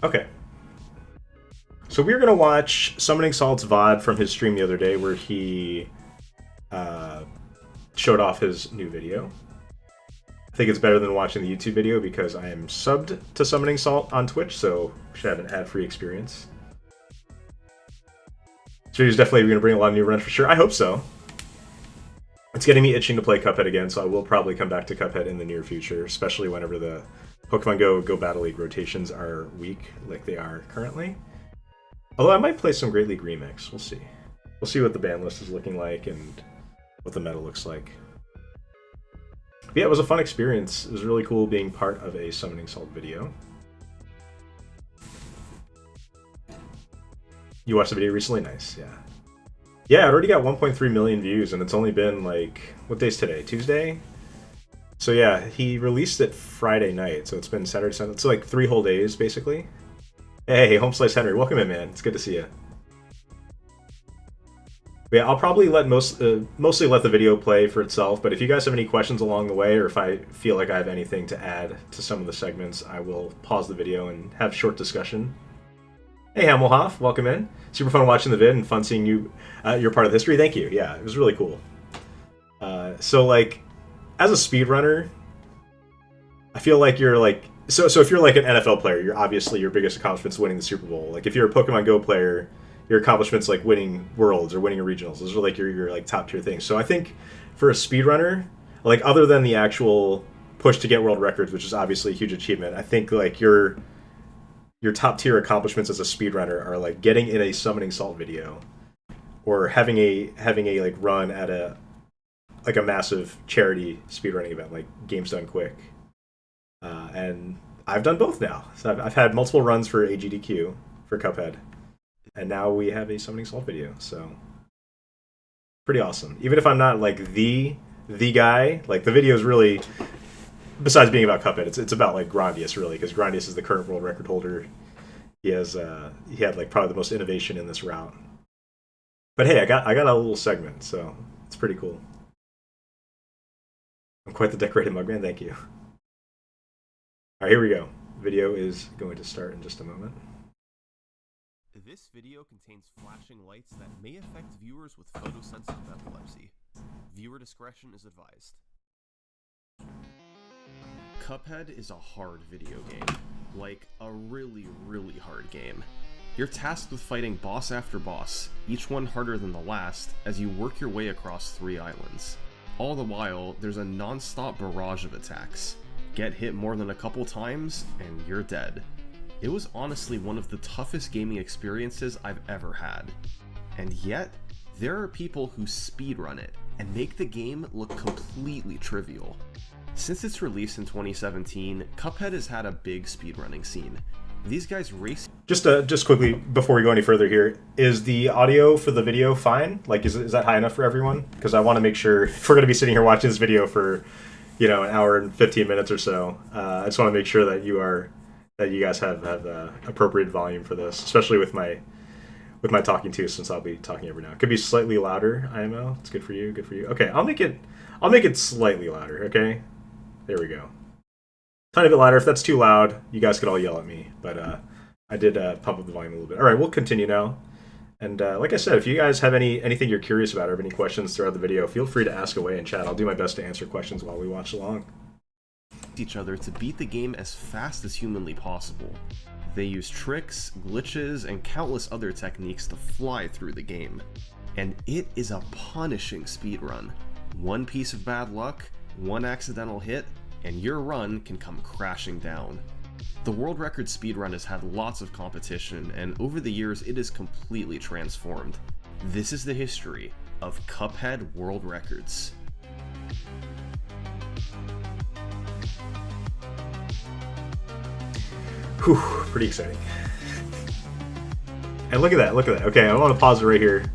Okay. So we're going to watch Summoning Salt's VOD from his stream the other day where he showed off his new video. I think it's better than watching the YouTube video because I am subbed to Summoning Salt on Twitch, so we should have an ad-free experience. So he's definitely going to bring a lot of new runs for sure. I hope so. It's getting me itching to play Cuphead again, so I will probably come back to Cuphead in the near future, especially whenever the Pokemon Go Battle League rotations are weak, like they are currently. Although I might play some Great League Remix. We'll see. We'll see what the ban list is looking like and what the meta looks like. But yeah, it was a fun experience. It was really cool being part of a Summoning Salt video. You watched the video recently? Nice, yeah. Yeah, it already got 1.3 million views, and it's only been like, what day's today? Tuesday? So yeah, he released it Friday night, so it's been Saturday, Sunday. It's like 3 whole days, basically. Hey, Home Slice Henry, welcome in, man. It's good to see you. But yeah, I'll probably let mostly let the video play for itself, but if you guys have any questions along the way, or if I feel like I have anything to add to some of the segments, I will pause the video and have short discussion. Hey, Hamelhoff, welcome in. Super fun watching the vid and fun seeing you. You're part of the history. Thank you. Yeah, it was really cool. So, like, as a speedrunner, I feel like you're like... So if you're like an NFL player, you're obviously your biggest accomplishment's winning the Super Bowl. Like, if you're a Pokemon Go player, your accomplishment's like winning Worlds or winning regionals. Those are like your like top tier things. So I think for a speedrunner, like other than the actual push to get world records, which is obviously a huge achievement, I think like your top tier accomplishments as a speedrunner are like getting in a Summoning Salt video or having a like run at a massive charity speedrunning event like Games Done Quick. And I've done both now. So I've had multiple runs for AGDQ for Cuphead, and now we have a Summoning Salt video. So pretty awesome. Even if I'm not like the guy, like the video is really, besides being about Cuphead, it's about like Grandius really, because Grandius is the current world record holder. He had like probably the most innovation in this route. But hey, I got a little segment, so it's pretty cool. I'm quite the decorated mugman. Thank you. All right, here we go. Video is going to start in just a moment. This video contains flashing lights that may affect viewers with photosensitive epilepsy. Viewer discretion is advised. Cuphead is a hard video game. Like, a really, really hard game. You're tasked with fighting boss after boss, each one harder than the last, as you work your way across 3 islands. All the while, there's a non-stop barrage of attacks. Get hit more than a couple times, and you're dead. It was honestly one of the toughest gaming experiences I've ever had. And yet, there are people who speedrun it, and make the game look completely trivial. Since its release in 2017, Cuphead has had a big speedrunning scene. These guys race... Just quickly, before we go any further here, is the audio for the video fine? Like, is that high enough for everyone? Because I want to make sure, if we're going to be sitting here watching this video for, you know, an hour and 15 minutes or so, I just want to make sure that you guys have appropriate volume for this, especially with my talking too, since I'll be talking every now. It could be slightly louder, IMO. It's good for you, good for you. Okay, I'll make it slightly louder, okay? There we go. Tiny bit louder. If that's too loud, you guys could all yell at me, but I did pump up the volume a little bit. All right, we'll continue now. And like I said, if you guys have anything you're curious about or have any questions throughout the video, feel free to ask away in chat. I'll do my best to answer questions while we watch along. Each other to beat the game as fast as humanly possible. They use tricks, glitches, and countless other techniques to fly through the game. And it is a punishing speedrun. One piece of bad luck, one accidental hit, and your run can come crashing down. The world record speedrun has had lots of competition, and over the years it is completely transformed. This is the history of Cuphead World Records. Whew, pretty exciting. And look at that, look at that. Okay, I want to pause it right here.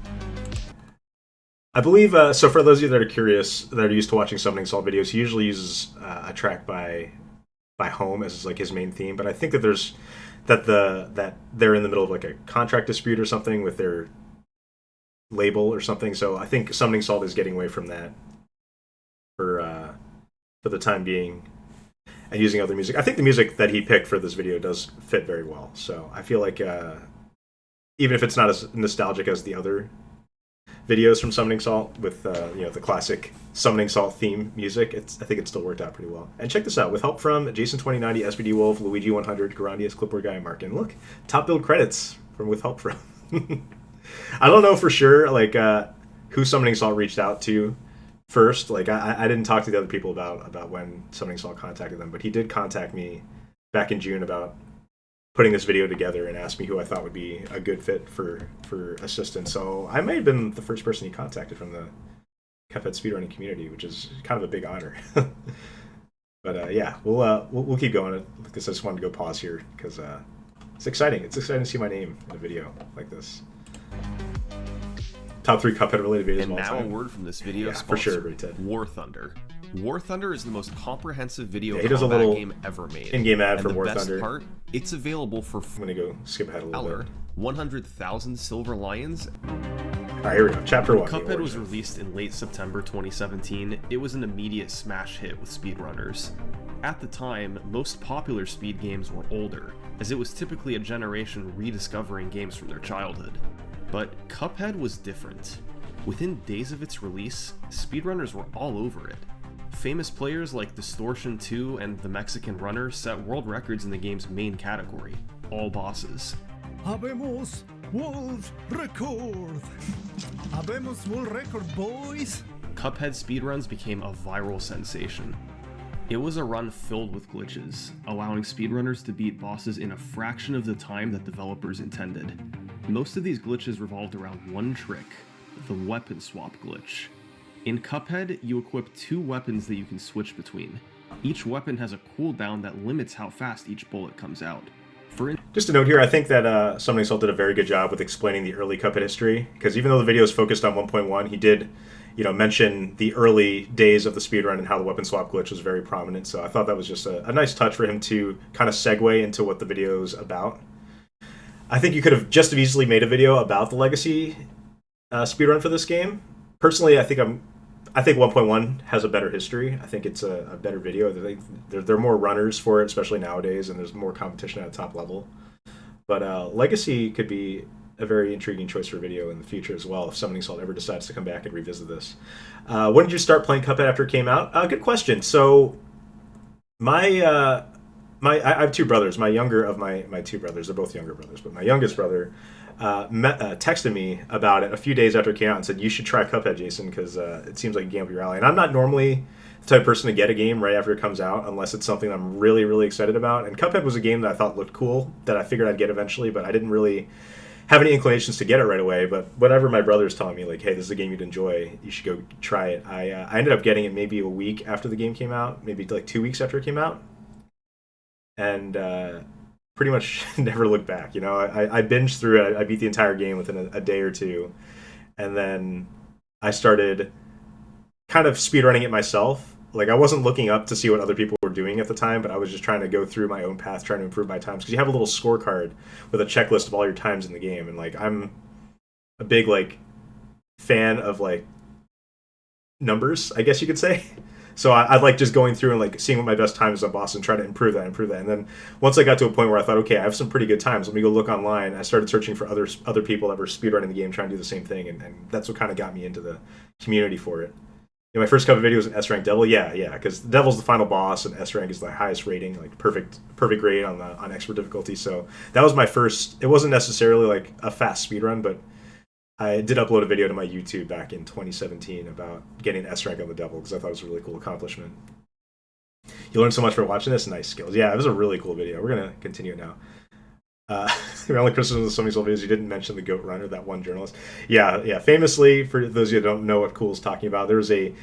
I believe, so for those of you that are curious, that are used to watching Summoning Salt videos, he usually uses a track by Home as like his main theme, but I think that that they're in the middle of like a contract dispute or something with their label or something, so I think Summoning Salt is getting away from that for the time being. and using other music. I think the music that he picked for this video does fit very well. So I feel like even if it's not as nostalgic as the other videos from Summoning Salt with the classic Summoning Salt theme music, I think it still worked out pretty well. And check this out, with help from Jason2090, SVD Wolf, Luigi100, Garandius, Clipboard Guy, Mark, and look, top build credits from with help from. I don't know for sure like who Summoning Salt reached out to first. Like I didn't talk to the other people about when Summoning Salt contacted them, but he did contact me back in June about putting this video together and asked me who I thought would be a good fit for assistance. So I may have been the first person he contacted from the Cuphead speedrunning community, which is kind of a big honor. But yeah, we'll keep going because I just wanted to go pause here because it's exciting. It's exciting to see my name in a video like this. Top 3 Cuphead related videos and of all now time. a word from this video For sure, Ted. War Thunder. War Thunder is the most comprehensive video he does a little game ever made. In-game ad and for the War best Thunder. Part, it's available for I'm gonna go skip ahead a little bit. 100,000 silver lions. Alright, here we go. Chapter 1. Cuphead was released in late September 2017. It was an immediate smash hit with speedrunners. At the time, most popular speed games were older, as it was typically a generation rediscovering games from their childhood. But Cuphead was different. Within days of its release, speedrunners were all over it. Famous players like Distortion2 and the Mexican Runner set world records in the game's main category, all bosses. Habemos world record! Habemos world record, boys! Cuphead speedruns became a viral sensation. It was a run filled with glitches, allowing speedrunners to beat bosses in a fraction of the time that developers intended. Most of these glitches revolved around one trick, the weapon swap glitch. In Cuphead, you equip 2 weapons that you can switch between. Each weapon has a cooldown that limits how fast each bullet comes out. Just a note here, I think that Summoning Salt did a very good job with explaining the early Cuphead history, because even though the video is focused on 1.1, he did mention the early days of the speedrun and how the weapon swap glitch was very prominent, so I thought that was just a nice touch for him to kind of segue into what the video is about. I think you could have just as easily made a video about the Legacy speedrun for this game. Personally, I think 1.1 has a better history. I think it's a better video. There are more runners for it, especially nowadays, and there's more competition at a top level. But Legacy could be a very intriguing choice for a video in the future as well, if Summoning Salt ever decides to come back and revisit this. When did you start playing Cuphead after it came out? Good question. So, I have 2 brothers. My younger of my 2 brothers, they're both younger brothers, but my youngest brother texted me about it a few days after it came out and said, you should try Cuphead, Jason, because it seems like a game up your alley. And I'm not normally the type of person to get a game right after it comes out unless it's something I'm really, really excited about. And Cuphead was a game that I thought looked cool, that I figured I'd get eventually, but I didn't really have any inclinations to get it right away. But whenever my brother's telling me, like, hey, this is a game you'd enjoy, you should go try it, I ended up getting it maybe a week after the game came out, maybe like 2 weeks after it came out. And pretty much never looked back. I binged through it. I beat the entire game within a day or two. And then I started kind of speedrunning it myself. Like, I wasn't looking up to see what other people were doing at the time, but I was just trying to go through my own path, trying to improve my times. Because you have a little scorecard with a checklist of all your times in the game. And, like, I'm a big, like, fan of, like, numbers, I guess you could say. So I like just going through and like seeing what my best time is on boss and try to improve that. And then once I got to a point where I thought, okay, I have some pretty good times, let me go look online. I started searching for other people that were speedrunning the game, trying to do the same thing, and that's what kind of got me into the community for it. My first couple of videos in S-Rank Devil, yeah, because Devil's the final boss and S-Rank is the highest rating, like perfect grade on expert difficulty. So that was my first. It wasn't necessarily like a fast speedrun, but I did upload a video to my YouTube back in 2017 about getting S-Rank on the Devil because I thought it was a really cool accomplishment. You learned so much from watching this. Nice skills. Yeah, it was a really cool video. We're going to continue it now. The only criticism of Summoning Salt videos, you didn't mention the Goat Runner, that one journalist. Yeah. Famously, for those of you who don't know what Cool's talking about, there was a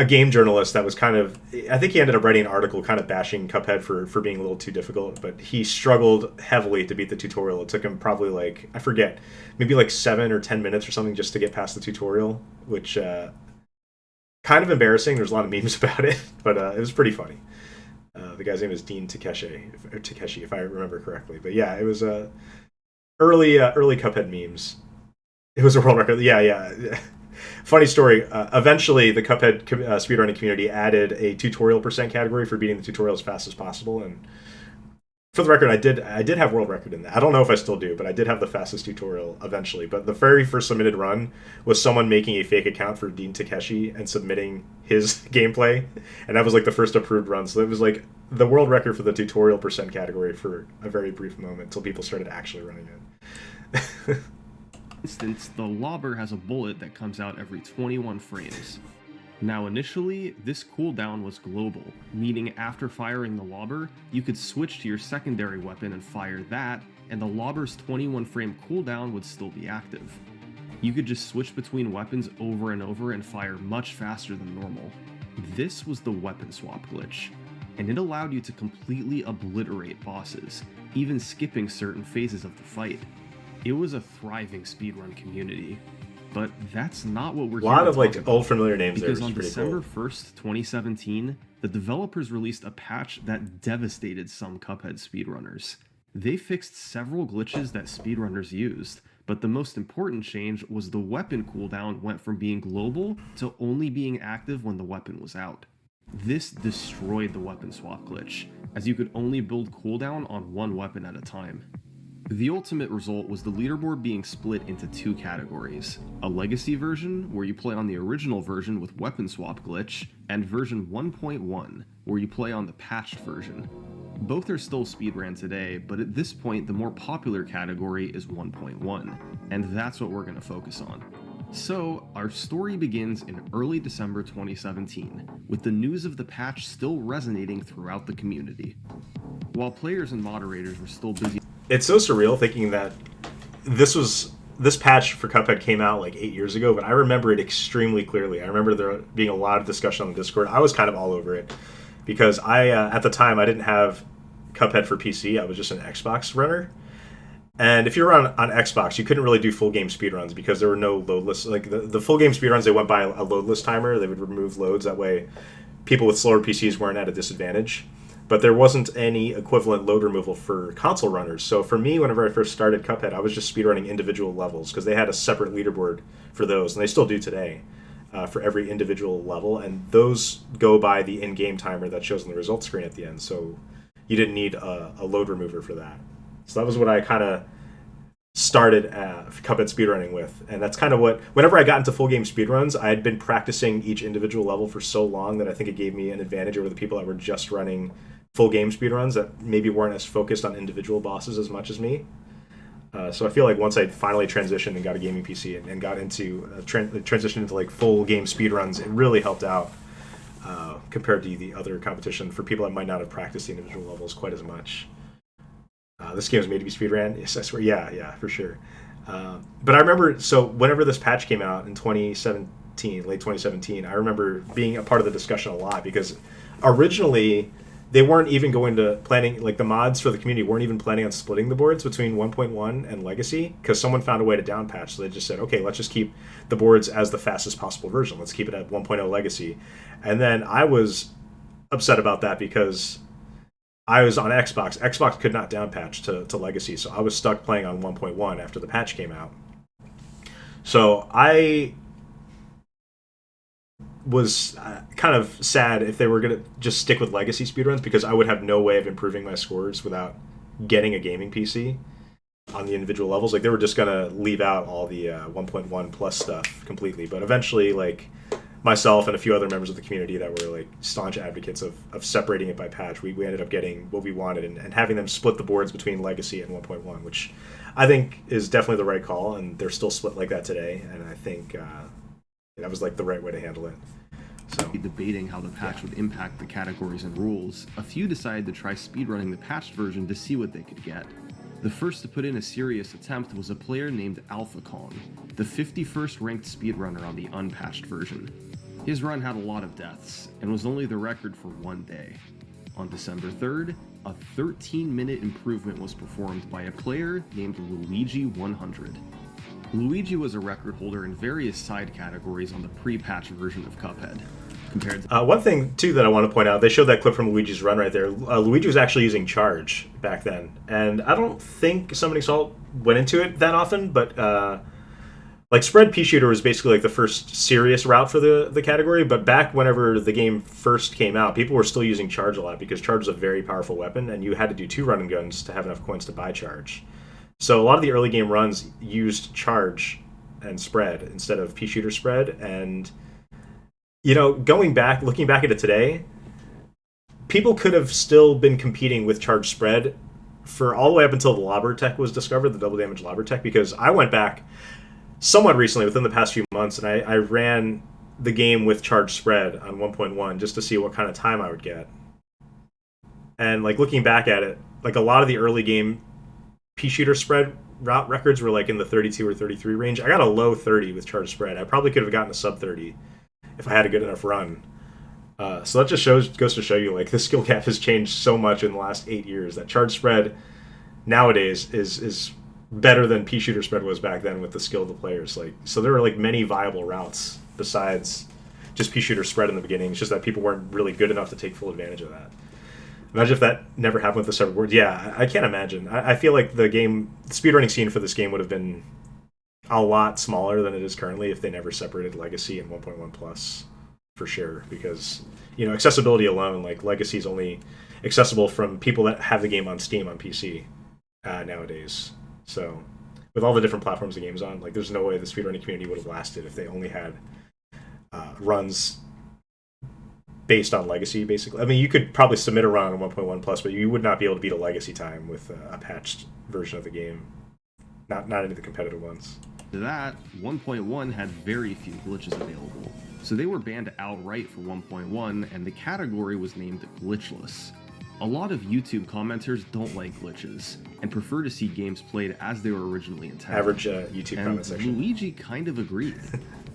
game journalist that was kind of, I think he ended up writing an article kind of bashing Cuphead for being a little too difficult, but he struggled heavily to beat the tutorial. It took him probably like, I forget, maybe like 7 or 10 minutes or something just to get past the tutorial, which kind of embarrassing. There's a lot of memes about it, but it was pretty funny. The guy's name is Dean Takeshi, if I remember correctly. But yeah, it was early Cuphead memes. It was a world record. Yeah. Funny story. Eventually, the Cuphead speedrunning community added a tutorial percent category for beating the tutorial as fast as possible. And for the record, I did have world record in that. I don't know if I still do, but I did have the fastest tutorial eventually. But the very first submitted run was someone making a fake account for Dean Takeshi and submitting his gameplay, and that was like the first approved run. So it was like the world record for the tutorial percent category for a very brief moment until people started actually running it. For instance, the lobber has a bullet that comes out every 21 frames. Now initially, this cooldown was global, meaning after firing the lobber, you could switch to your secondary weapon and fire that, and the lobber's 21 frame cooldown would still be active. You could just switch between weapons over and over and fire much faster than normal. This was the weapon swap glitch, and it allowed you to completely obliterate bosses, even skipping certain phases of the fight. It was a thriving speedrun community, but that's not what we're here to talk about. A lot of like old familiar names there, because on December 1st, 2017, the developers released a patch that devastated some Cuphead speedrunners. They fixed several glitches that speedrunners used, but the most important change was the weapon cooldown went from being global to only being active when the weapon was out. This destroyed the weapon swap glitch, as you could only build cooldown on one weapon at a time. The ultimate result was the leaderboard being split into two categories: a legacy version, where you play on the original version with weapon swap glitch, and version 1.1, where you play on the patched version. Both are still speedran today, but at this point the more popular category is 1.1, and that's what we're going to focus on. So, our story begins in early December 2017, with the news of the patch still resonating throughout the community. While players and moderators were still busy... It's so surreal thinking that this patch for Cuphead came out like 8 years ago, but I remember it extremely clearly. I remember there being a lot of discussion on the Discord. I was kind of all over it because at the time, I didn't have Cuphead for PC. I was just an Xbox runner. And if you were on Xbox, you couldn't really do full game speedruns because there were no loadless. Like the full game speedruns, they went by a loadless timer. They would remove loads. That way, people with slower PCs weren't at a disadvantage. But there wasn't any equivalent load removal for console runners. So for me, whenever I first started Cuphead, I was just speedrunning individual levels because they had a separate leaderboard for those, and they still do today, for every individual level. And those go by the in-game timer that shows on the results screen at the end. So you didn't need a load remover for that. So that was what I kind of started Cuphead speedrunning with. And that's kind of what, whenever I got into full game speedruns, I had been practicing each individual level for so long that I think it gave me an advantage over the people that were just running full game speedruns that maybe weren't as focused on individual bosses as much as me. So I feel like once I finally transitioned and got a gaming PC and got into transitioned into like full game speedruns, it really helped out compared to the other competition for people that might not have practiced the individual levels quite as much. This game was made to be speedran. Yes, I swear. Yeah, for sure. But I remember, so whenever this patch came out in 2017, late 2017, I remember being a part of the discussion a lot because originally they weren't even going to planning, like the mods for the community weren't even planning on splitting the boards between 1.1 and Legacy because someone found a way to down patch. So they just said, okay, let's just keep the boards as the fastest possible version. Let's keep it at 1.0 Legacy. And then I was upset about that because I was on Xbox. Xbox could not down patch to Legacy, so I was stuck playing on 1.1 after the patch came out. So I was kind of sad if they were going to just stick with Legacy speedruns because I would have no way of improving my scores without getting a gaming PC on the individual levels. Like they were just going to leave out all the 1.1 plus stuff completely. But eventually, like myself and a few other members of the community that were like staunch advocates of separating it by patch, we ended up getting what we wanted and having them split the boards between Legacy and 1.1, which I think is definitely the right call, and they're still split like that today, and I think that was like the right way to handle it. So debating how the patch would impact the categories and rules, a few decided to try speedrunning the patched version to see what they could get. The first to put in a serious attempt was a player named Alpha Kong, the 51st ranked speedrunner on the unpatched version. His run had a lot of deaths, and was only the record for one day. On December 3rd, a 13-minute improvement was performed by a player named Luigi100. Luigi was a record holder in various side categories on the pre-patch version of Cuphead. Compared to one thing, too, that I want to point out, they showed that clip from Luigi's run right there. Luigi was actually using Charge back then, and I don't think Summoning Salt went into it that often, but like spread pea shooter was basically like the first serious route for the category. But back whenever the game first came out, people were still using charge a lot because charge is a very powerful weapon, and you had to do 2 run and guns to have enough coins to buy charge. So a lot of the early game runs used charge and spread instead of pea shooter spread. And you know, looking back at it today, people could have still been competing with charge spread for all the way up until the lobber tech was discovered, the double damage lobber tech, because I went back somewhat recently, within the past few months, and I ran the game with charge spread on 1.1 just to see what kind of time I would get. And like looking back at it, like a lot of the early game pea shooter spread route records were like in the 32 or 33 range. I got a low 30 with charge spread. I probably could have gotten a sub 30 if I had a good enough run. So that just goes to show you, like, the skill gap has changed so much in the last 8 years that charge spread nowadays is better than pea shooter spread was back then with the skill of the players. Like, so there were like many viable routes besides just pea shooter spread in the beginning. It's just that people weren't really good enough to take full advantage of that. Imagine if that never happened with the separate boards. Yeah, I can't imagine. I feel like the speedrunning scene for this game would have been a lot smaller than it is currently if they never separated Legacy and 1.1 Plus, for sure. Because, you know, accessibility alone, like Legacy is only accessible from people that have the game on Steam on PC nowadays. So with all the different platforms the game's on, like, there's no way the speedrunning community would have lasted if they only had runs based on Legacy, basically. I mean, you could probably submit a run on 1.1 Plus, but you would not be able to beat a Legacy time with a patched version of the game. Not any of the competitive ones. To that, 1.1 had very few glitches available, so they were banned outright for 1.1, and the category was named glitchless. A lot of YouTube commenters don't like glitches, and prefer to see games played as they were originally intended. Average YouTube comment section. Luigi kind of agreed.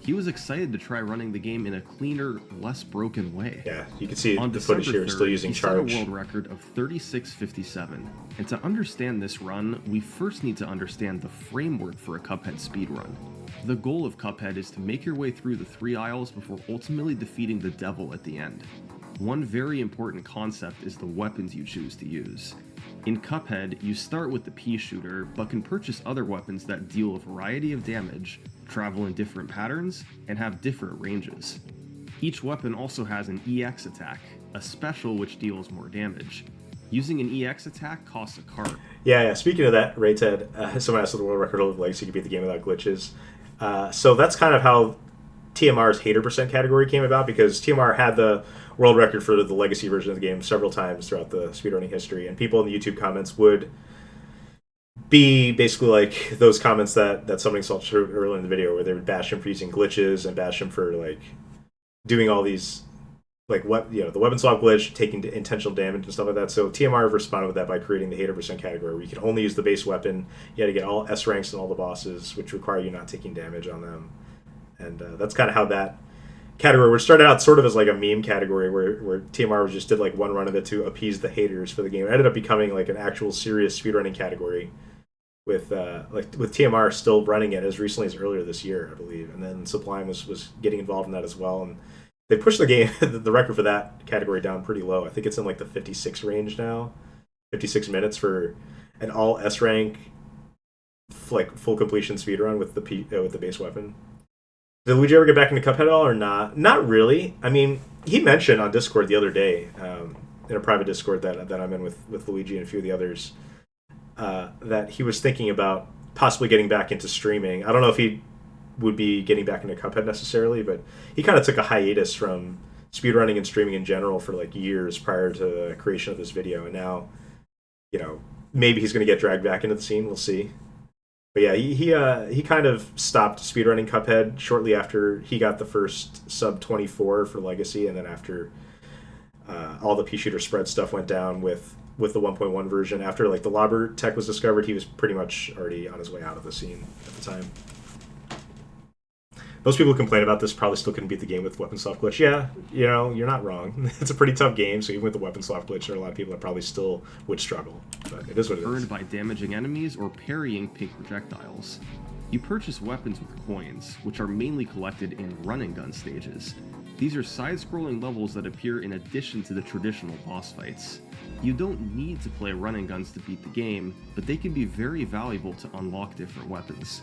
He was excited to try running the game in a cleaner, less broken way. Yeah, you can see On the footage here, 3rd, still using charge. He set a world record of 36:57. And to understand this run, we first need to understand the framework for a Cuphead speedrun. The goal of Cuphead is to make your way through the 3 aisles before ultimately defeating the devil at the end. One very important concept is the weapons you choose to use. In Cuphead, you start with the pea shooter, but can purchase other weapons that deal a variety of damage, travel in different patterns, and have different ranges. Each weapon also has an EX attack, a special which deals more damage. Using an EX attack costs a card. Yeah. Speaking of that, Rayted, someone asked if the world record of Legacy could beat the game without glitches. So that's kind of how TMR's hater percent category came about, because TMR had the world record for the Legacy version of the game several times throughout the speedrunning history, and people in the YouTube comments would be basically like those comments that SummoningSalt's showed earlier in the video, where they would bash him for using glitches and bash him for like doing all these, like, what, you know, the weapon swap glitch, taking intentional damage and stuff like that. So TMR responded with that by creating the hater percent category, where you could only use the base weapon. You had to get all S ranks and all the bosses, which require you not taking damage on them. And that's kind of how that category, which started out sort of as like a meme category, where TMR just did like one run of it to appease the haters for the game. It ended up becoming like an actual serious speedrunning category, with TMR still running it as recently as earlier this year, I believe. And then Sublime was getting involved in that as well, and they pushed the game the record for that category down pretty low. I think it's in like the 56 range now, 56 minutes for an all S rank, like full completion speedrun with the base weapon. Did Luigi ever get back into Cuphead at all, or not? Not really. I mean, he mentioned on Discord the other day, in a private Discord that I'm in with Luigi and a few of the others, that he was thinking about possibly getting back into streaming. I don't know if he would be getting back into Cuphead necessarily, but he kind of took a hiatus from speedrunning and streaming in general for like years prior to the creation of this video, and now, you know, maybe he's going to get dragged back into the scene. We'll see. But yeah, he kind of stopped speedrunning Cuphead shortly after he got the first sub 24 for Legacy, and then after all the pea shooter spread stuff went down with the 1.1 version. After like the lobber tech was discovered, he was pretty much already on his way out of the scene at the time. Most people who complain about this probably still couldn't beat the game with weapon swap glitch. Yeah, you know, you're not wrong. It's a pretty tough game, so even with the weapon swap glitch, there are a lot of people that probably still would struggle. But it is what it is. Earned by damaging enemies or parrying pink projectiles. You purchase weapons with coins, which are mainly collected in run and gun stages. These are side-scrolling levels that appear in addition to the traditional boss fights. You don't need to play run and guns to beat the game, but they can be very valuable to unlock different weapons.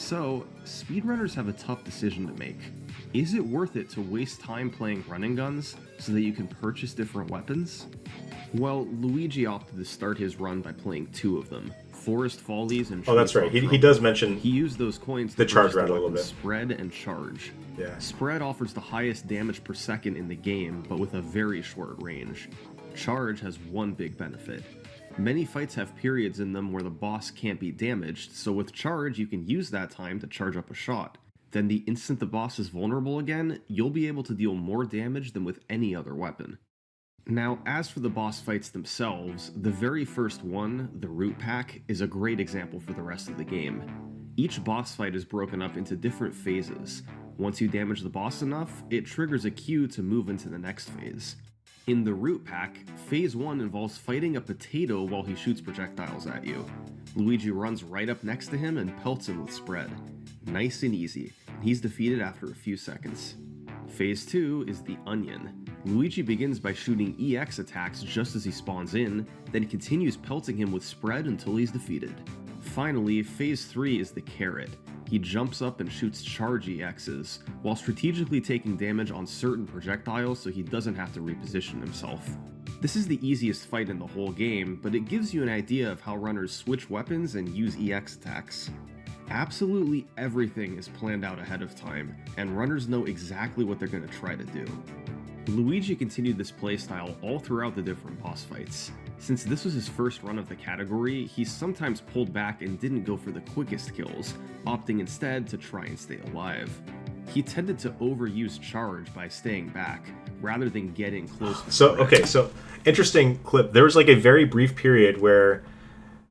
So, speedrunners have a tough decision to make. Is it worth it to waste time playing running guns so that you can purchase different weapons? Well, Luigi opted to start his run by playing 2 of them, Forest Follies and Oh, that's right. He does mention he used those coins to the charge purchase route the a little weapons bit. Spread and Charge. Yeah. Spread offers the highest damage per second in the game, but with a very short range. Charge has one big benefit. Many fights have periods in them where the boss can't be damaged, so with Charge you can use that time to charge up a shot. Then the instant the boss is vulnerable again, you'll be able to deal more damage than with any other weapon. Now, as for the boss fights themselves, the very first one, the Root Pack, is a great example for the rest of the game. Each boss fight is broken up into different phases. Once you damage the boss enough, it triggers a cue to move into the next phase. In the Root Pack, Phase 1 involves fighting a potato while he shoots projectiles at you. Luigi runs right up next to him and pelts him with Spread. Nice and easy, and he's defeated after a few seconds. Phase 2 is the Onion. Luigi begins by shooting EX attacks just as he spawns in, then continues pelting him with Spread until he's defeated. Finally, Phase 3 is the Carrot. He jumps up and shoots charge EXs, while strategically taking damage on certain projectiles so he doesn't have to reposition himself. This is the easiest fight in the whole game, but it gives you an idea of how runners switch weapons and use EX attacks. Absolutely everything is planned out ahead of time, and runners know exactly what they're going to try to do. Luigi continued this playstyle all throughout the different boss fights. Since this was his first run of the category, he sometimes pulled back and didn't go for the quickest kills, opting instead to try and stay alive. He tended to overuse charge by staying back, rather than getting close to So interesting clip. There was like a very brief period where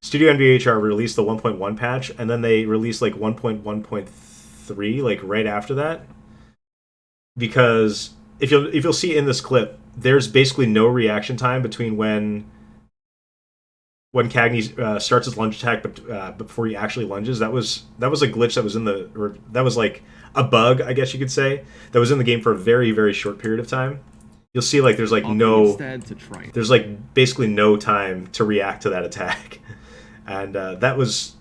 Studio NVHR released the 1.1 patch, and then they released like 1.1.3 like right after that. Because if you'll see in this clip, there's basically no reaction time between when Cagney starts his lunge attack, but before he actually lunges. That was a glitch that was that was like a bug, I guess you could say, that was in the game for a very, very short period of time. You'll see like there's like there's like basically no time to react to that attack, and that was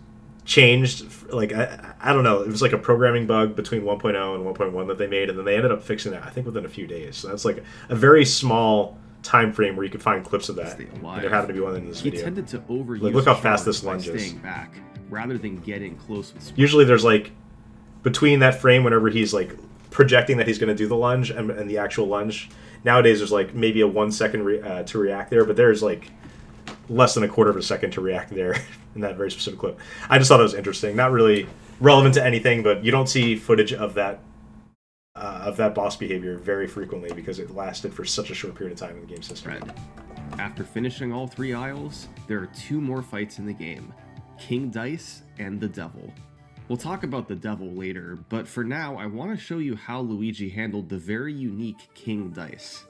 changed. Like I don't know, it was like a programming bug between 1.0 and 1.1 that they made, and then they ended up fixing it, I think, within a few days. So that's like a very small time frame where you could find clips of that. And there happened to be one in this video. He tended to overuse like, look how fast this lunges. Staying back, rather than getting close with Spread. Usually there's like between that frame whenever he's like projecting that he's going to do the lunge and the actual lunge. Nowadays there's like maybe a 1 second to react there, but there's like less than a quarter of a second to react there in that very specific clip. I just thought it was interesting. Not really relevant to anything, but you don't see footage of that boss behavior very frequently because it lasted for such a short period of time in the game's history. After finishing all 3 aisles, there are 2 more fights in the game, King Dice and the Devil. We'll talk about the Devil later, but for now I want to show you how Luigi handled the very unique King Dice.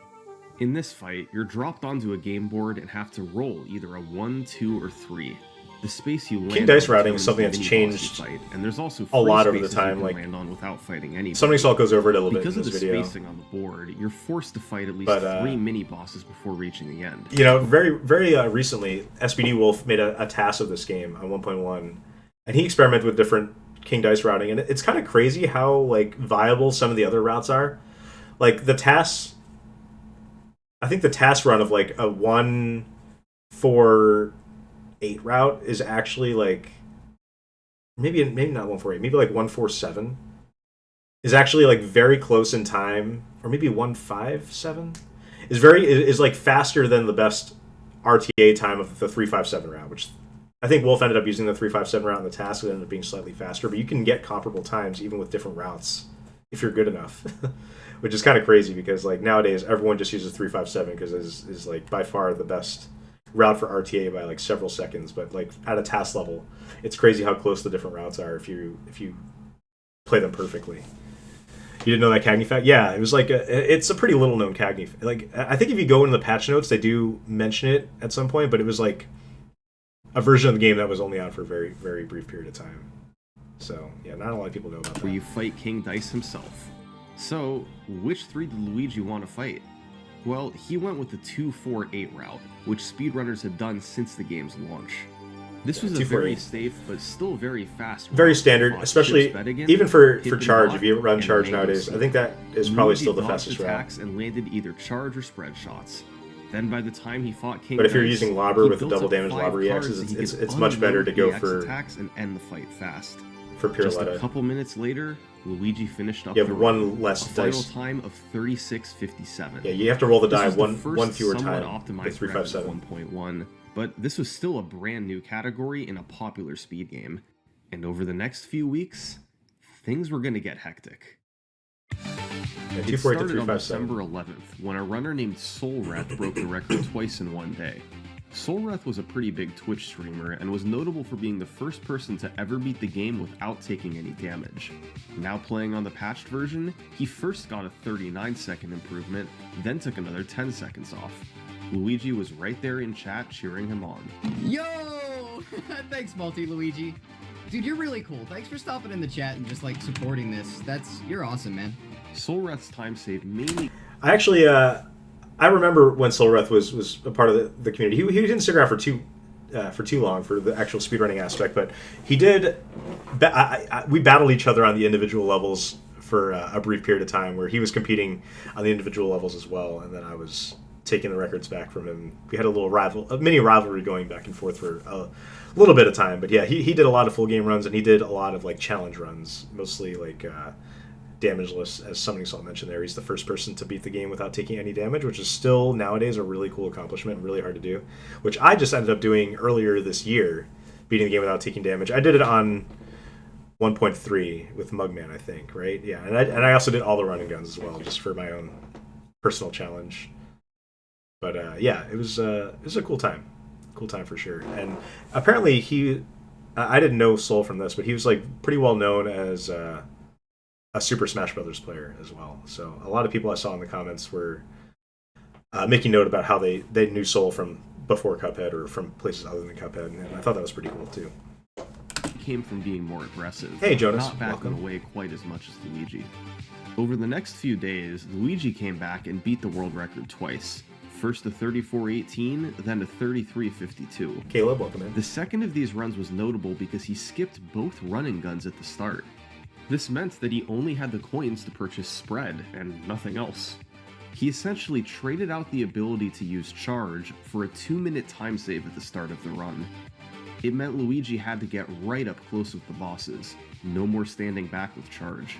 In this fight, you're dropped onto a game board and have to roll either a 1, 2, or 3. The space you land King Dice on routing is something that's changed fight, and there's also a lot over the spaces time. you can like land on without fighting anybody. Summoning Salt goes over it a little because bit in this of the video. spacing on the board, you're forced to fight at least 3 mini bosses before reaching the end. You know, very recently, SPD Wolf made a task of this game on 1.1, and he experimented with different King Dice routing, and it's kind of crazy how like viable some of the other routes are. Like the tasks, I think the task run of like a 1, 4, 8 route is actually like maybe not 148, maybe like 147 is actually like very close in time, or maybe 157 is like faster than the best RTA time of the 357 route, which I think Wolf ended up using the 357 route in the task. It ended up being slightly faster, but you can get comparable times even with different routes if you're good enough. Which is kind of crazy because like nowadays everyone just uses 357 because is like by far the best route for RTA by like several seconds. But like at a task level, it's crazy how close the different routes are if you play them perfectly. You didn't know that Cagney fact? Yeah, it was like it's a pretty little known Cagney. Like I think if you go into the patch notes, they do mention it at some point, but it was like a version of the game that was only out for a very, very brief period of time. So yeah, not a lot of people know about that. Where you fight King Dice himself. So, which 3 did Luigi want to fight? Well, he went with the 2-4-8 route, which speedrunners had done since the game's launch. This was a very safe, but still very fast. Very standard, especially even for charge. If you run charge nowadays, I think that is probably still the fastest route. And landed either charge or spread shots. Then by the time he fought King, but if you're using lobber with the double damage lobber EXs, it's much better to go for attacks and end the fight fast. For Piruletta. Just a couple minutes later, Luigi finished up. You have one less final dice. time of 36.57. Yeah, you have to roll the die one fewer time. Optimized with 357. 1.1. But this was still a brand new category in a popular speed game. And over the next few weeks, things were going to get hectic. Yeah, it started on December 11th, when a runner named Soulreth broke the record twice in one day. Soulreth was a pretty big Twitch streamer and was notable for being the first person to ever beat the game without taking any damage. Now playing on the patched version, he first got a 39-second improvement, then took another 10 seconds off. Luigi was right there in chat cheering him on. Yo! Thanks, Luigi. Dude, you're really cool. Thanks for stopping in the chat and just like supporting this. You're awesome, man. Soulreth's time save mainly... I actually, I remember when Soulreth was a part of the community. He didn't stick around for too long for the actual speedrunning aspect, but he did... we battled each other on the individual levels for a brief period of time where he was competing on the individual levels as well, and then I was taking the records back from him. We had a mini rivalry going back and forth for a little bit of time, but yeah, he did a lot of full game runs, and he did a lot of like challenge runs, mostly like damageless, as SummoningSalt mentioned there. He's the first person to beat the game without taking any damage, which is still nowadays a really cool accomplishment, really hard to do, which I just ended up doing earlier this year, beating the game without taking damage. I did it on 1.3 with Mugman, I think, right? Yeah, and I also did all the running guns as well, just for my own personal challenge. But yeah, it was a cool time for sure. And apparently I didn't know Soul from this, but he was like pretty well known as a Super Smash Brothers player as well. So a lot of people I saw in the comments were making note about how they knew Soul from before Cuphead or from places other than Cuphead, and I thought that was pretty cool too. Came from being more aggressive. Hey Jonas, not backing away quite as much as Luigi. Over the next few days, Luigi came back and beat the world record twice. First a 34.18, then a 33.52. Caleb, welcome in. The second of these runs was notable because he skipped both running guns at the start. This meant that he only had the coins to purchase spread and nothing else. He essentially traded out the ability to use charge for a 2-minute time save at the start of the run. It meant Luigi had to get right up close with the bosses, no more standing back with charge.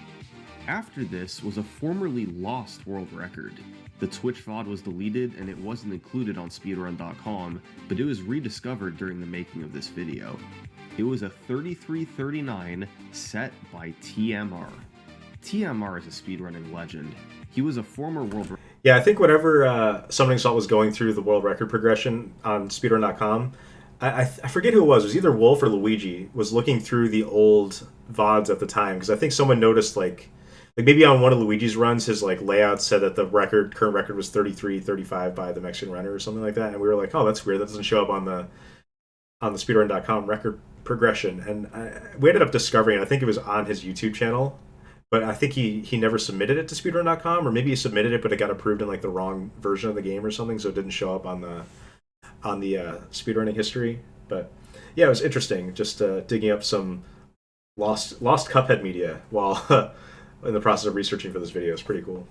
After this was a formerly lost world record. The Twitch VOD was deleted and it wasn't included on speedrun.com, but it was rediscovered during the making of this video. It was a 33:39 set by TMR. TMR is a speedrunning legend. He was a former world... Yeah, I think whenever SummoningSalt was going through the world record progression on speedrun.com, I forget who it was either Wolf or Luigi, was looking through the old VODs at the time, because I think someone noticed like maybe on one of Luigi's runs, his like layout said that the current record was 33:35 by the Mexican runner or something like that, and we were like, oh, that's weird, that doesn't show up on the speedrun.com record progression, and we ended up discovering it. I think it was on his YouTube channel, but I think he never submitted it to speedrun.com, or maybe he submitted it but it got approved in like the wrong version of the game or something, so it didn't show up on the speedrunning history. But yeah, it was interesting just digging up some lost Cuphead media while in the process of researching for this video. It's pretty cool.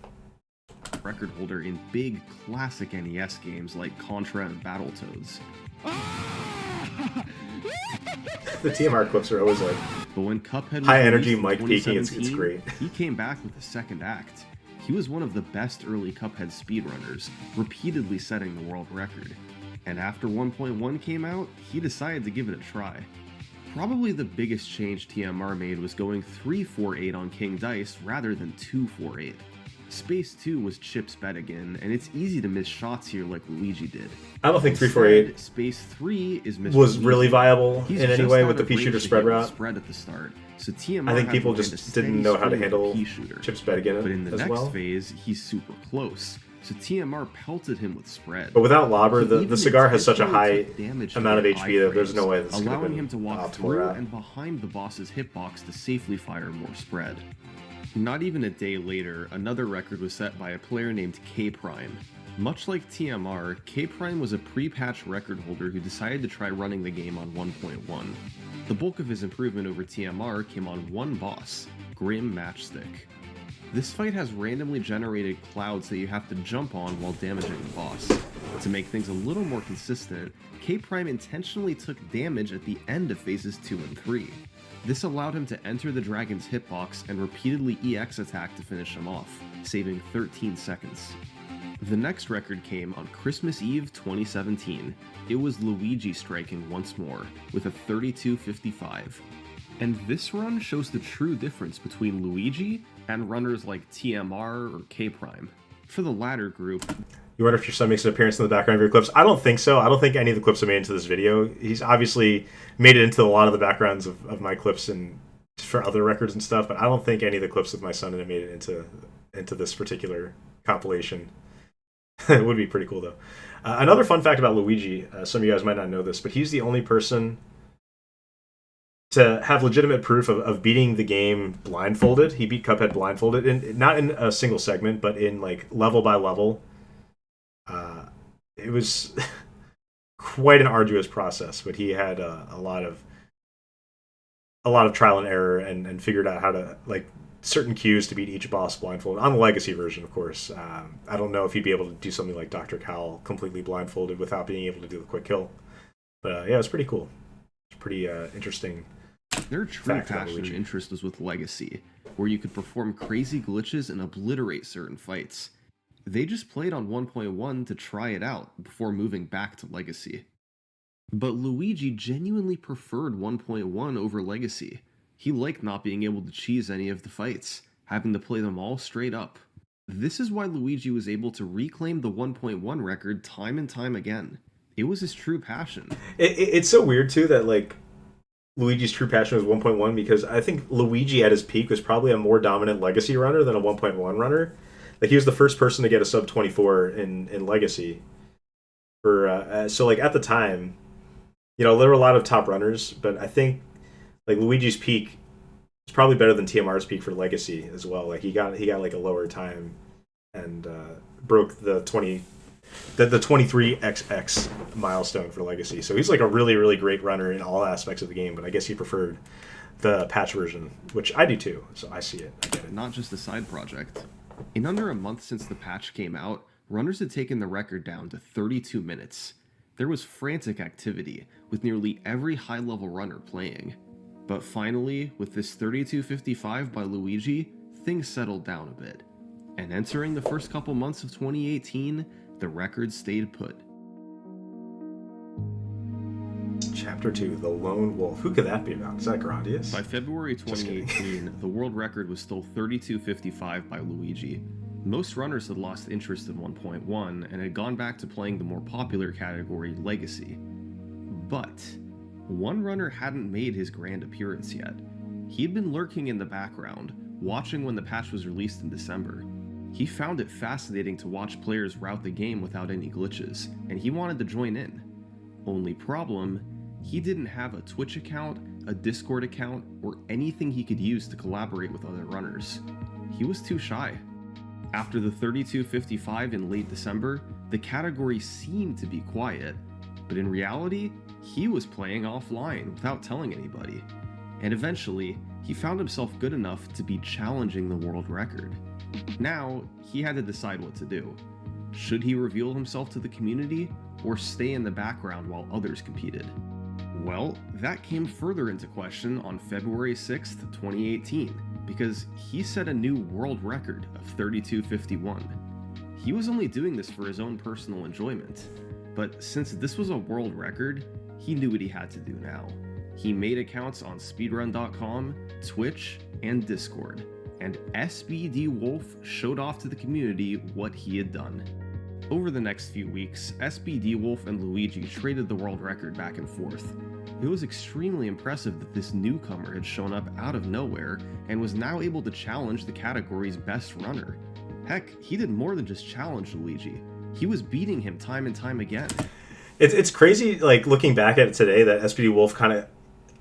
Record holder in big classic NES games like Contra and Battletoads. The TMR clips are always like but when Cuphead high energy mic peaking, it's great. He came back with a second act. He was one of the best early Cuphead speedrunners, repeatedly setting the world record. And after 1.1 came out, he decided to give it a try. Probably the biggest change TMR made was going 3-4-8 on King Dice rather than 2-4-8. Space 2 was Chip's bet again, and it's easy to miss shots here like Luigi did. I don't think 3-4-8 Space 3 is was really viable in any way with the pea shooter spread route. Spread at the start, so TMR I think people just didn't know how to handle Chip's bet again. But in the next phase, he's super close. So TMR pelted him with spread. But without Lobber, the cigar has such a high amount of HP that there's no way this could have been allowing him to walk through and behind the boss's hitbox to safely fire more spread. Not even a day later, another record was set by a player named K-Prime. Much like TMR, K-Prime was a pre-patch record holder who decided to try running the game on 1.1. The bulk of his improvement over TMR came on one boss, Grim Matchstick. This fight has randomly generated clouds that you have to jump on while damaging the boss. To make things a little more consistent, K-Prime intentionally took damage at the end of phases 2 and 3. This allowed him to enter the dragon's hitbox and repeatedly EX attack to finish him off, saving 13 seconds. The next record came on Christmas Eve 2017. It was Luigi striking once more, with a 32.55. And this run shows the true difference between Luigi and runners like TMR or K-Prime. For the latter group... You wonder if your son makes an appearance in the background of your clips? I don't think so. I don't think any of the clips have made into this video. He's obviously made it into a lot of the backgrounds of my clips and for other records and stuff, but I don't think any of the clips of my son have made it into this particular compilation. It would be pretty cool, though. Another fun fact about Luigi, some of you guys might not know this, but he's the only person to have legitimate proof of beating the game blindfolded. He beat Cuphead blindfolded, and not in a single segment, but in like level by level. It was quite an arduous process, but he had a lot of trial and error and figured out how to like certain cues to beat each boss blindfolded on the legacy version, of course. I don't know if he'd be able to do something like Dr. Cowl completely blindfolded without being able to do the quick kill. But yeah, it's pretty cool. It's pretty interesting. Their true passion and interest was with Legacy, where you could perform crazy glitches and obliterate certain fights. They just played on 1.1 to try it out before moving back to Legacy. But Luigi genuinely preferred 1.1 over Legacy. He liked not being able to cheese any of the fights, having to play them all straight up. This is why Luigi was able to reclaim the 1.1 record time and time again. It was his true passion. It's so weird, too, that like Luigi's true passion was 1.1, because I think Luigi at his peak was probably a more dominant Legacy runner than a 1.1 runner. Like, he was the first person to get a sub 24 in Legacy. So, like, at the time, you know, there were a lot of top runners, but I think, like, Luigi's peak is probably better than TMR's peak for Legacy as well. Like, he got like, a lower time and broke the 23XX milestone for Legacy. So he's, like, a really, really great runner in all aspects of the game, but I guess he preferred the patch version, which I do, too. So I see it. I get it. Not just a side project. In under a month since the patch came out, runners had taken the record down to 32 minutes. There was frantic activity, with nearly every high-level runner playing. But finally, with this 32.55 by Luigi, things settled down a bit. And entering the first couple months of 2018, the record stayed put. Chapter 2, The Lone Wolf. Who could that be about? Is that Grandius? By February 2018, the world record was still 32.55 by Luigi. Most runners had lost interest in 1.1 and had gone back to playing the more popular category, Legacy. But one runner hadn't made his grand appearance yet. He'd been lurking in the background, watching when the patch was released in December. He found it fascinating to watch players route the game without any glitches, and he wanted to join in. Only problem, he didn't have a Twitch account, a Discord account, or anything he could use to collaborate with other runners. He was too shy. After the 32.55 in late December, the category seemed to be quiet, but in reality, he was playing offline without telling anybody. And eventually, he found himself good enough to be challenging the world record. Now, he had to decide what to do. Should he reveal himself to the community, or stay in the background while others competed? Well, that came further into question on February 6th, 2018, because he set a new world record of 32.51. He was only doing this for his own personal enjoyment, but since this was a world record, he knew what he had to do now. He made accounts on speedrun.com, Twitch, and Discord, and SBD Wolf showed off to the community what he had done. Over the next few weeks, SBD Wolf and Luigi traded the world record back and forth. It was extremely impressive that this newcomer had shown up out of nowhere and was now able to challenge the category's best runner. Heck, he did more than just challenge Luigi. He was beating him time and time again. It's crazy, like, looking back at it today, that SPD Wolf kind of,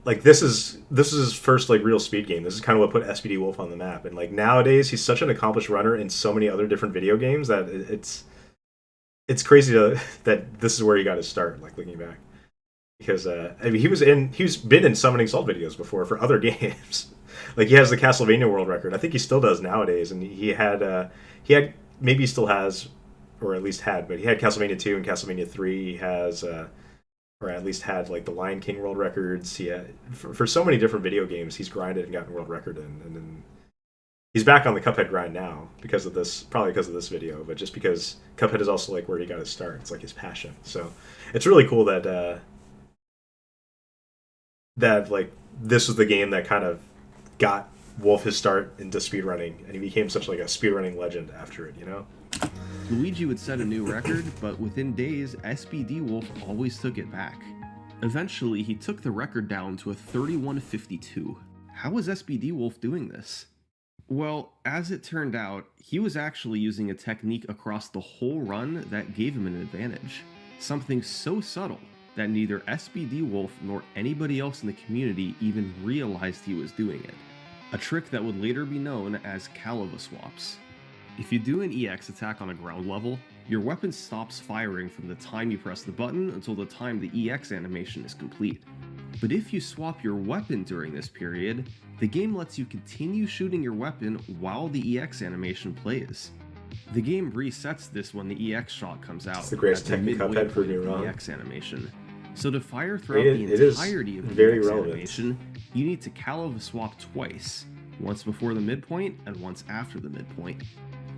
like, this is his first, like, real speed game. This is kind of what put SPD Wolf on the map. And, like, nowadays, he's such an accomplished runner in so many other different video games that it's it's crazy that this is where he got his start. Like looking back, because I mean, he's been in Summoning Salt videos before for other games. Like he has the Castlevania world record. I think he still does nowadays, and he had maybe he still has, or at least had, but he had Castlevania 2 and Castlevania 3. He has or at least had like the Lion King world records. He had for so many different video games he's grinded and gotten world record in, and then he's back on the Cuphead grind now because of this, probably because of this video, but just because Cuphead is also like where he got his start. It's like his passion. So it's really cool that that like this was the game that kind of got Wolf his start into speedrunning, and he became such like a speedrunning legend after it, you know? Luigi would set a new record, but within days, SBD Wolf always took it back. Eventually, he took the record down to a 31:52. How was SBD Wolf doing this? Well, as it turned out, he was actually using a technique across the whole run that gave him an advantage. Something so subtle that neither SBD Wolf nor anybody else in the community even realized he was doing it. A trick that would later be known as Calava swaps. If you do an EX attack on a ground level, your weapon stops firing from the time you press the button until the time the EX animation is complete. But if you swap your weapon during this period, the game lets you continue shooting your weapon while the EX animation plays. The game resets this when the EX shot comes out. It's the greatest technique I've had for me wrong. EX animation. So to fire throughout the entirety of the very EX relevant. animation, you need to Calava swap twice, once before the midpoint and once after the midpoint.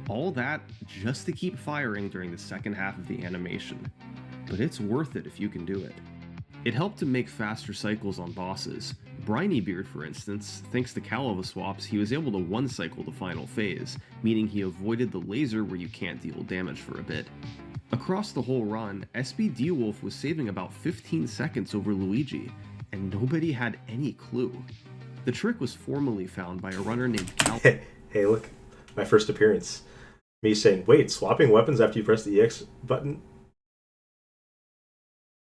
All that just to keep firing during the second half of the animation. But it's worth it if you can do it. It helped to make faster cycles on bosses. Brinybeard, for instance, thanks to Calava swaps, he was able to one-cycle the final phase, meaning he avoided the laser where you can't deal damage for a bit. Across the whole run, SBD Wolf was saving about 15 seconds over Luigi, and nobody had any clue. The trick was formally found by a runner named Cal- Hey, look, my first appearance. Me saying, wait, swapping weapons after you press the EX button?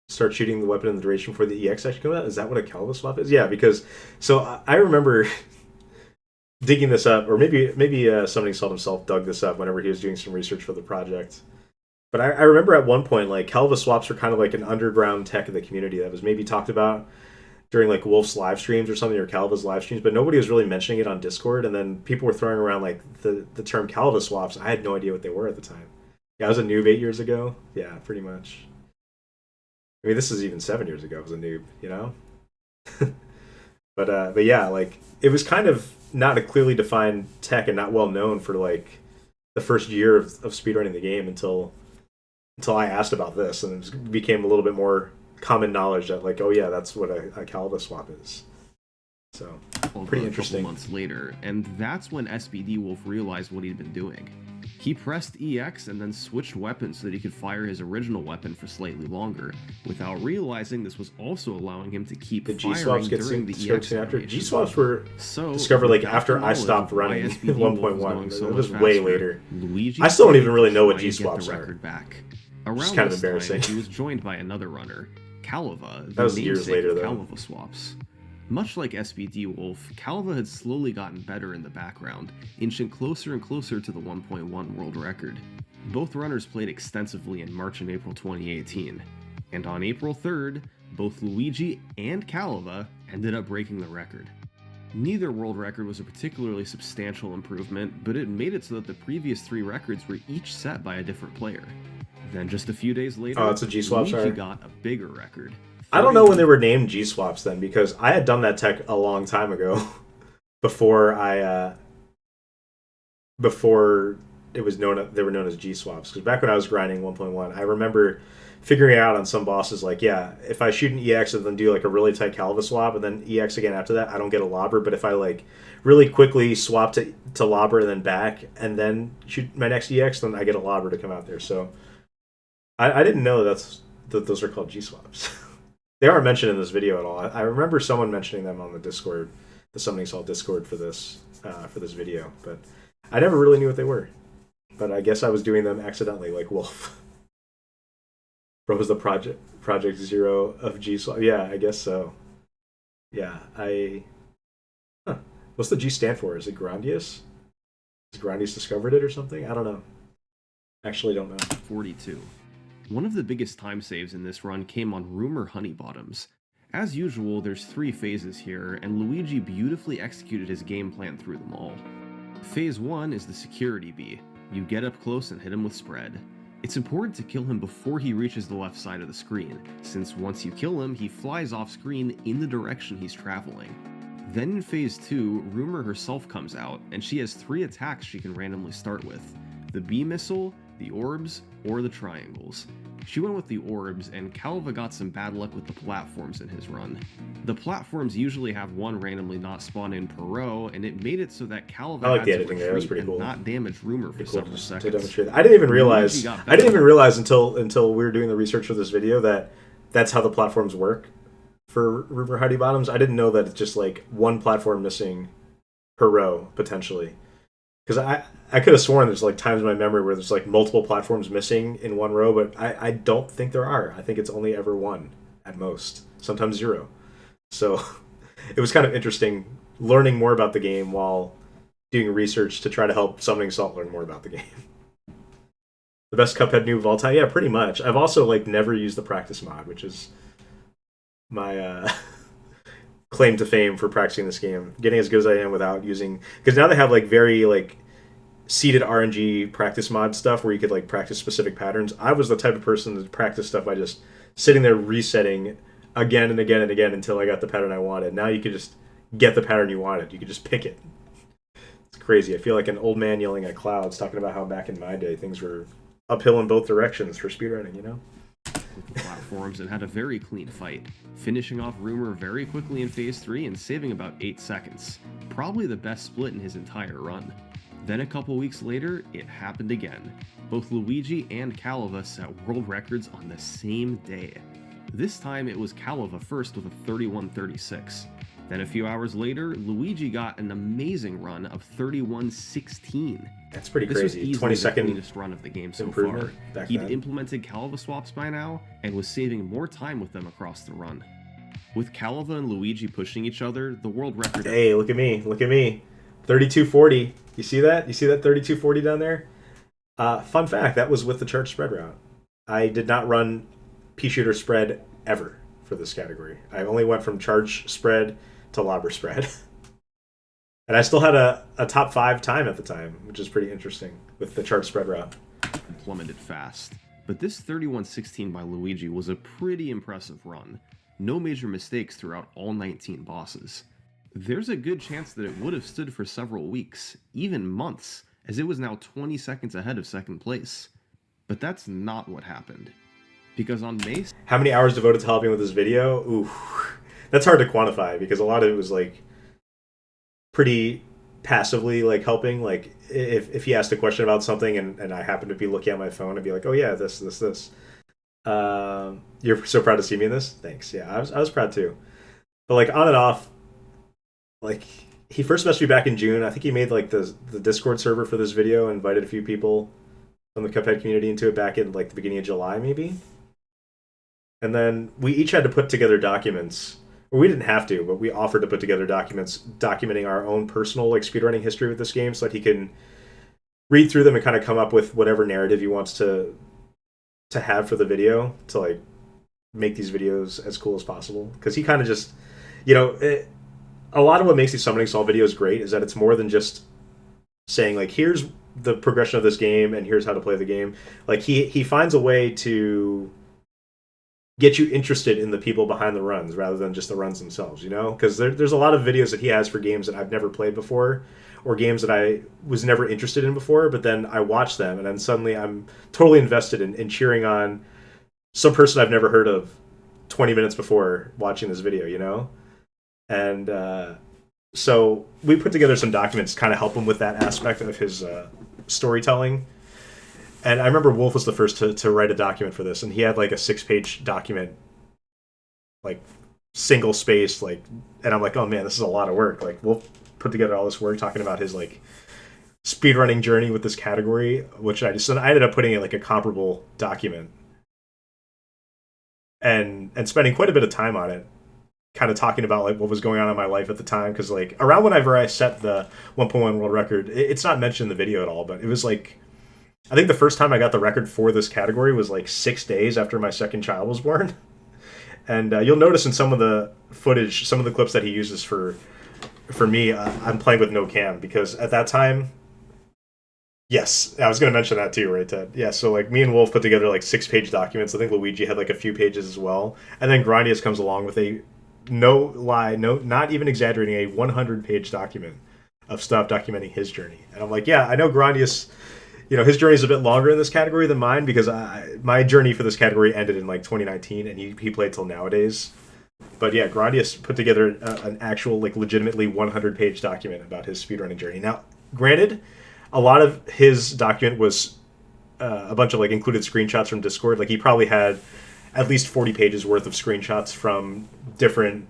Start shooting the weapon in the duration before the EX actually comes out? Is that what a Calava swap is? Yeah, because, so I remember digging this up, or maybe Summoning Salt himself dug this up whenever he was doing some research for the project. But I remember at one point, like, Calava swaps were kind of like an underground tech of the community that was maybe talked about during like Wolf's live streams or something, or Calava's live streams, but nobody was really mentioning it on Discord, and then people were throwing around like the term Calava swaps. I had no idea what they were at the time. Yeah, I was a noob 8 years ago. Yeah, pretty much. I mean, this is even 7 years ago. I was a noob, you know? But yeah, like, it was kind of not a clearly defined tech and not well known for like the first year of speedrunning the game until I asked about this, and it became a little bit more common knowledge that like, oh yeah, that's what a Calava swap is. So pretty interesting. A couple months later, and that's when SBD Wolf realized what he'd been doing. He pressed EX and then switched weapons so that he could fire his original weapon for slightly longer, without realizing this was also allowing him to keep firing during the EX after. G-swaps were discovered like after I stopped running 1.1. It was way later. I still don't even really know what G-swaps are. Around kind of this embarrassing. time, he was joined by another runner, Calava, That was years later, though. Calava swaps. Much like SBD Wolf, Calava had slowly gotten better in the background, inching closer and closer to the 1.1 world record. Both runners played extensively in March and April 2018, and on April 3rd, both Luigi and Calava ended up breaking the record. Neither world record was a particularly substantial improvement, but it made it so that the previous 3 records were each set by a different player. Then just a few days later, that's what G-swaps Luigi are. got a bigger record. I don't know when they were named G-swaps then, because I had done that tech a long time ago, before it was known they were known as G-swaps. Because back when I was grinding 1.1, I remember figuring out on some bosses like, yeah, if I shoot an EX and then do like a really tight Calava swap and then EX again after that, I don't get a lobber. But if I like really quickly swap to lobber and then back and then shoot my next EX, then I get a lobber to come out there. So I didn't know that those are called G-swaps. They aren't mentioned in this video at all. I remember someone mentioning them on the Discord, the Summoning Salt Discord for this video, but I never really knew what they were. But I guess I was doing them accidentally, like Wolf. What was the Project Zero of G-swap? Yeah, I guess so. Yeah, What's the G stand for? Is it Grandius? Has Grandius discovered it or something? I don't know. Actually don't know. 42. One of the biggest time saves in this run came on Rumor Honey Bottoms. As usual, there's 3 phases here, and Luigi beautifully executed his game plan through them all. Phase 1 is the security bee. You get up close and hit him with spread. It's important to kill him before he reaches the left side of the screen, since once you kill him, he flies off screen in the direction he's traveling. Then in Phase 2, Rumor herself comes out, and she has 3 attacks she can randomly start with: the bee missile, the orbs, or the triangles. She went with the orbs, and Calva got some bad luck with the platforms in his run. The platforms usually have one randomly not spawn in per row, and it made it so that Calva had to retreat and not damage Rumor for several seconds. I didn't even realize until we were doing the research for this video that that's how the platforms work for Rumor Honey Bottoms. I didn't know that it's just like one platform missing per row, potentially. Because I could have sworn there's like times in my memory where there's like multiple platforms missing in one row, but I don't think there are. I think it's only ever one at most, sometimes 0. So it was kind of interesting learning more about the game while doing research to try to help Summoning Salt learn more about the game. The best Cuphead noob of all time? Yeah, pretty much. I've also like never used the practice mod, which is my claim to fame for practicing this game, getting as good as I am without using, because now they have like very like seeded RNG practice mod stuff where you could like practice specific patterns. I was the type of person to practice stuff by just sitting there resetting again and again and again until I got the pattern I wanted. Now you could just get the pattern you wanted. You could just pick it. It's crazy. I feel like an old man yelling at clouds talking about how back in my day things were uphill in both directions for speedrunning, you know? With the platforms and had a very clean fight, finishing off Rumor very quickly in Phase 3 and saving about 8 seconds. Probably the best split in his entire run. Then a couple weeks later, it happened again. Both Luigi and Calva set world records on the same day. This time it was Calva first with a 31:36. Then a few hours later, Luigi got an amazing run of 31:16. That's pretty crazy. This was easily 20-second the cleanest run of the game so far. He'd implemented Calva swaps by now, and was saving more time with them across the run. With Calva and Luigi pushing each other, the world record... Hey, look at me, look at me. 3240. You see that? You see that 3240 down there? Fun fact, that was with the charge spread route. I did not run P-shooter spread ever for this category. I only went from charge spread to lobber spread. And I still had a top 5 time at the time, which is pretty interesting with the charge spread route. Plummeted fast. But this 31:16 by Luigi was a pretty impressive run. No major mistakes throughout all 19 bosses. There's a good chance that it would have stood for several weeks, even months, as it was now 20 seconds ahead of second place. But that's not what happened. Because on May... How many hours devoted to helping with this video? Ooh, that's hard to quantify because a lot of it was like pretty passively like helping. Like if he asked a question about something and I happened to be looking at my phone, I'd be like, oh yeah, this. You're so proud to see me in this? Thanks. Yeah, I was proud too. But like on and off, like he first messaged me back in June. I think he made like the Discord server for this video, invited a few people from the Cuphead community into it back in like the beginning of July maybe. And then we each had to put together documents. Well, we didn't have to, but we offered to put together documents documenting our own personal like speedrunning history with this game so that he can read through them and kind of come up with whatever narrative he wants to have for the video to like make these videos as cool as possible. Because he kind of just, you know, a lot of what makes these Summoning Salt videos great is that it's more than just saying like, here's the progression of this game and here's how to play the game. Like he finds a way to get you interested in the people behind the runs rather than just the runs themselves, you know? Because there's a lot of videos that he has for games that I've never played before or games that I was never interested in before, but then I watch them and then suddenly I'm totally invested in cheering on some person I've never heard of 20 minutes before watching this video, you know? And so we put together some documents to kind of help him with that aspect of his storytelling. And I remember Wolf was the first to write a document for this, and he had like a 6-page document, like single space, like, and I'm like, oh man, this is a lot of work. Like Wolf put together all this work talking about his like speedrunning journey with this category, which I ended up putting in like a comparable document, and spending quite a bit of time on it, kind of talking about like what was going on in my life at the time, because like around whenever I set the 1.1 world record, it's not mentioned in the video at all, but it was like I think the first time I got the record for this category was like 6 days after my second child was born. And you'll notice in some of the footage, some of the clips that he uses for me, I'm playing with no cam because at that time, yes, I was going to mention that too, right, Ted? Yeah, so like me and Wolf put together like 6-page documents. I think Luigi had like a few pages as well, and then Grandius comes along with a no lie, no, not even exaggerating, a 100-page document of stuff documenting his journey. And I'm like, yeah, I know Grandius. His journey is a bit longer in this category than mine because my journey for this category ended in like 2019, and he played till nowadays. But yeah, Grandius put together an actual, like, legitimately 100-page document about his speedrunning journey. Now, granted, a lot of his document was a bunch of like included screenshots from Discord. Like he probably had at least 40 pages worth of screenshots from different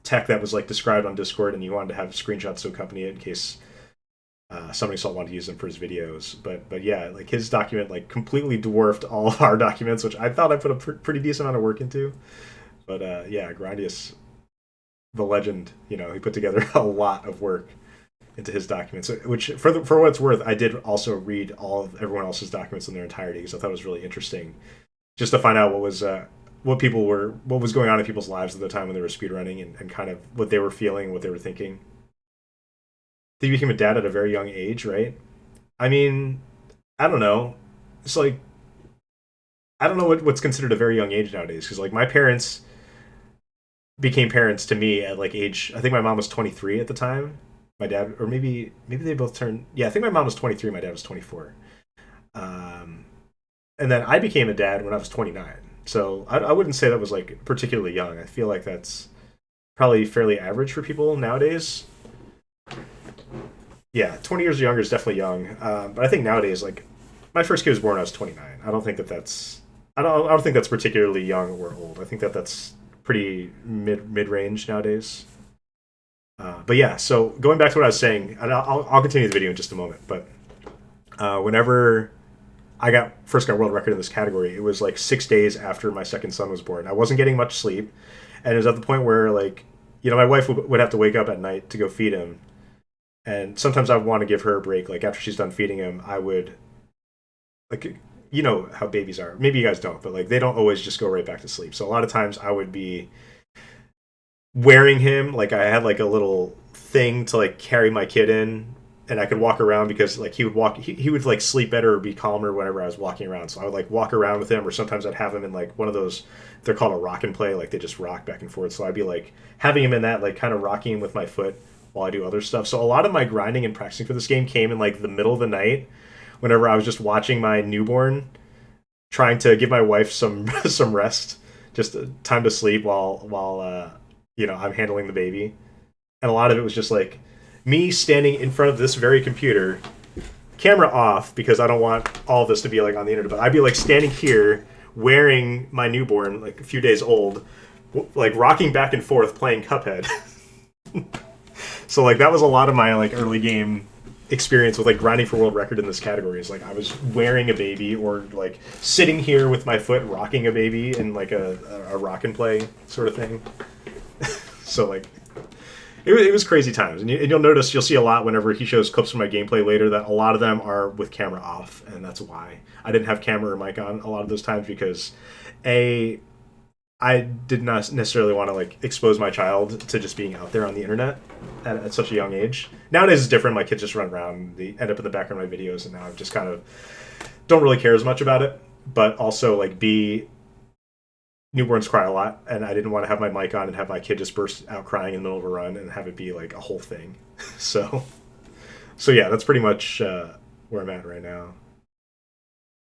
tech that was like described on Discord, and he wanted to have screenshots to accompany it in case Summoning Salt wanted to use them for his videos. But yeah, like his document like completely dwarfed all of our documents, which I thought I put a pretty decent amount of work into. But yeah, Grandius, the legend, he put together a lot of work into his documents, which for what it's worth, I did also read all of everyone else's documents in their entirety because I thought it was really interesting just to find out what was going on in people's lives at the time when they were speedrunning and kind of what they were feeling, what they were thinking. He became a dad at a very young age, right? I mean, I don't know. It's like, I don't know what's considered a very young age nowadays, because like my parents became parents to me at like age, I think my mom was 23 at the time. My dad, or maybe they both turned, yeah, I think my mom was 23, my dad was 24. And then I became a dad when I was 29. So I wouldn't say that was like particularly young. I feel like that's probably fairly average for people nowadays. Yeah, 20 years younger is definitely young. But I think nowadays, like, my first kid was born when I was 29. I don't think that's particularly young or old. I think that's pretty mid range nowadays. But yeah, so going back to what I was saying, and I'll continue the video in just a moment. But whenever I first got world record in this category, it was like 6 days after my second son was born. I wasn't getting much sleep, and it was at the point where like, my wife would have to wake up at night to go feed him. And sometimes I would want to give her a break. Like after she's done feeding him, I would, like, you know how babies are. Maybe you guys don't, but like they don't always just go right back to sleep. So a lot of times I would be wearing him. Like I had like a little thing to like carry my kid in, and I could walk around because like he would like sleep better or be calmer whenever I was walking around. So I would like walk around with him, or sometimes I'd have him in like one of those, they're called a rock and play. Like they just rock back and forth. So I'd be like having him in that, like kind of rocking him with my foot while I do other stuff. So a lot of my grinding and practicing for this game came in like the middle of the night, whenever I was just watching my newborn, trying to give my wife some some rest, just time to sleep while I'm handling the baby. And a lot of it was just like me standing in front of this very computer, camera off because I don't want all of this to be like on the internet, but I'd be like standing here wearing my newborn, like a few days old, like rocking back and forth playing Cuphead. So like that was a lot of my like early game experience with like grinding for world record in this category. Is like I was wearing a baby or like sitting here with my foot rocking a baby in like a rock and play sort of thing. So like it was crazy times, and you'll see a lot whenever he shows clips from my gameplay later that a lot of them are with camera off, and that's why I didn't have camera or mic on a lot of those times, because I did not necessarily want to like expose my child to just being out there on the internet at such a young age. Nowadays it's different. My kids just run around, they end up in the background of my videos, and now I just kind of don't really care as much about it. But also like newborns cry a lot, and I didn't want to have my mic on and have my kid just burst out crying in the middle of a run and have it be like a whole thing. So yeah, that's pretty much where I'm at right now.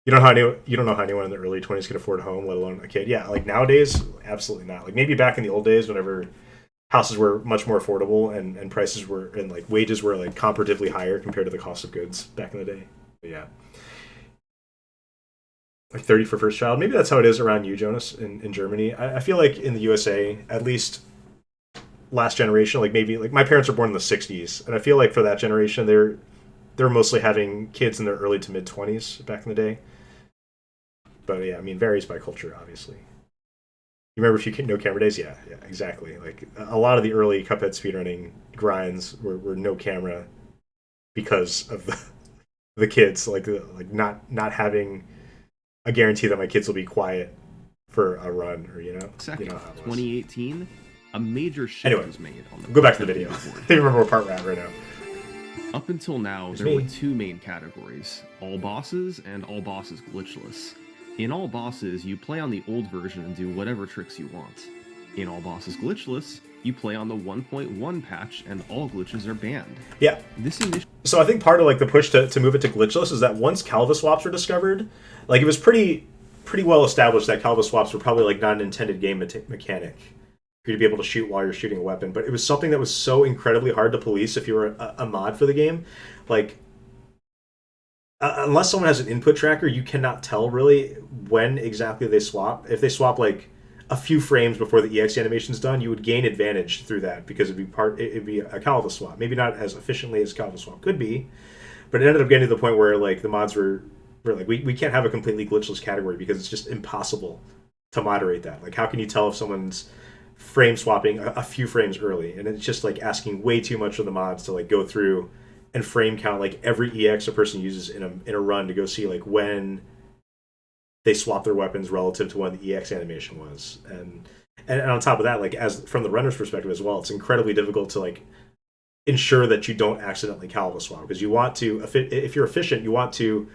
You don't know how anyone in the early 20s could afford a home, let alone a kid. Yeah, like nowadays, absolutely not. Like maybe back in the old days, whenever houses were much more affordable and prices were, and like wages were like comparatively higher compared to the cost of goods back in the day. But yeah, like 30 for first child. Maybe that's how it is around you, Jonas, in Germany. I feel like in the USA, at least last generation, like maybe like my parents were born in the 60s, and I feel like for that generation, they're mostly having kids in their early to mid 20s back in the day. But yeah, I mean, varies by culture, obviously. You remember if you no camera days? Yeah, exactly. Like a lot of the early Cuphead speedrunning grinds were no camera because of the kids, like not having a guarantee that my kids will be quiet for a run, or Second, you know how it was. 2018, a major shift Anyway, was made on the Go back to the video. board. I don't remember what part we're at right now. Up until now, It's there were me. two main categories, all bosses and all bosses glitchless. In all bosses, you play on the old version and do whatever tricks you want. In all bosses glitchless, you play on the 1.1 patch and all glitches are banned. Yeah. This initial So I think part of like the push to move it to glitchless is that once Calva swaps were discovered, like it was pretty well established that Calva swaps were probably like not an intended game mechanic for you to be able to shoot while you're shooting a weapon, but it was something that was so incredibly hard to police if you were a mod for the game. Like, unless someone has an input tracker, you cannot tell really when exactly they swap. If they swap like a few frames before the EX animation's done, you would gain advantage through that because it'd be a Calva swap. Maybe not as efficiently as Calva swap could be, but it ended up getting to the point where like the mods were like, we can't have a completely glitchless category because it's just impossible to moderate that. Like, how can you tell if someone's frame swapping a few frames early? And it's just like asking way too much of the mods to like go through and frame count like every EX a person uses in a run to go see like when they swap their weapons relative to when the EX animation was. And on top of that, like as from the runner's perspective as well, it's incredibly difficult to like ensure that you don't accidentally Calva swap, because you want to, if you're efficient, you want to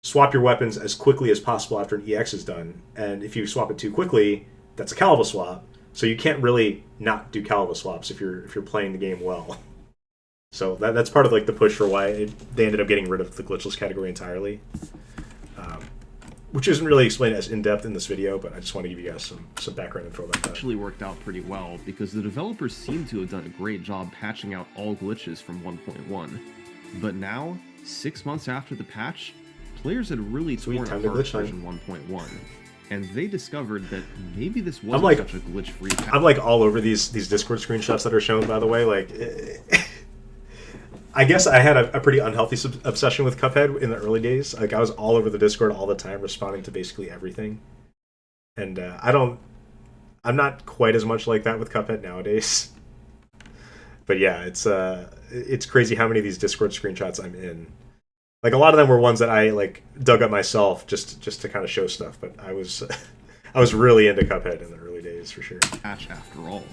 swap your weapons as quickly as possible after an EX is done. And if you swap it too quickly, that's a Calva swap. So you can't really not do Calva swaps if you're playing the game well. So that's part of like the push for why they ended up getting rid of the glitchless category entirely, which isn't really explained as in depth in this video. But I just want to give you guys some background info about that. actually worked out pretty well because the developers seem to have done a great job patching out all glitches from 1.1. But now, 6 months after the patch, players had really torn time to apart glitch time. version 1.1. And they discovered that maybe this I'm wasn't like- such a glitch-free patch. I'm like all over these Discord screenshots that are shown, by the way. Like, I guess I had a pretty unhealthy obsession with Cuphead in the early days. Like, I was all over the Discord all the time, responding to basically everything. And I'm not quite as much like that with Cuphead nowadays. But yeah, it's crazy how many of these Discord screenshots I'm in. Like, a lot of them were ones that I like dug up myself just to kind of show stuff. But I was I was really into Cuphead in the early days for sure. patch after all.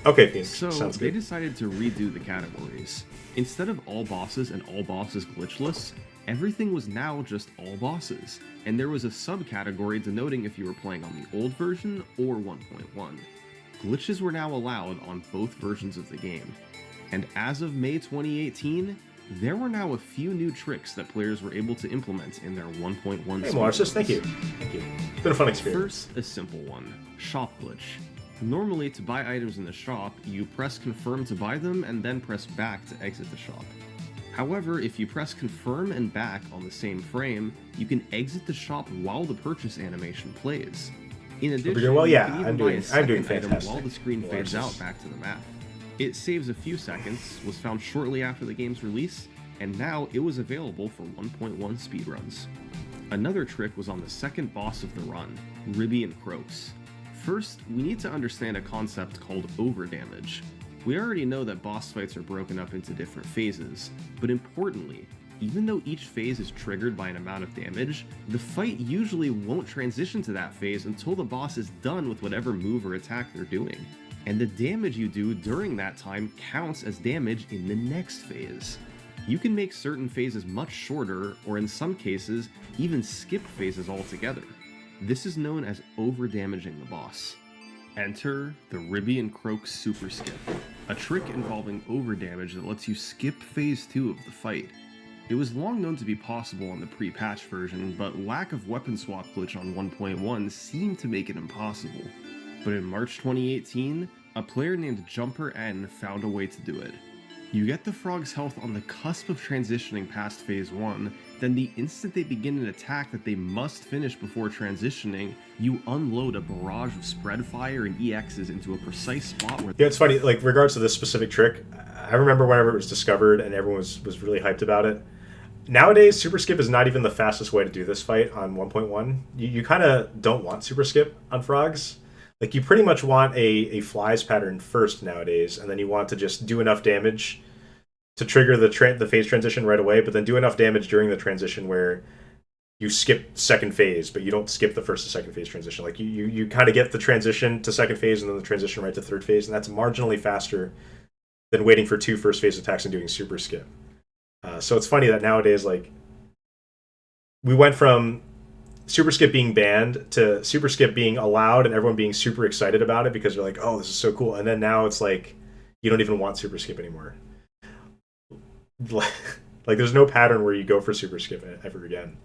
Okay, Phoenix, So sounds they good. decided to redo the categories. Instead of all bosses and all bosses glitchless, everything was now just all bosses, and there was a subcategory denoting if you were playing on the old version or 1.1. Glitches were now allowed on both versions of the game, and as of May 2018, there were now a few new tricks that players were able to implement in their 1.1 Hey, Marcis, speedruns. thank you. Thank you. It's been a fun experience. First, a simple one, shop glitch. Normally, to buy items in the shop, you press confirm to buy them and then press back to exit the shop. However, if you press confirm and back on the same frame, you can exit the shop while the purchase animation plays. In addition, doing well? you Yeah, can even I'm buy doing a second item fantastic. while the screen fades Marcis. out back to the map. It saves a few seconds, was found shortly after the game's release, and now it was available for 1.1 speedruns. Another trick was on the second boss of the run, Ribby and Croaks. First, we need to understand a concept called overdamage. We already know that boss fights are broken up into different phases, but importantly, even though each phase is triggered by an amount of damage, the fight usually won't transition to that phase until the boss is done with whatever move or attack they're doing. And the damage you do during that time counts as damage in the next phase. You can make certain phases much shorter, or in some cases, even skip phases altogether. This is known as overdamaging the boss. Enter the Ribby and Croaks Super Skip, a trick involving overdamage that lets you skip phase 2 of the fight. It was long known to be possible on the pre-patch version, but lack of weapon swap glitch on 1.1 seemed to make it impossible. But in March 2018, a player named Jumper N found a way to do it. You get the frog's health on the cusp of transitioning past phase 1, then the instant they begin an attack that they must finish before transitioning, you unload a barrage of spread fire and EXs into a precise spot where... Yeah, it's funny, like, regards to this specific trick, I remember whenever it was discovered and everyone was really hyped about it. Nowadays, Super Skip is not even the fastest way to do this fight on 1.1. You kind of don't want Super Skip on frogs. Like, you pretty much want a flies pattern first nowadays, and then you want to just do enough damage to trigger the phase transition right away, but then do enough damage during the transition where you skip second phase, but you don't skip the first to second phase transition. Like you kind of get the transition to second phase and then the transition right to third phase, and that's marginally faster than waiting for 2 first phase attacks and doing super skip. So it's funny that nowadays, like, we went from super skip being banned to super skip being allowed and everyone being super excited about it because they're like, oh, this is so cool. And then now it's like, you don't even want super skip anymore. Like, there's no pattern where you go for super skip ever again.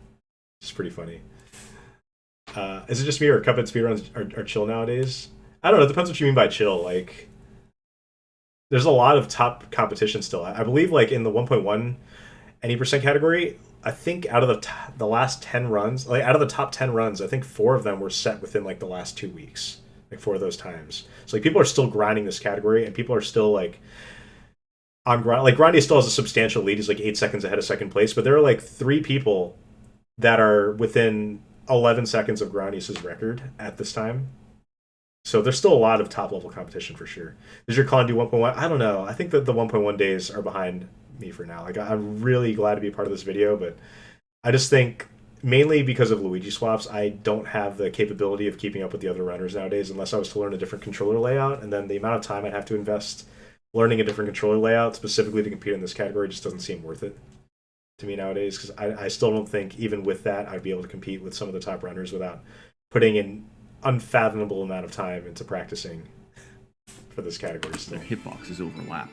It's pretty funny. Is it just me or Cuphead speedruns are chill nowadays? I don't know. It depends what you mean by chill. Like, there's a lot of top competition still. I believe, like, in the 1.1 any percent category, I think out of the last 10 runs, like out of the top 10 runs, I think 4 of them were set within like the last 2 weeks, like 4 of those times. So like people are still grinding this category, and people are still like on grind. Like Grindy still has a substantial lead; he's like 8 seconds ahead of second place. But there are like 3 people that are within 11 seconds of Grindy's record at this time. So there's still a lot of top level competition for sure. Does your clan do 1.1? I don't know. I think that the 1.1 days are behind me for now. Like, I'm really glad to be a part of this video, but I just think mainly because of Luigi swaps, I don't have the capability of keeping up with the other runners nowadays unless I was to learn a different controller layout, and then the amount of time I'd have to invest learning a different controller layout specifically to compete in this category just doesn't seem worth it to me nowadays, because I still don't think even with that I'd be able to compete with some of the top runners without putting an unfathomable amount of time into practicing for this category still. Their hitboxes overlap.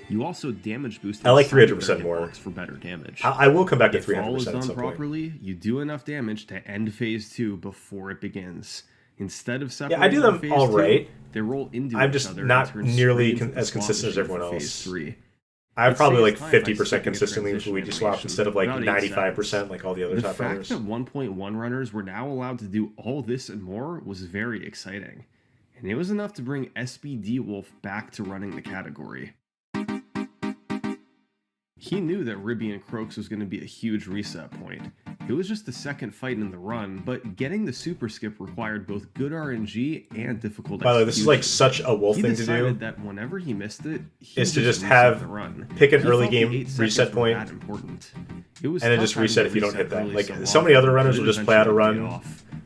You also damage boost. I like 300% more for better damage. I will come back to 300%. If all is done properly, you do enough damage to end phase 2 before it begins. Instead of separating, I do them all right. They roll into I'm each just other not nearly as consistent as everyone else. Phase 3. I have probably like 50% consistently with Luigi swaps instead of like 95% like all the other top runners. The fact that 1.1 runners were now allowed to do all this and more was very exciting. And it was enough to bring SBD Wolf back to running the category. He knew that Ribby and Croaks was going to be a huge reset point. It was just the second fight in the run, but getting the super skip required both good RNG and difficult execution. By the way, this is like such a Wolf thing to do. That whenever he missed it, is to just have pick an early game reset point, and then just reset if you don't hit that. Like so many other runners will just play out a run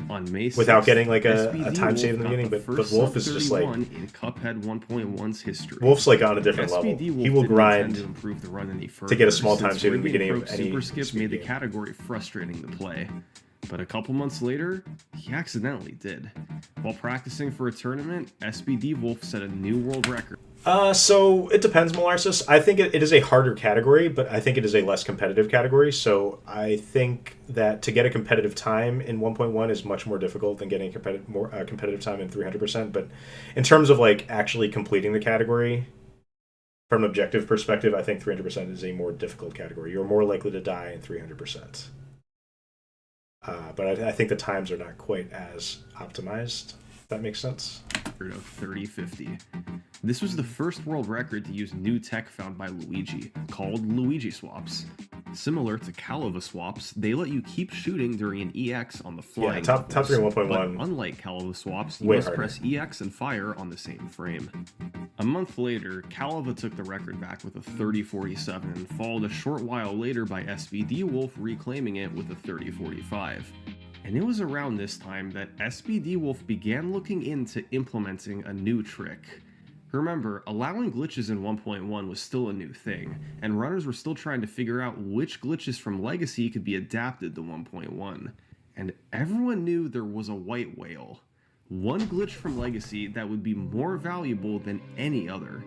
on May 6th, without getting like a time save in the beginning, but Wolf is just like in Cuphead 1.1's history. Wolf's like on a different level. He will grind to improve the run any further, to get a small time save in the beginning of any super skip made the category frustrating to play. But a couple months later, he accidentally did. While practicing for a tournament, SBD Wolf set a new world record. So it depends, Molarsis. I think it is a harder category, but I think it is a less competitive category. So I think that to get a competitive time in 1.1 is much more difficult than getting competitive time in 300%. But in terms of like actually completing the category, from an objective perspective, I think 300% is a more difficult category. You're more likely to die in 300%. But I think the times are not quite as optimized. If that makes sense. Of 30-50. This was the first world record to use new tech found by Luigi, called Luigi swaps. Similar to Calava swaps, they let you keep shooting during an EX on the flying. Yeah, top 3 1.1. But unlike Calava swaps, you must press EX and fire on the same frame. A month later, Calava took the record back with a 30-47, followed a short while later by SBD Wolf reclaiming it with a 30-45. And it was around this time that SBD Wolf began looking into implementing a new trick. Remember, allowing glitches in 1.1 was still a new thing, and runners were still trying to figure out which glitches from Legacy could be adapted to 1.1. And everyone knew there was a white whale. One glitch from Legacy that would be more valuable than any other.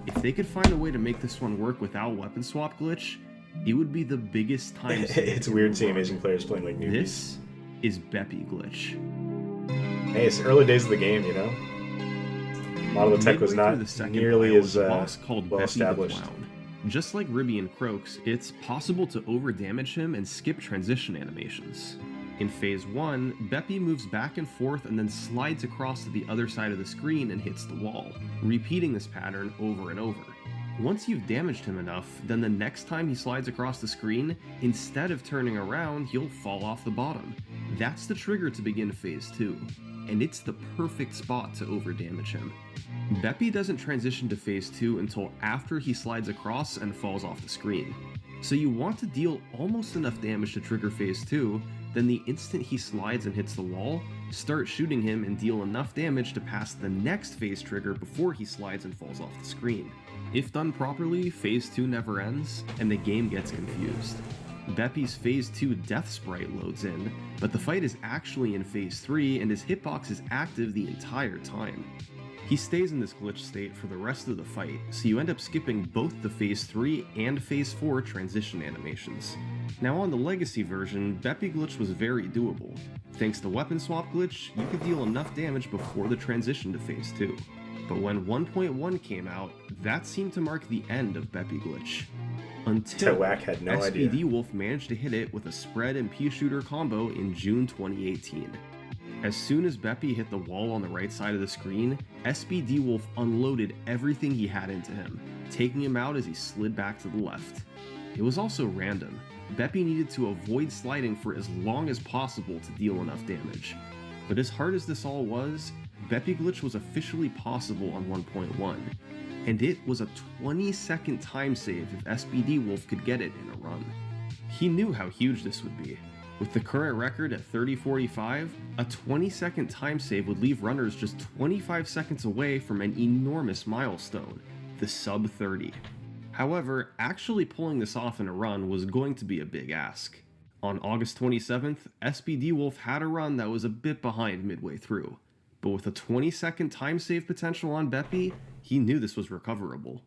If they could find a way to make this one work without weapon swap glitch, it would be the biggest time. It's weird seeing amazing players playing like newbies. This is Beppy glitch. Hey, it's the early days of the game, you know? A lot of the tech was not nearly as well established. Just like Ribby and Croaks, it's possible to overdamage him and skip transition animations. In Phase 1, Beppy moves back and forth and then slides across to the other side of the screen and hits the wall, repeating this pattern over and over. Once you've damaged him enough, then the next time he slides across the screen, instead of turning around, he'll fall off the bottom. That's the trigger to begin Phase 2. and it's the perfect spot to overdamage him. Beppy doesn't transition to phase 2 until after he slides across and falls off the screen. So you want to deal almost enough damage to trigger phase 2, then the instant he slides and hits the wall, start shooting him and deal enough damage to pass the next phase trigger before he slides and falls off the screen. If done properly, phase 2 never ends, and the game gets confused. Beppy's phase 2 death sprite loads in, but the fight is actually in phase 3 and his hitbox is active the entire time. He stays in this glitch state for the rest of the fight, so you end up skipping both the phase 3 and phase 4 transition animations. Now on the legacy version, Beppy glitch was very doable. Thanks to weapon swap glitch, you could deal enough damage before the transition to phase 2. But when 1.1 came out, that seemed to mark the end of Beppy glitch. Until Tawak had no idea. SPD Wolf managed to hit it with a spread and pea shooter combo in June 2018. As soon as Beppy hit the wall on the right side of the screen, SPD Wolf unloaded everything he had into him, taking him out as he slid back to the left. It was also random. Beppy needed to avoid sliding for as long as possible to deal enough damage. But as hard as this all was, Beppy glitch was officially possible on 1.1, and it was a 20-second time save if SPD Wolf could get it in a run. He knew how huge this would be. With the current record at 30:45, a 20-second time save would leave runners just 25 seconds away from an enormous milestone, the sub 30. However, actually pulling this off in a run was going to be a big ask. On August 27th, SPD Wolf had a run that was a bit behind midway through, but with a 20-second time save potential on Beppy, he knew this was recoverable.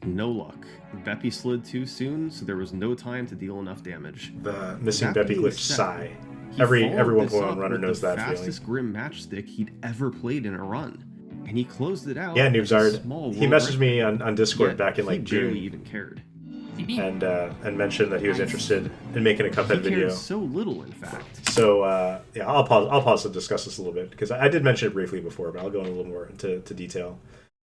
No luck. Beppy slid too soon, so there was no time to deal enough damage. The missing That Beppy being glitch said, sigh. He Every followed this 1.1 up runner with knows that the feeling. fastest Grim matchstick he'd ever played in a run, and he closed it out. Yeah, with a Noobzard. small He world messaged me on Discord yet back in he like barely June even cared. and mentioned that he was interested in making a Cuphead He video. cared so little, in fact. So yeah, I'll pause to discuss this a little bit because I did mention it briefly before, but I'll go in a little more into detail.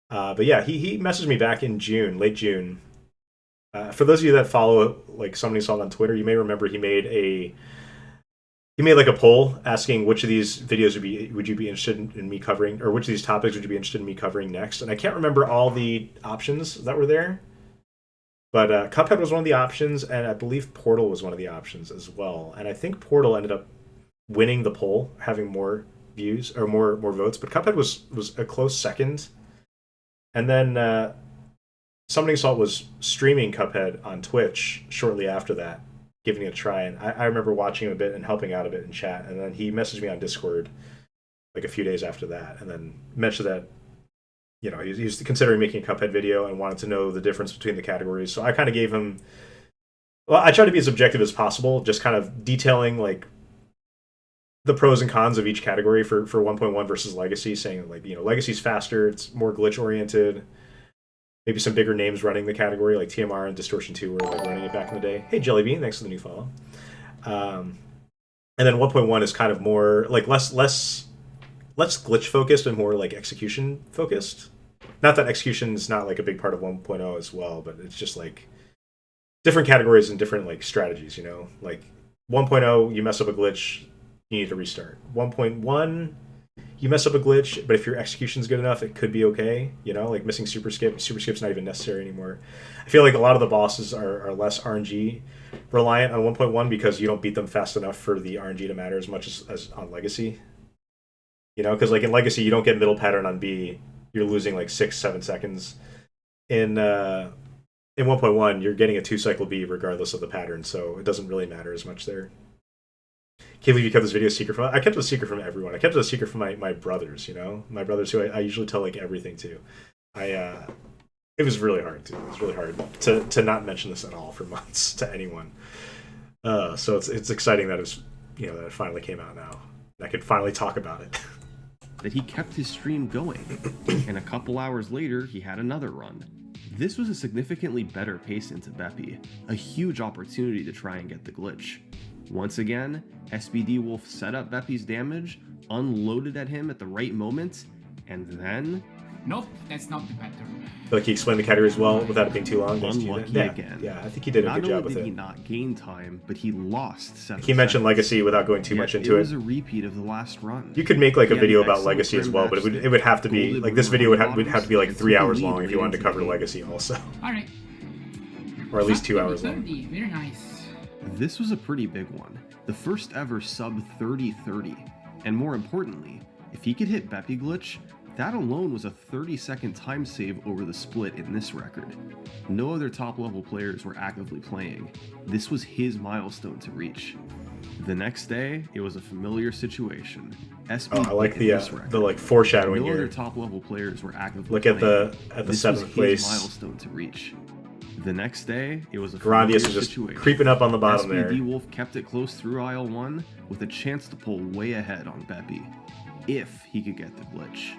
But yeah, he messaged me back in June, late June. For those of you that follow like SummoningSalt on Twitter, you may remember he made like a poll asking which of these videos would you be interested in me covering, or which of these topics would you be interested in me covering next. And I can't remember all the options that were there, but Cuphead was one of the options, and I believe Portal was one of the options as well. And I think Portal ended up winning the poll, having more views or more votes, but Cuphead was a close second. And then Summoning Salt was streaming Cuphead on Twitch shortly after that, giving it a try. And I remember watching him a bit and helping out a bit in chat. And then he messaged me on Discord like a few days after that, and then mentioned that, you know, he was considering making a Cuphead video and wanted to know the difference between the categories. So I kind of gave him, well, I tried to be as objective as possible, just kind of detailing like the pros and cons of each category for 1.1 versus Legacy, saying like, you know, Legacy's faster, it's more glitch oriented. Maybe some bigger names running the category, like TMR and Distortion 2 were like running it back in the day. Hey, Jellybean, thanks for the new follow. And then 1.1 is kind of more like less glitch focused and more like execution focused. Not that execution is not like a big part of 1.0 as well, but it's just like different categories and different like strategies, you know? Like 1.0, you mess up a glitch, you need to restart. 1.1, you mess up a glitch, but if your execution's good enough, it could be okay. You know, like missing super skip's not even necessary anymore. I feel like a lot of the bosses are less RNG reliant on 1.1 because you don't beat them fast enough for the RNG to matter as much as on Legacy. You know, because like in Legacy, you don't get middle pattern on B, you're losing like 6-7 seconds. In 1.1, you're getting a 2-cycle B regardless of the pattern, so it doesn't really matter as much there. Can't believe you kept this video secret from. I kept it a secret from everyone. I kept it a secret from my brothers. You know, my brothers who I usually tell like everything to. It was really hard to. It was really hard to not mention this at all for months to anyone. So it's exciting that that it finally came out now. And I could finally talk about it. That he kept his stream going, and a couple hours later, he had another run. This was a significantly better pace into Beppy, a huge opportunity to try and get the glitch. Once again, SPD Wolf set up Beppy's damage, unloaded at him at the right moment, and then Nope, that's not the pattern. Like he explained the categories well without it being too long. Unlucky yeah, again. Yeah, I think he did a Not good job only with did he it. not gain time, but he lost 7 He mentioned seconds. Legacy without going too much into It it. was a repeat of the last run. You could make like a He had video an about excellent Legacy as trim well, but match it would have to be golden like this with video would have bottoms to be like and 3 took the hours lead long if you late wanted to into cover the game. Legacy also, Alright. or at least 2 Up to hours long. 30, very nice. This was a pretty big one. The first ever sub 30-30. And more importantly, if he could hit Beppy Glitch, that alone was a 30-second time save over the split in this record. No other top level players were actively playing. This was his milestone to reach. The next day, it was a familiar situation. SB I like in the this record. like foreshadowing No here. other top level players were actively Look playing. at the This was 7th his place. milestone to reach. The next day, it was a Grandius familiar is just situation. creeping up on the bottom SBD there. Wolf kept it close through aisle 1 with a chance to pull way ahead on Beppy, if he could get the glitch.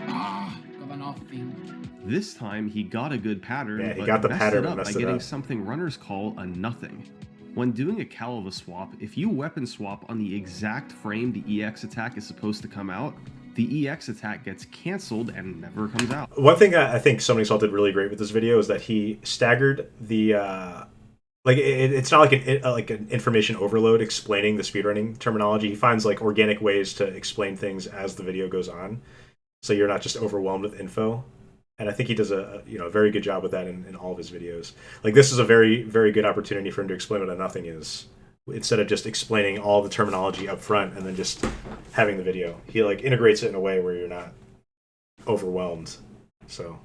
Ah, got an off thing. This time he got a good pattern, Yeah, he but got the messed pattern, it but up by messed it getting up. something runners call a nothing. When doing a Calva swap, if you weapon swap on the exact frame the EX attack is supposed to come out, the EX attack gets cancelled and never comes out. One thing I think SummoningSalt did really great with this video is that he staggered the it's not like an information overload explaining the speedrunning terminology. He finds like organic ways to explain things as the video goes on, so you're not just overwhelmed with info. And I think he does a very good job with that in all of his videos. Like this is a very, very good opportunity for him to explain what a nothing is, instead of just explaining all the terminology up front and then just having the video. He like integrates it in a way where you're not overwhelmed. So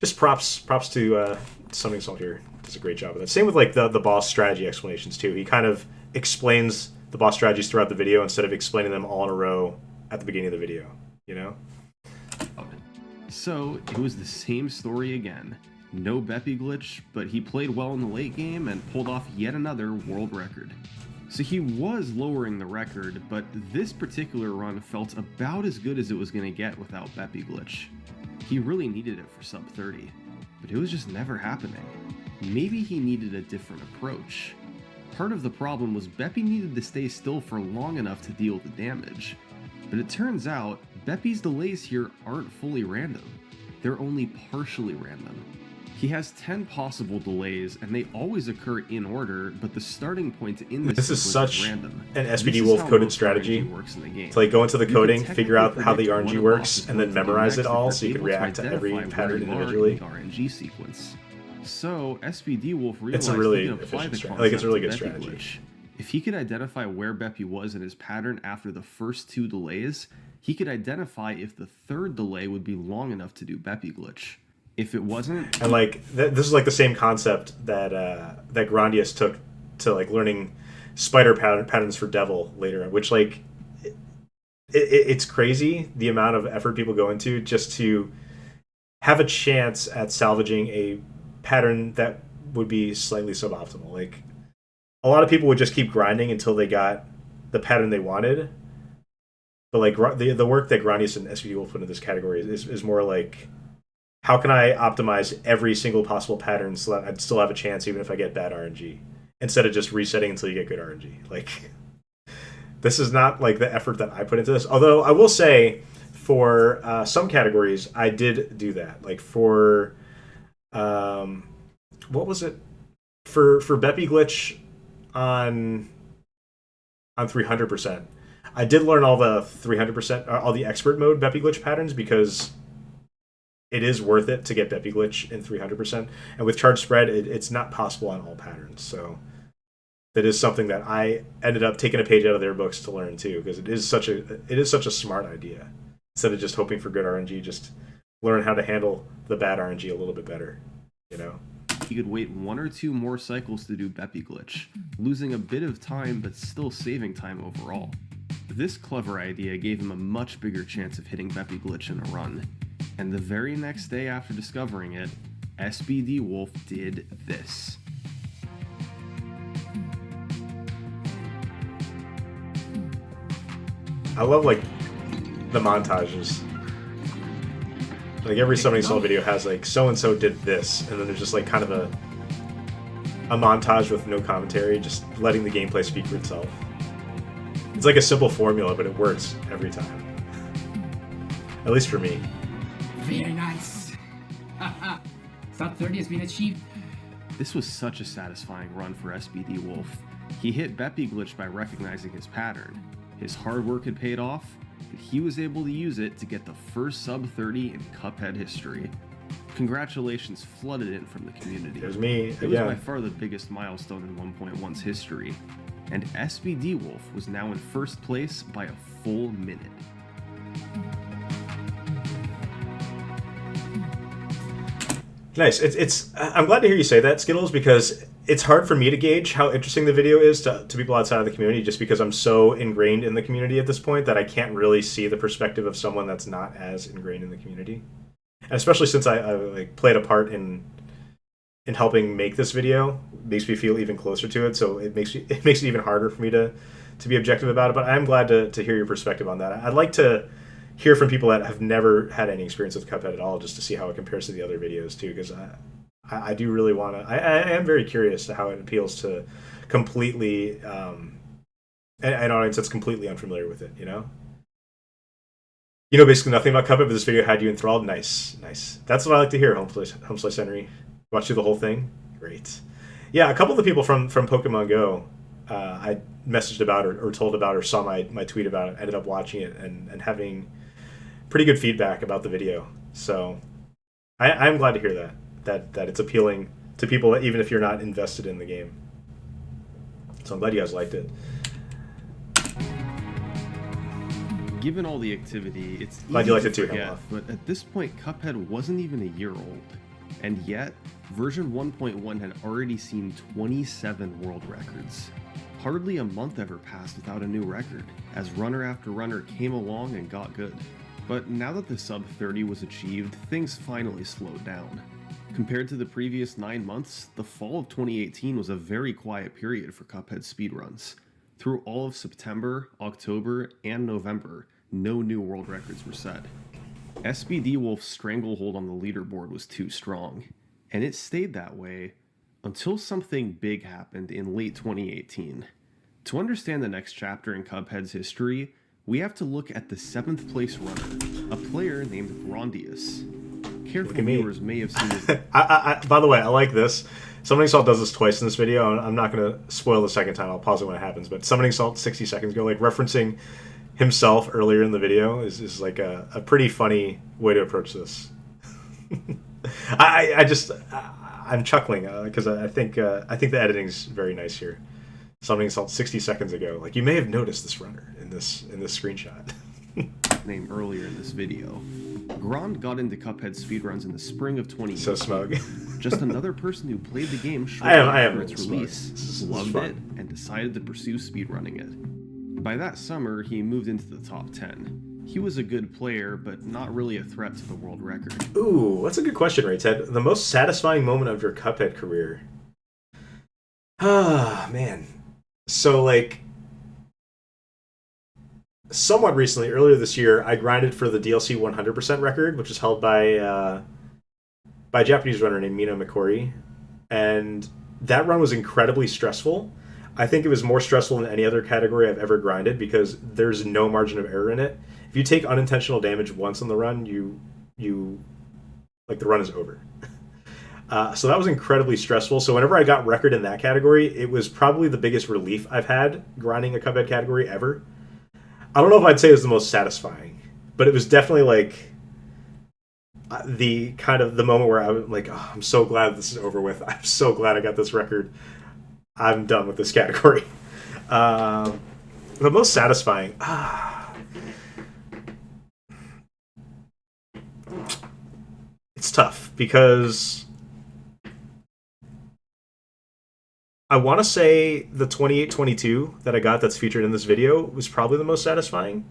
just props to SummoningSalt here. Does a great job with that. Same with like the boss strategy explanations too. He kind of explains the boss strategies throughout the video instead of explaining them all in a row at the beginning of the video, you know? So it was the same story again. No Beppy glitch, but he played well in the late game and pulled off yet another world record. So he was lowering the record, but this particular run felt about as good as it was going to get without Beppy glitch. He really needed it for sub 30, but it was just never happening. Maybe he needed a different approach. Part of the problem was Beppy needed to stay still for long enough to deal the damage. But it turns out, Beppy's delays here aren't fully random. They're only partially random. He has 10 possible delays, and they always occur in order, but the starting point in This is sequence such random. an This SBD is Wolf how coded most strategy. RNG works in the game. To like go into the You coding, can figure out technically how the predict RNG what a works, boss is and then going to do memorize next it all if so you you're can able react to identify every where pattern you are individually. in the RNG sequence. So SBD Wolf realized It's a really he could apply efficient the strategy. Like, it's a really good concept of Beppy strategy. glitch. If he could identify where Beppy was in his pattern after the first 2 delays, he could identify if the 3rd delay would be long enough to do Beppy glitch. If it wasn't, And like this is like the same concept that that Grandius took to like learning spider patterns for Devil later, which like it's crazy the amount of effort people go into just to have a chance at salvaging a pattern that would be slightly suboptimal. Like a lot of people would just keep grinding until they got the pattern they wanted. But like the work that Grandius and SVD will put in this category is more like, how can I optimize every single possible pattern so that I'd still have a chance even if I get bad RNG, instead of just resetting until you get good RNG. Like this is not like the effort that I put into this. Although I will say, for some categories, I did do that. Like for what was it? For Beppy glitch on 300%. I did learn all the 300%, all the expert mode Beppy glitch patterns, because it is worth it to get Beppy glitch in 300%. And with charge spread, it's not possible on all patterns. So that is something that I ended up taking a page out of their books to learn too, because it is such a smart idea. Instead of just hoping for good RNG, just learn how to handle the bad RNG a little bit better, you know? he could wait 1 or 2 more cycles to do Beppy glitch, losing a bit of time but still saving time overall. This clever idea gave him a much bigger chance of hitting Beppy glitch in a run, and the very next day after discovering it, SBD Wolf did this. I love like the montages. Like every SummoningSalt video has like so and so did this, and then there's just like kind of a montage with no commentary, just letting the gameplay speak for itself. It's like a simple formula, but it works every time. At least for me. Very nice. Salt 30 has been achieved. This was such a satisfying run for SBD Wolf. He hit Beppy Glitch by recognizing his pattern. His hard work had paid off, and he was able to use it to get the first sub 30 in Cuphead history. Congratulations flooded in from the community. There's me It was by far the biggest milestone in 1.1's history, and SBD Wolf was now in first place by a full minute. Nice. I'm glad to hear you say that, Skittles, because it's hard for me to gauge how interesting the video is to people outside of the community, just because I'm so ingrained in the community at this point that I can't really see the perspective of someone that's not as ingrained in the community. And especially since I like played a part in helping make this video, it makes me feel even closer to it. So it makes it even harder for me to be objective about it. But I'm glad to hear your perspective on that. I'd like to hear from people that have never had any experience with Cuphead at all, just to see how it compares to the other videos too, because I do really want to. I am very curious to how it appeals to completely an audience that's completely unfamiliar with it. You know basically nothing about Cuphead, but this video had you enthralled. Nice. That's what I like to hear. Homeslice Henry, watch through the whole thing. Great. Yeah, a couple of the people from Pokemon Go, I messaged about or told about or saw my tweet about it, ended up watching it and having pretty good feedback about the video. So I'm glad to hear that it's appealing to people even if you're not invested in the game. So I'm glad you guys liked it. Given all the activity, it's glad easy you liked to it too, forget, Hemlock. but at this point Cuphead wasn't even a year old, and yet version 1.1 had already seen 27 world records. Hardly a month ever passed without a new record, as runner after runner came along and got good. But now that the sub 30 was achieved, things finally slowed down. Compared to the previous 9 months, the fall of 2018 was a very quiet period for Cuphead speedruns. Through all of September, October, and November, no new world records were set. SBD Wolf's stranglehold on the leaderboard was too strong, and it stayed that way until something big happened in late 2018. To understand the next chapter in Cuphead's history, we have to look at the 7th place runner, a player named Grondius. Careful viewers may have seen it. By the way, I like this. Summoning Salt does this twice in this video, and I'm not going to spoil the second time. I'll pause it when it happens. But Summoning Salt 60 seconds ago, like referencing himself earlier in the video, is like a pretty funny way to approach this. I'm chuckling because I think the editing's very nice here. Summoning Salt 60 seconds ago, like you may have noticed this runner in this screenshot. Name earlier in this video. Grond got into Cuphead speedruns in the spring of 2018. So smug. Just another person who played the game shortly after its release, This is loved fun. it, and decided to pursue speedrunning it. By that summer, he moved into the top 10. He was a good player, but not really a threat to the world record. Ooh, that's a good question, Ray Ted. The most satisfying moment of your Cuphead career. Ah, man. So, like, somewhat recently, earlier this year, I grinded for the DLC 100% record, which is held by a Japanese runner named Mina Mikori. And that run was incredibly stressful. I think it was more stressful than any other category I've ever grinded because there's no margin of error in it. If you take unintentional damage once on the run, you like the run is over. So that was incredibly stressful. So whenever I got record in that category, it was probably the biggest relief I've had grinding a Cuphead category ever. I don't know if I'd say it was the most satisfying, but it was definitely like the moment where I was like, oh, I'm so glad this is over with. I'm so glad I got this record. I'm done with this category. The most satisfying. It's tough because I want to say the 2822 that I got that's featured in this video was probably the most satisfying.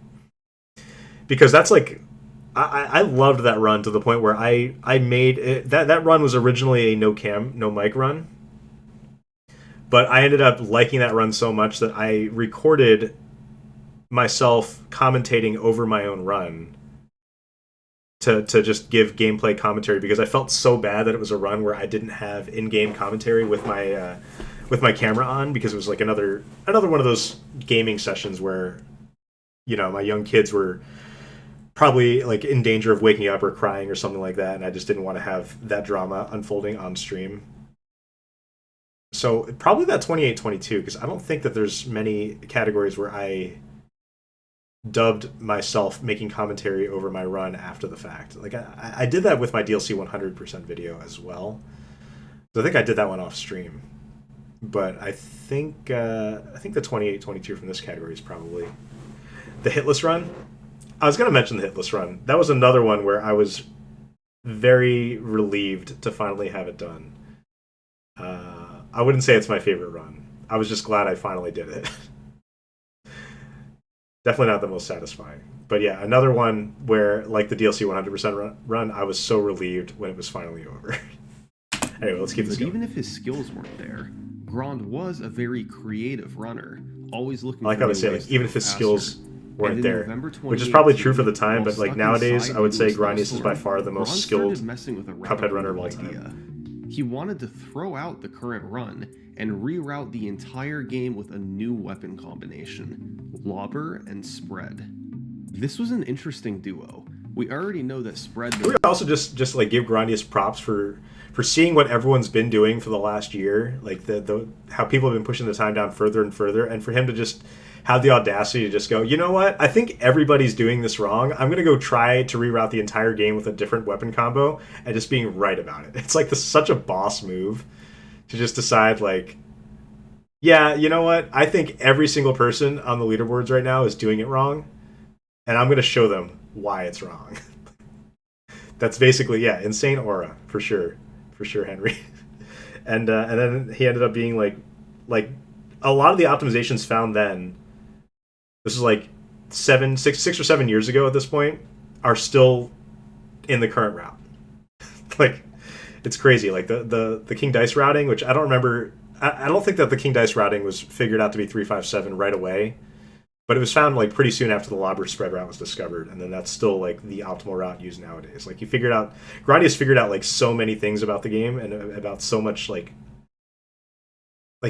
Because that's like, I loved that run to the point where I made it, that run was originally a no cam, no mic run. But I ended up liking that run so much that I recorded myself commentating over my own run to just give gameplay commentary because I felt so bad that it was a run where I didn't have in-game commentary with my with my camera on because it was like another one of those gaming sessions where, you know, my young kids were probably like in danger of waking up or crying or something like that, and I just didn't want to have that drama unfolding on stream. So probably that 28-22, because I don't think that there's many categories where I dubbed myself making commentary over my run after the fact. Like I did that with my DLC 100% video as well. So I think I did that one off stream. But I think the 28-22 from this category is probably the hitless run. I was going to mention the hitless run. That was another one where I was very relieved to finally have it done. I wouldn't say it's my favorite run. I was just glad I finally did it. Definitely not the most satisfying. But yeah, another one where, like the DLC 100% run, I was so relieved when it was finally over. Anyway, let's keep this going. Even if his skills weren't there, Grand was a very creative runner, always looking I like for how new they say, ways like, to even go if his faster. skills weren't there, November which is probably 2018, true for the time, while but like stuck nowadays, inside I would say Lewis' Grandius is storm, by far the most Grand skilled started messing with a Cuphead runner of all idea. time. He wanted to throw out the current run and reroute the entire game with a new weapon combination, Lobber and Spread. This was an interesting duo. We already know that Spread... We also just like give Grandius props for seeing what everyone's been doing for the last year, like the how people have been pushing the time down further and further, and for him to just have the audacity to just go, you know what? I think everybody's doing this wrong. I'm gonna go try to reroute the entire game with a different weapon combo, and just being right about it. It's like such a boss move to just decide like, yeah, you know what? I think every single person on the leaderboards right now is doing it wrong, and I'm gonna show them why it's wrong. That's basically, yeah, insane aura for sure, Henry. And then he ended up being like a lot of the optimizations found then. This is like 6 or 7 years ago at this point, are still in the current route. Like, it's crazy. Like the King Dice routing, which I don't remember. I don't think that the King Dice routing was figured out to be 357 right away. But it was found like pretty soon after the Lobber spread route was discovered, and then that's still like the optimal route used nowadays. Like Grandius figured out like so many things about the game and about so much like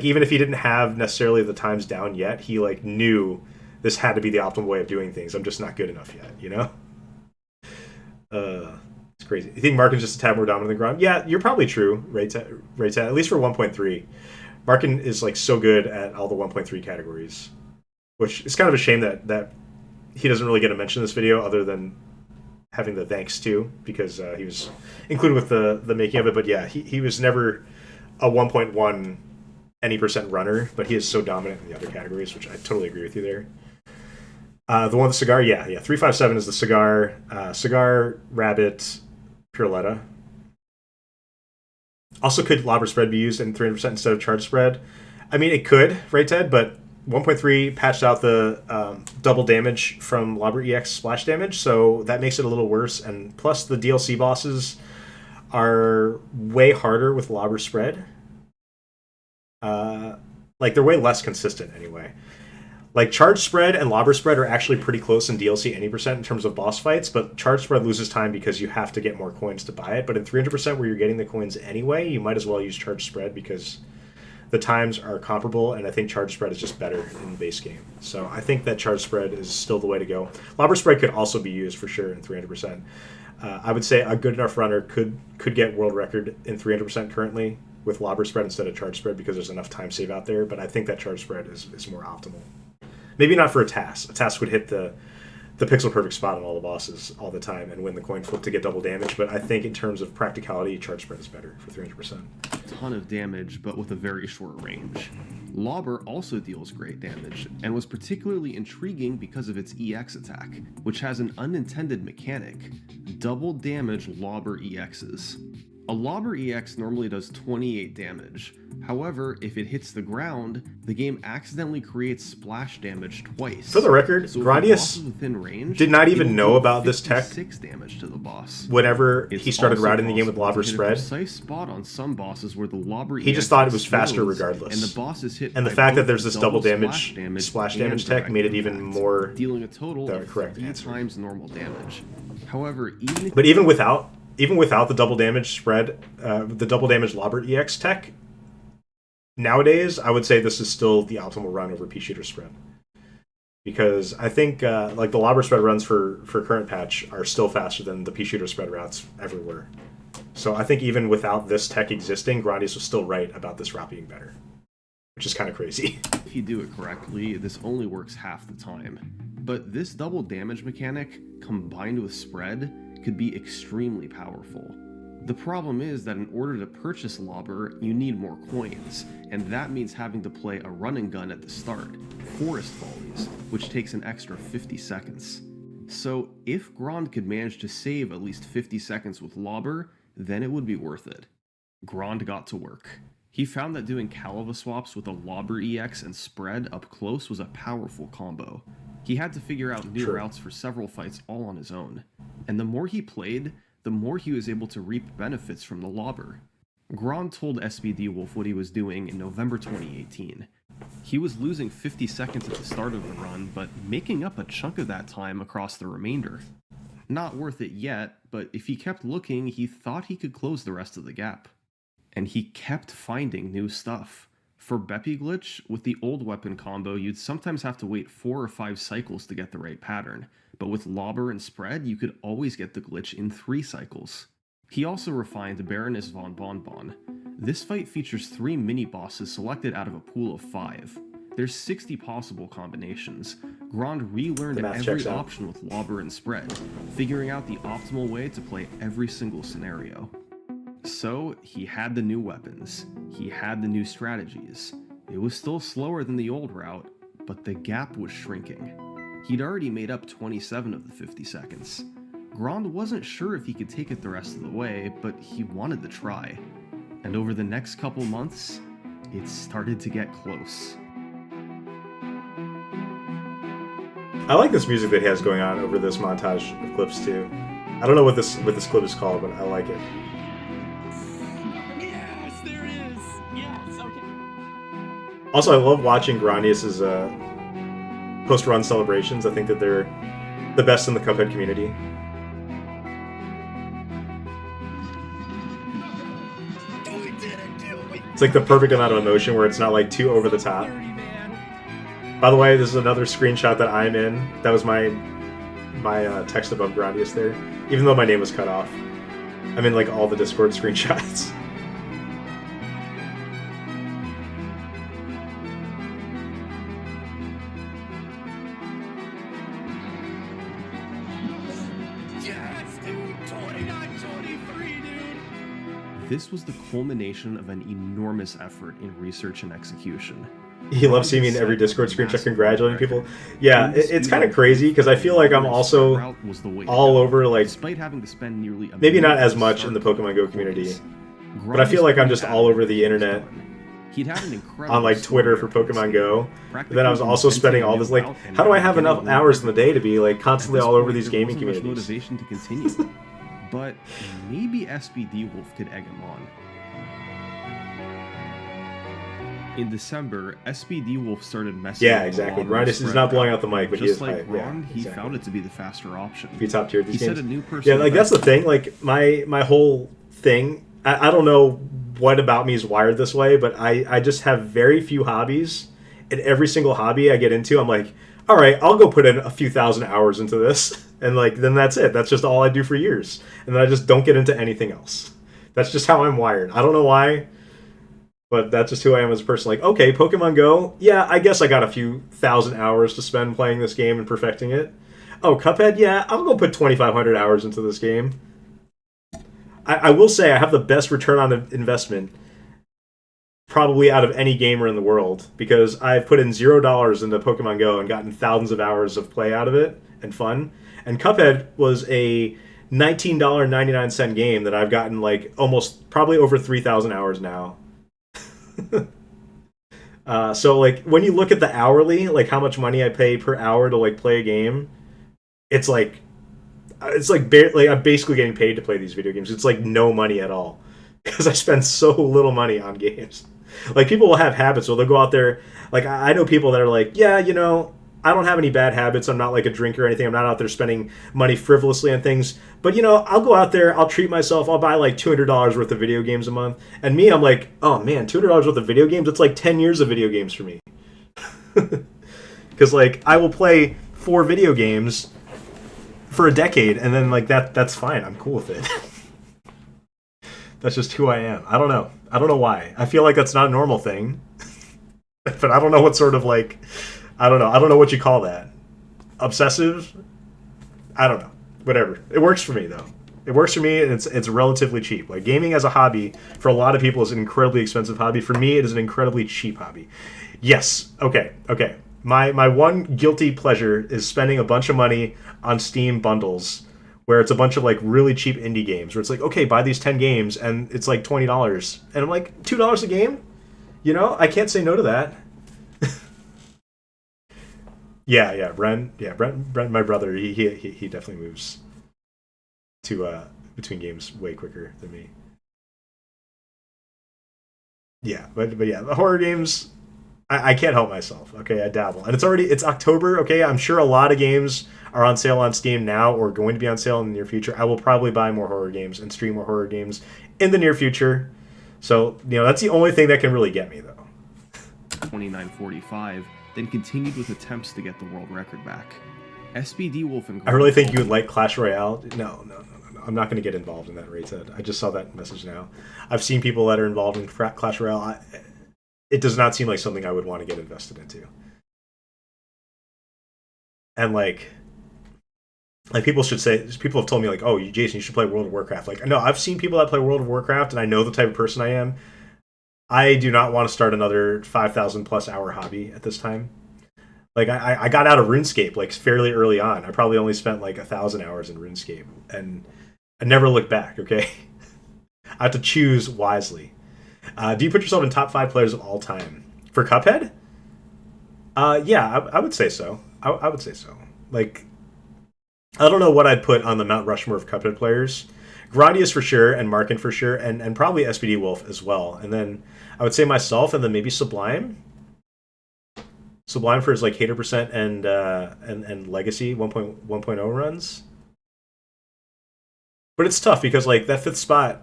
even if he didn't have necessarily the times down yet, he like knew this had to be the optimal way of doing things. I'm just not good enough yet, you know? It's crazy. You think Markin's just a tad more dominant than Grand? Yeah, you're probably true, right? At least for 1.3. Markin is like so good at all the 1.3 categories. Which is kind of a shame that he doesn't really get a mention in this video other than having the thanks to, because he was included with the making of it. But yeah, he was never a 1.1 any percent runner, but he is so dominant in the other categories, which I totally agree with you there. The one with the cigar, yeah. 357 is the cigar, rabbit, Pureletta. Also, could Lobber spread be used in 300% instead of charge spread? I mean, it could, right, Ted? But 1.3 patched out the double damage from Lobber EX splash damage, so that makes it a little worse. And plus, the DLC bosses are way harder with Lobber spread. Like, they're way less consistent anyway. Like, charge spread and Lobber spread are actually pretty close in DLC any percent in terms of boss fights, but charge spread loses time because you have to get more coins to buy it. But in 300% where you're getting the coins anyway, you might as well use charge spread because the times are comparable, and I think charge spread is just better in the base game. So I think that charge spread is still the way to go. Lobber spread could also be used for sure in 300%. I would say a good enough runner could get world record in 300% currently with Lobber spread instead of charge spread because there's enough time save out there, but I think that charge spread is more optimal. Maybe not for a task. A task would hit the pixel perfect spot on all the bosses all the time and win the coin flip to get double damage, but I think in terms of practicality, charge spread is better for 300%. Ton of damage, but with a very short range. Lobber also deals great damage, and was particularly intriguing because of its EX attack, which has an unintended mechanic: double damage Lobber EXs. A Lobber EX normally does 28 damage. However, if it hits the ground, the game accidentally creates splash damage twice. For the record, so Grandius did not even know about this tech 6 damage to the boss. Whenever he started routing the game with Lobber spread. Precise spot on some bosses where the Lobber he just thought it was faster regardless. And the boss is hit. And the fact that there's this double damage splash damage tech made it even more dealing a total of correct 3 times normal damage. However, even without the double damage spread, the double damage Lobber EX tech, nowadays, I would say this is still the optimal run over pea shooter spread. Because I think like the lobber spread runs for current patch are still faster than the pea shooter spread routes ever were. So I think even without this tech existing, Grandius was still right about this route being better, which is kind of crazy. If you do it correctly, this only works half the time. But this double damage mechanic, combined with spread, could be extremely powerful. The problem is that in order to purchase Lobber, you need more coins, and that means having to play a run and gun at the start, Forest Volleys, which takes an extra 50 seconds. So if Grand could manage to save at least 50 seconds with Lobber, then it would be worth it. Grand got to work. He found that doing Calava swaps with a Lobber EX and spread up close was a powerful combo. He had to figure out new routes for several fights all on his own, and the more he played, the more he was able to reap benefits from the Lobber. Grand told SBD Wolf what he was doing in November 2018. He was losing 50 seconds at the start of the run, but making up a chunk of that time across the remainder. Not worth it yet, but if he kept looking, he thought he could close the rest of the gap. And he kept finding new stuff. For Beppy Glitch, with the old weapon combo, you'd sometimes have to wait 4 or 5 cycles to get the right pattern, but with Lobber and Spread, you could always get the glitch in 3 cycles. He also refined Baroness von Bonbon. This fight features 3 mini-bosses selected out of a pool of 5. There's 60 possible combinations. Grand relearned every option with Lobber and Spread, figuring out the optimal way to play every single scenario. So, he had the new weapons, he had the new strategies. It was still slower than the old route, but the gap was shrinking. He'd already made up 27 of the 50 seconds. Grand wasn't sure if he could take it the rest of the way, but he wanted to try. And over the next couple months, it started to get close. I like this music that he has going on over this montage of clips too. I don't know what this clip is called, but I like it. Yes, there it is. Yes, okay. Also, I love watching Grandius's post-run celebrations. I think that they're the best in the Cuphead community. It's like the perfect amount of emotion where it's not like too over the top. By the way, this is another screenshot that I'm in. That was my text above Grandius there. Even though my name was cut off. I'm in like all the Discord screenshots. Yes, dude. 29-23, dude. This was the culmination of an enormous effort in research and execution. He loves seeing me in every Discord screenshot congratulating people. Yeah, it's kind of crazy because I feel like I'm also all over, like, despite having to spend nearly maybe not as much in the Pokemon Go community, but I feel like I'm just all over the internet on like Twitter for Pokemon Go. But then I was also spending all this, like, how do I have enough hours in the day to be like constantly all over these gaming communities? Motivation to continue, but maybe SBD Wolf could egg him on. In December, SBD Wolf started messing. Yeah, exactly. Grandis is not blowing out the mic, but he is hype. Yeah, he found it to be the faster option. Be top tier. He set a new person. Yeah, like that's the thing. Like my whole thing. I don't know what about me is wired this way, but I just have very few hobbies, and every single hobby I get into, I'm like, all right, I'll go put in a few thousand hours into this, and like then that's it. That's just all I do for years, and then I just don't get into anything else. That's just how I'm wired. I don't know why. But that's just who I am as a person. Like, okay, Pokemon Go, yeah, I guess I got a few thousand hours to spend playing this game and perfecting it. Oh, Cuphead, yeah, I'll go put 2,500 hours into this game. I will say I have the best return on investment probably out of any gamer in the world because I've put in $0 into Pokemon Go and gotten thousands of hours of play out of it and fun. And Cuphead was a $19.99 game that I've gotten like almost probably over 3,000 hours now. So like when you look at the hourly, like how much money I pay per hour to like play a game, it's like barely, I'm basically getting paid to play these video games. It's like no money at all because I spend so little money on games. Like people will have habits, so they'll go out there. Like I know people that are like, yeah, you know, I don't have any bad habits. I'm not like a drinker or anything. I'm not out there spending money frivolously on things. But I'll go out there. I'll treat myself. I'll buy like $200 worth of video games a month. And me, I'm like, oh man, $200 worth of video games. It's like 10 years of video games for me. Because like I will play 4 video games for a decade, and then like that's fine. I'm cool with it. That's just who I am. I don't know why. I feel like that's not a normal thing. But I don't know what sort of like, I don't know what you call that. Obsessive? I don't know. Whatever. It works for me though. It works for me, and it's relatively cheap. Like gaming as a hobby for a lot of people is an incredibly expensive hobby. For me, it is an incredibly cheap hobby. Yes. Okay. My one guilty pleasure is spending a bunch of money on Steam bundles where it's a bunch of like really cheap indie games where it's like, okay, buy these 10 games and it's like $20. And I'm like, $2 a game? I can't say no to that. Yeah, Brent, my brother, he definitely moves to between games way quicker than me. Yeah, but yeah, the horror games, I can't help myself. Okay, I dabble, and it's October. Okay, I'm sure a lot of games are on sale on Steam now or going to be on sale in the near future. I will probably buy more horror games and stream more horror games in the near future. So that's the only thing that can really get me though. 2945, then continued with attempts to get the world record back. SPD Wolf and I really think you would like Clash Royale. No. I'm not going to get involved in that, Ray said. I just saw that message now. I've seen people that are involved in Clash Royale. It does not seem like something I would want to get invested into. And like people have told me like, oh, Jason, you should play World of Warcraft. Like, no, I've seen people that play World of Warcraft, and I know the type of person I am. I do not want to start another 5,000 plus hour hobby at this time. Like I got out of RuneScape like fairly early on. I probably only spent like 1,000 hours in RuneScape, and I never looked back. Okay, I have to choose wisely. Do you put yourself in top 5 players of all time for Cuphead? Yeah, I would say so. I would say so. Like, I don't know what I'd put on the Mount Rushmore of Cuphead players. Gradius for sure, and Markin for sure, and probably SPD Wolf as well. And then I would say myself, and then maybe Sublime. Sublime for his like hater percent and Legacy 1.0 runs. But it's tough because like that 5th spot,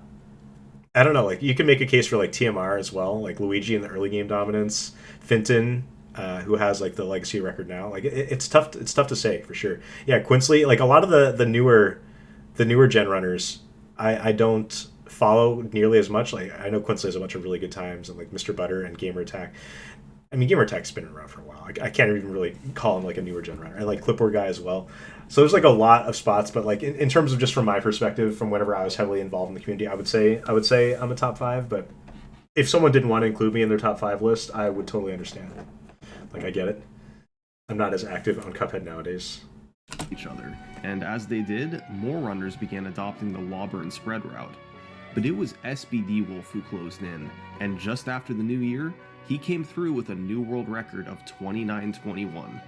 I don't know, like you can make a case for like TMR as well, like Luigi in the early game dominance, Finton, who has like the Legacy record now. Like it's tough to say for sure. Yeah, Quinsley, like a lot of the newer gen runners, I don't follow nearly as much. Like I know Quinsley has a bunch of really good times, and like Mr. Butter and Gamer Attack. I mean, Gamer Attack's been around for a while. I can't even really call him like a newer gen runner. I like Clipboard Guy as well. So there's like a lot of spots, but like in terms of just from my perspective, from whenever I was heavily involved in the community, I would say I'm a top 5. But if someone didn't want to include me in their top 5 list, I would totally understand. Like I get it. I'm not as active on Cuphead nowadays. Each other, and as they did, more runners began adopting the Lobber and Spread route. But it was SPD Wolf who closed in, and just after the new year, he came through with a new world record of 29:21.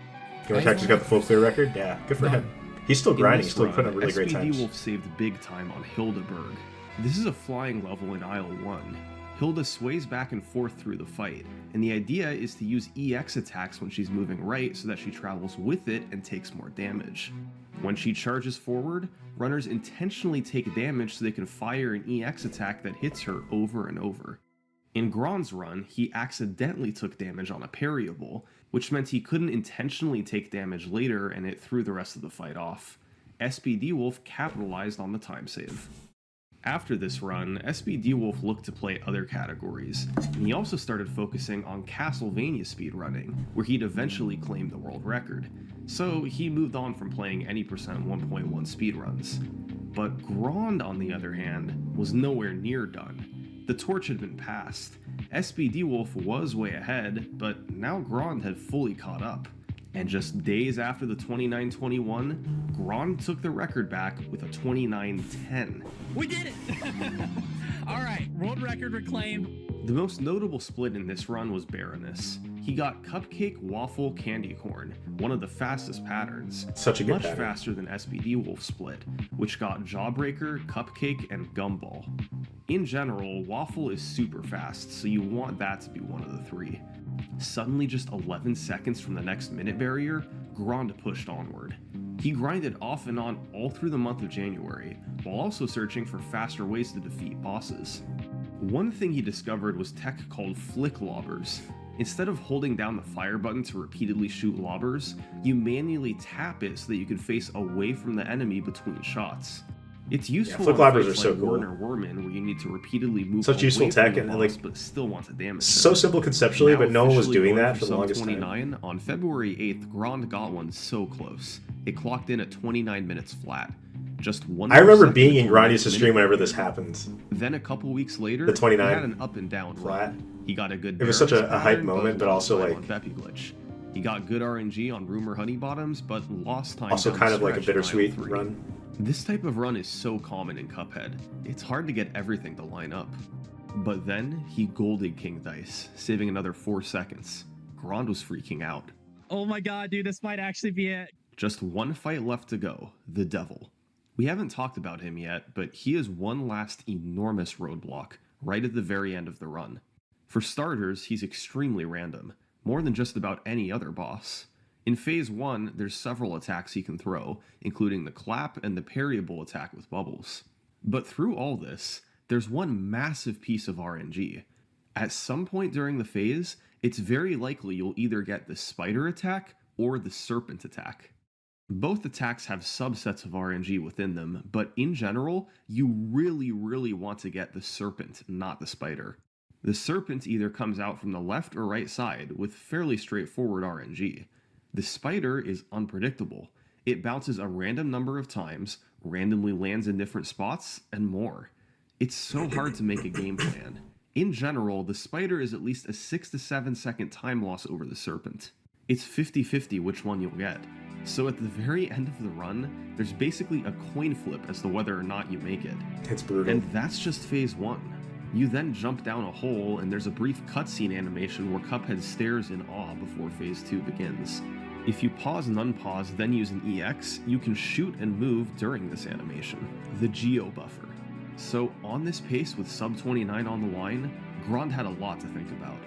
Gamer Attack just got the full clear record? Yeah, good for him. He's still grinding, he's still putting up really great times. SPD Wolf saved big time on Hildeberg. This is a flying level in Isle 1. Hilda sways back and forth through the fight, and the idea is to use EX attacks when she's moving right so that she travels with it and takes more damage. When she charges forward, runners intentionally take damage so they can fire an EX attack that hits her over and over. In Gron's run, he accidentally took damage on a parryable, which meant he couldn't intentionally take damage later and it threw the rest of the fight off. SPD Wolf capitalized on the time save. After this run, SPD Wolf looked to play other categories, and he also started focusing on Castlevania speedrunning, where he'd eventually claim the world record. So he moved on from playing any percent 1.1 speedruns. But Grand, on the other hand, was nowhere near done. The torch had been passed. SPD Wolf was way ahead, but now Grand had fully caught up. And just days after the 29:21, Grand took the record back with a 29:10. We did it! All right, world record reclaimed. The most notable split in this run was Baroness. He got Cupcake, Waffle, Candy Corn, one of the fastest patterns. Such a good much pattern. Faster than SPD Wolf split, which got Jawbreaker, Cupcake, and Gumball. In general, Waffle is super fast, so you want that to be one of the 3. Suddenly, just 11 seconds from the next minute barrier, Grand pushed onward. He grinded off and on all through the month of January, while also searching for faster ways to defeat bosses. One thing he discovered was tech called flick lobbers. Instead of holding down the fire button to repeatedly shoot lobbers, you manually tap it so that you can face away from the enemy between shots. It's useful flick on lobbers fights are so like cool. Warner Warman, where you need to repeatedly move Such away useful from tech the and, boss, like, but still want to damage So him. simple conceptually, Now but no one was officially doing going that for for the sub longest 29, time. on February 8th, Grand got one so close. It clocked in at 29 minutes flat. Just one I remember more being second in until Grand the used to next stream minute whenever this barrier. happened. Then a couple weeks later, The 29 he had an up and down flat. run. He got a good It was such barrage a hype pattern, moment, but lost also, time like- on Beppy glitch. He got good RNG on Rumor Honey Bottoms, but lost time. Also down kind the of like a stretch in bittersweet IO3. run. This type of run is so common in Cuphead. It's hard to get everything to line up. But then he golded King Dice, saving another 4 seconds. Grand was freaking out. Oh my god, dude, this might actually be it. Just one fight left to go, the Devil. We haven't talked about him yet, but he is one last enormous roadblock, right at the very end of the run. For starters, he's extremely random, more than just about any other boss. In Phase 1, there's several attacks he can throw, including the clap and the parryable attack with bubbles. But through all this, there's one massive piece of RNG. At some point during the phase, it's very likely you'll either get the spider attack or the serpent attack. Both attacks have subsets of RNG within them, but in general, you really want to get the serpent, not the spider. The serpent either comes out from the left or right side with fairly straightforward RNG. The spider is unpredictable. It bounces a random number of times, randomly lands in different spots, and more. It's so hard to make a game plan. In general, the spider is at least a 6 to 7 second time loss over the serpent. It's 50-50 which one you'll get. So at the very end of the run, there's basically a coin flip as to whether or not you make it. It's brutal. And that's just Phase 1. You then jump down a hole and there's a brief cutscene animation where Cuphead stares in awe before Phase 2 begins. If you pause and unpause, then use an EX, you can shoot and move during this animation. The Geo Buffer. So on this pace with sub 29 on the line, Grand had a lot to think about.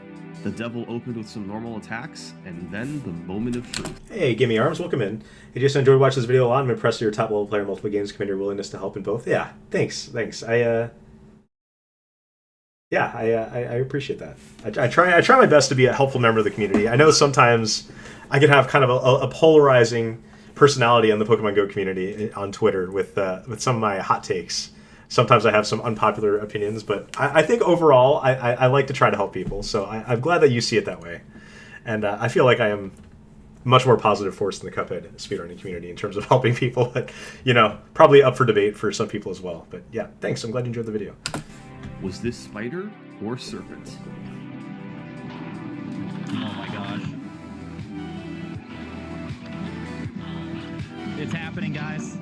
The Devil opened with some normal attacks, and then the moment of truth. Hey, Gimme Arms, welcome in. Hey, just enjoyed watching this video a lot. I'm impressed with your top level player, multiple games, commander willingness to help in both. Yeah, thanks. I appreciate that. I try my best to be a helpful member of the community. I know sometimes I can have kind of a polarizing personality on the Pokemon Go community on Twitter with some of my hot takes. Sometimes I have some unpopular opinions, but I think overall I like to try to help people. So I'm glad that you see it that way, and I feel like I am much more positive force in the Cuphead speedrunning community in terms of helping people. But probably up for debate for some people as well. But yeah, thanks. I'm glad you enjoyed the video. Was this spider or serpent? Oh my gosh. It's happening, guys.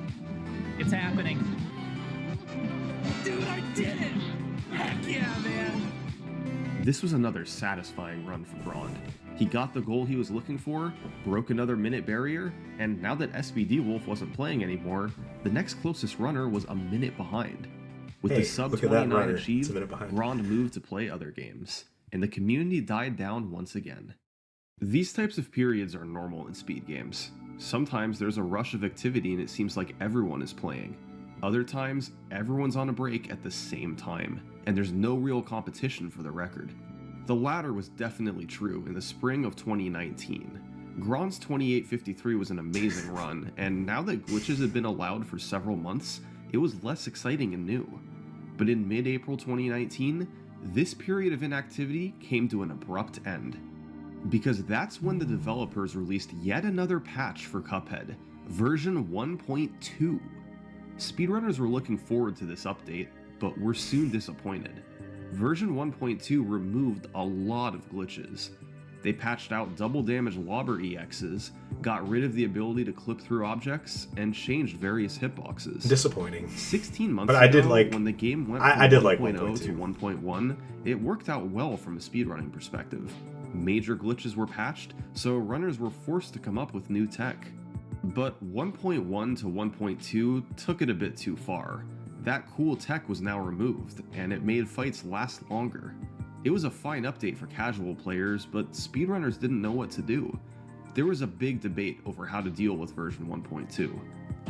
It's happening. Dude, I did it! Heck yeah, man! This was another satisfying run for Grand. He got the goal he was looking for, broke another minute barrier, and now that SBD Wolf wasn't playing anymore, the next closest runner was a minute behind. With Hey, the sub look at that 29 runner. It's a achieved, minute behind. Grand moved to play other games, and the community died down once again. These types of periods are normal in speed games. Sometimes there's a rush of activity and it seems like everyone is playing. Other times, everyone's on a break at the same time, and there's no real competition for the record. The latter was definitely true in the spring of 2019. Grand's 2853 was an amazing run, and now that glitches had been allowed for several months, it was less exciting and new. But in mid-April 2019, this period of inactivity came to an abrupt end. Because that's when the developers released yet another patch for Cuphead, version 1.2. Speedrunners were looking forward to this update, but were soon disappointed. Version 1.2 removed a lot of glitches. They patched out double damage lobber EXs, got rid of the ability to clip through objects, and changed various hitboxes. Disappointing. 16 months But I did ago, like- when the game went I did like 1.0 to 1.2. 1.1, it worked out well from a speedrunning perspective. Major glitches were patched, so runners were forced to come up with new tech. But 1.1 to 1.2 took it a bit too far. That cool tech was now removed, and it made fights last longer. It was a fine update for casual players, but speedrunners didn't know what to do. There was a big debate over how to deal with version 1.2.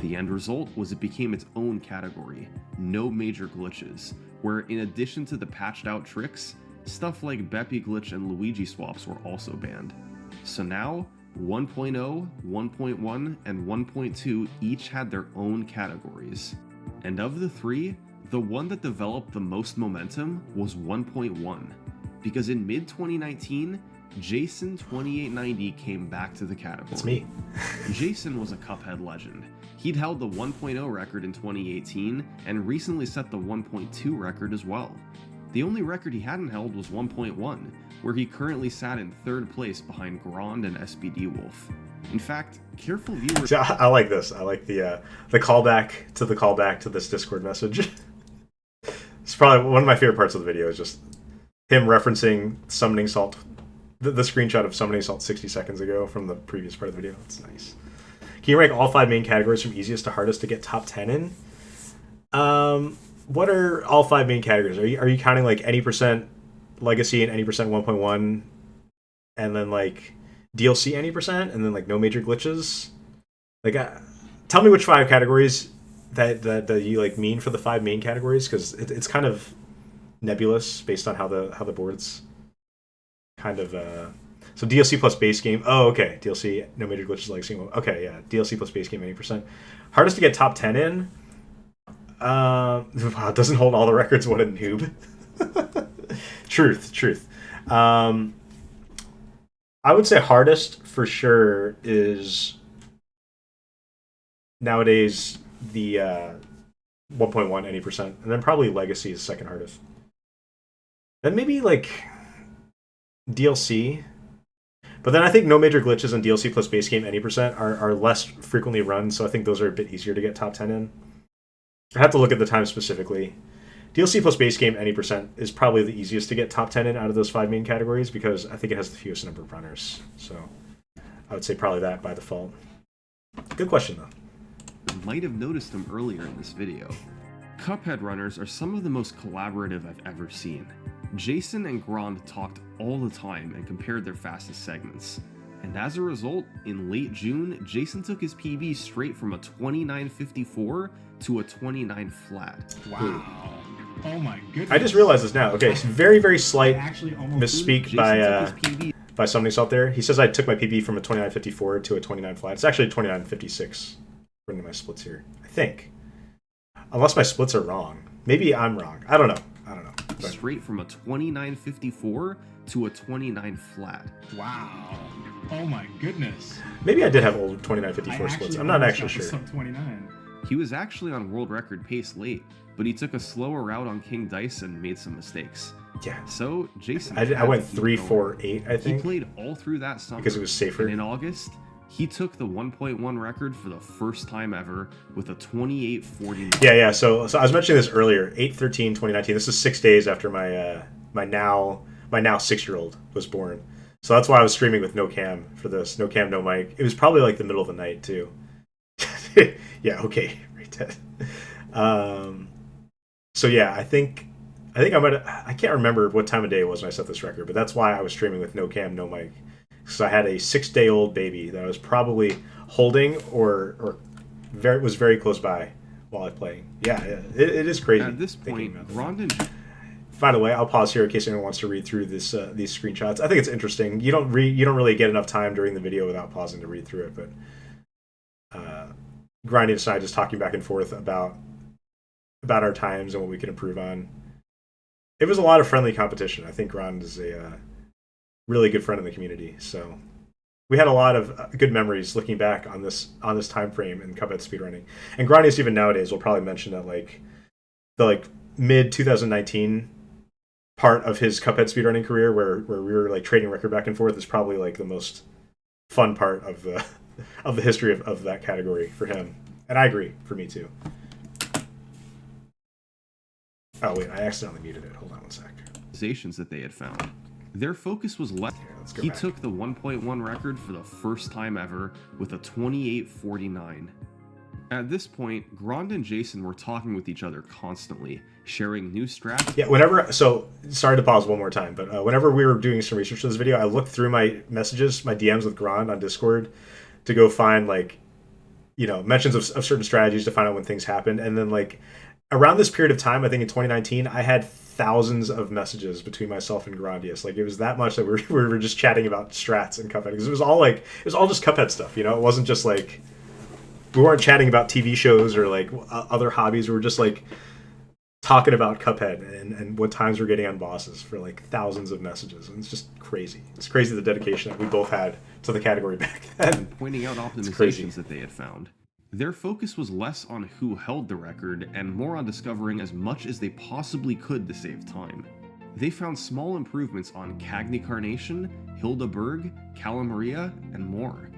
The end result was it became its own category, no major glitches, where in addition to the patched out tricks, stuff like Beppy glitch and Luigi swaps were also banned. So now, 1.0, 1.1, and 1.2 each had their own categories. And of the three, the one that developed the most momentum was 1.1, because in mid-2019, Jason2890 came back to the category. It's me. Jason was a Cuphead legend. He'd held the 1.0 record in 2018 and recently set the 1.2 record as well. The only record he hadn't held was 1.1, where he currently sat in 3rd place behind Grand and SPD Wolf. In fact, careful viewers... See, I like this. I like the callback to this Discord message. It's probably one of my favorite parts of the video is just him referencing Summoning Salt, the screenshot of Summoning Salt 60 seconds ago from the previous part of the video. It's nice. Can you rank all 5 main categories from easiest to hardest to get top 10 in? What are all 5 main categories? Are you counting like any percent legacy and any percent 1.1, and then like DLC any percent, and then like no major glitches? Like, tell me which 5 categories that you like mean for the 5 main categories, because it's kind of nebulous based on how the board's kind of so DLC plus base game. Oh, okay. DLC, no major glitches, legacy. Okay, yeah. DLC plus base game 80%. Hardest to get top 10 in. Wow, doesn't hold all the records. What a noob. Truth. I would say hardest for sure is nowadays the 1.1 any percent, and then probably legacy is second hardest. Then maybe like DLC. But then I think no major glitches and DLC plus base game any percent are less frequently run, so I think those are a bit easier to get top 10 in. I have to look at the time specifically. DLC plus base game any percent is probably the easiest to get top 10 in out of those 5 main categories, because I think it has the fewest number of runners. So I would say probably that by default. Good question, though. You might have noticed them earlier in this video. Cuphead runners are some of the most collaborative I've ever seen. Jason and Grand talked all the time and compared their fastest segments. And as a result, in late June, Jason took his PB straight from a 29.54 to a 29 flat. Wow. Oh my goodness. I just realized this now. Okay, very, very slight Actually, almost misspeak Jason by Summoning Salt there. He says I took my PB from a 29.54 to a 29 flat. It's actually 29.56 according to my splits here, I think. Unless my splits are wrong. Maybe I'm wrong. I don't know. But straight from a 29.54 to a 29 flat. Wow. Oh my goodness. maybe I did have old 29.54 splits. I'm not actually sure. Sub 29. He was actually on world record pace late, but he took a slower route on King Dice and made some mistakes. Yeah. So Jason, I went 3-4-8, I He think, played all through that summer because it was safer. And in August, he took the 1.1 record for the first time ever with a 28.49. Yeah. So I was mentioning this earlier. 8/13/2019. This is 6 days after my now 6-year-old was born. So that's why I was streaming with no cam for this. No cam, no mic. It was probably like the middle of the night too. Yeah. Okay. Right. So yeah, I think I can't remember what time of day it was when I set this record, but that's why I was streaming with no cam, no mic. So I had a 6-day-old baby that I was probably holding or was very close by while I was playing. Yeah, it is crazy. At this point, Rondon. By the way, I'll pause here in case anyone wants to read through these screenshots. I think it's interesting. You don't really get enough time during the video without pausing to read through it. But Grinding and I just talking back and forth about our times and what we can improve on. It was a lot of friendly competition. I think Ron is a really good friend in the community, so we had a lot of good memories looking back on this time frame in Cuphead speedrunning. And Grinding even nowadays will probably mention that the mid 2019 part of his Cuphead speedrunning career, where we were like trading record back and forth, is probably like the most fun part of the history of that category for him. And I agree, for me too. Oh wait, I accidentally muted it. Hold on one sec. That they had found. Their focus was less. He took the 1.1 record for the first time ever with a 28.49. At this point, Grand and Jason were talking with each other constantly, sharing new strats. Yeah, whenever, so, sorry to pause one more time, but whenever we were doing some research for this video, I looked through my messages, my DMs with Grand on Discord to go find, like, you know, mentions of certain strategies to find out when things happened. And then, like, around this period of time, I think in 2019, I had thousands of messages between myself and Grandius. Like, it was that much that we were just chatting about strats and Cuphead. Because it was all just Cuphead stuff, you know? It wasn't just, like, we weren't chatting about TV shows or, like, other hobbies. We were just, like, talking about Cuphead and what times we're getting on bosses for, like, thousands of messages. And it's just crazy. It's crazy the dedication that we both had to the category back then. And pointing out optimizations that they had found. Their focus was less on who held the record and more on discovering as much as they possibly could to save time. They found small improvements on Cagney Carnation, Hilda Berg, Calamaria, and more.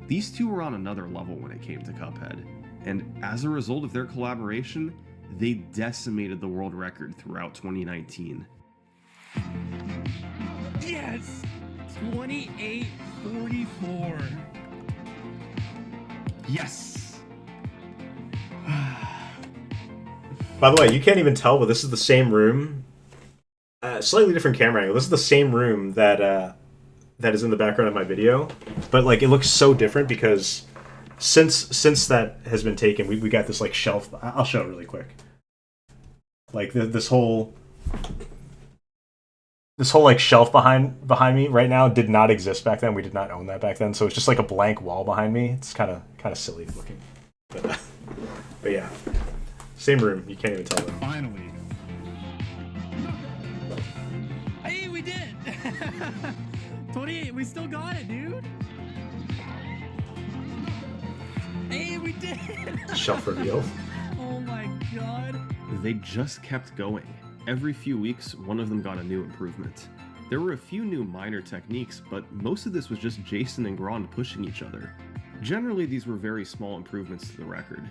These two were on another level when it came to Cuphead, and as a result of their collaboration, they decimated the world record throughout 2019. Yes! 2844. Yes! By the way, you can't even tell, but this is the same room. Slightly different camera angle. This is the same room that is in the background of my video. But, like, it looks so different because since that has been taken, we got this, like, shelf. I'll show it really quick. Like, this whole like shelf behind me right now did not exist back then. We did not own that back then, so it's just like a blank wall behind me. It's kind of silly looking, but yeah, same room. You can't even tell them. Finally. Hey, we did it! 28, we still got it, dude! Hey, we did it! Shelf reveal. Oh my god. They just kept going. Every few weeks, one of them got a new improvement. There were a few new minor techniques, but most of this was just Jason and Grand pushing each other. Generally, these were very small improvements to the record,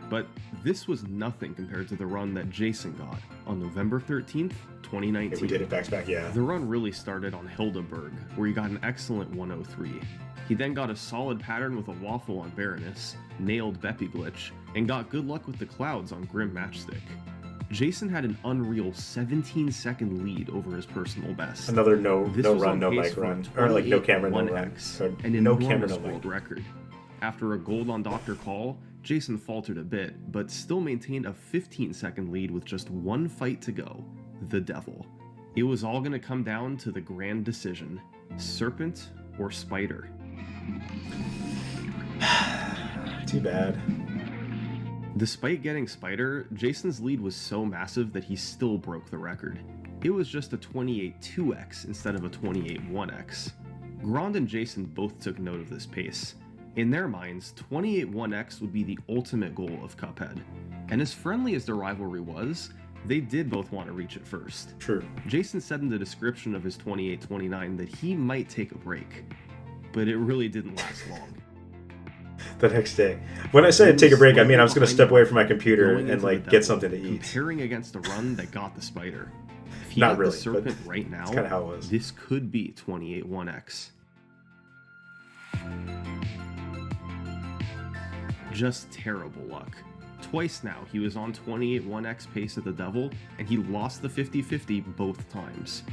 but this was nothing compared to the run that Jason got on November 13th, 2019. Yeah, we did it back to back, yeah. The run really started on Hildeberg, where he got an excellent 103. He then got a solid pattern with a waffle on Baroness, nailed Beppy Glitch, and got good luck with the clouds on Grim Matchstick. Jason had an unreal 17-second lead over his personal best. Another no run, no pace mic for run, or like no camera, no run, 1x, or an no enormous camera, no world mic. record. After a gold on Dr. Call, Jason faltered a bit, but still maintained a 15-second lead with just one fight to go, the Devil. It was all going to come down to the grand decision: Serpent or Spider. Too bad. Despite getting Spider, Jason's lead was so massive that he still broke the record. It was just a 28-2x instead of a 28-1x. Grand and Jason both took note of this pace. In their minds, 28-1x would be the ultimate goal of Cuphead. And as friendly as their rivalry was, they did both want to reach it first. True. Jason said in the description of his 28-29 that he might take a break, but it really didn't last long. The next day. When I say take a break, I mean I was going to step away from my computer and like get something to eat. Comparing against a run that got the Spider. If he Not got really, the Serpent but right now, that's kinda how it was. This could be 28-1x. Just terrible luck. Twice now, he was on 28-1x pace at the Devil, and he lost the 50-50 both times.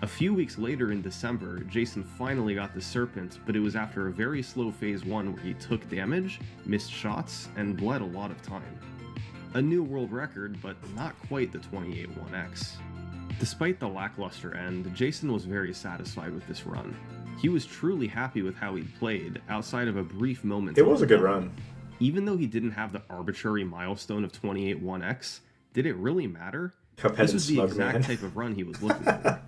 A few weeks later in December, Jason finally got the Serpent, but it was after a very slow phase 1 where he took damage, missed shots, and bled a lot of time. A new world record, but not quite the 28-1x. Despite the lackluster end, Jason was very satisfied with this run. He was truly happy with how he'd played, outside of a brief moment. It was a good run. Even though he didn't have the arbitrary milestone of 28-1x, did it really matter? Cuphead This was the and exact Smugman. type of run he was looking for.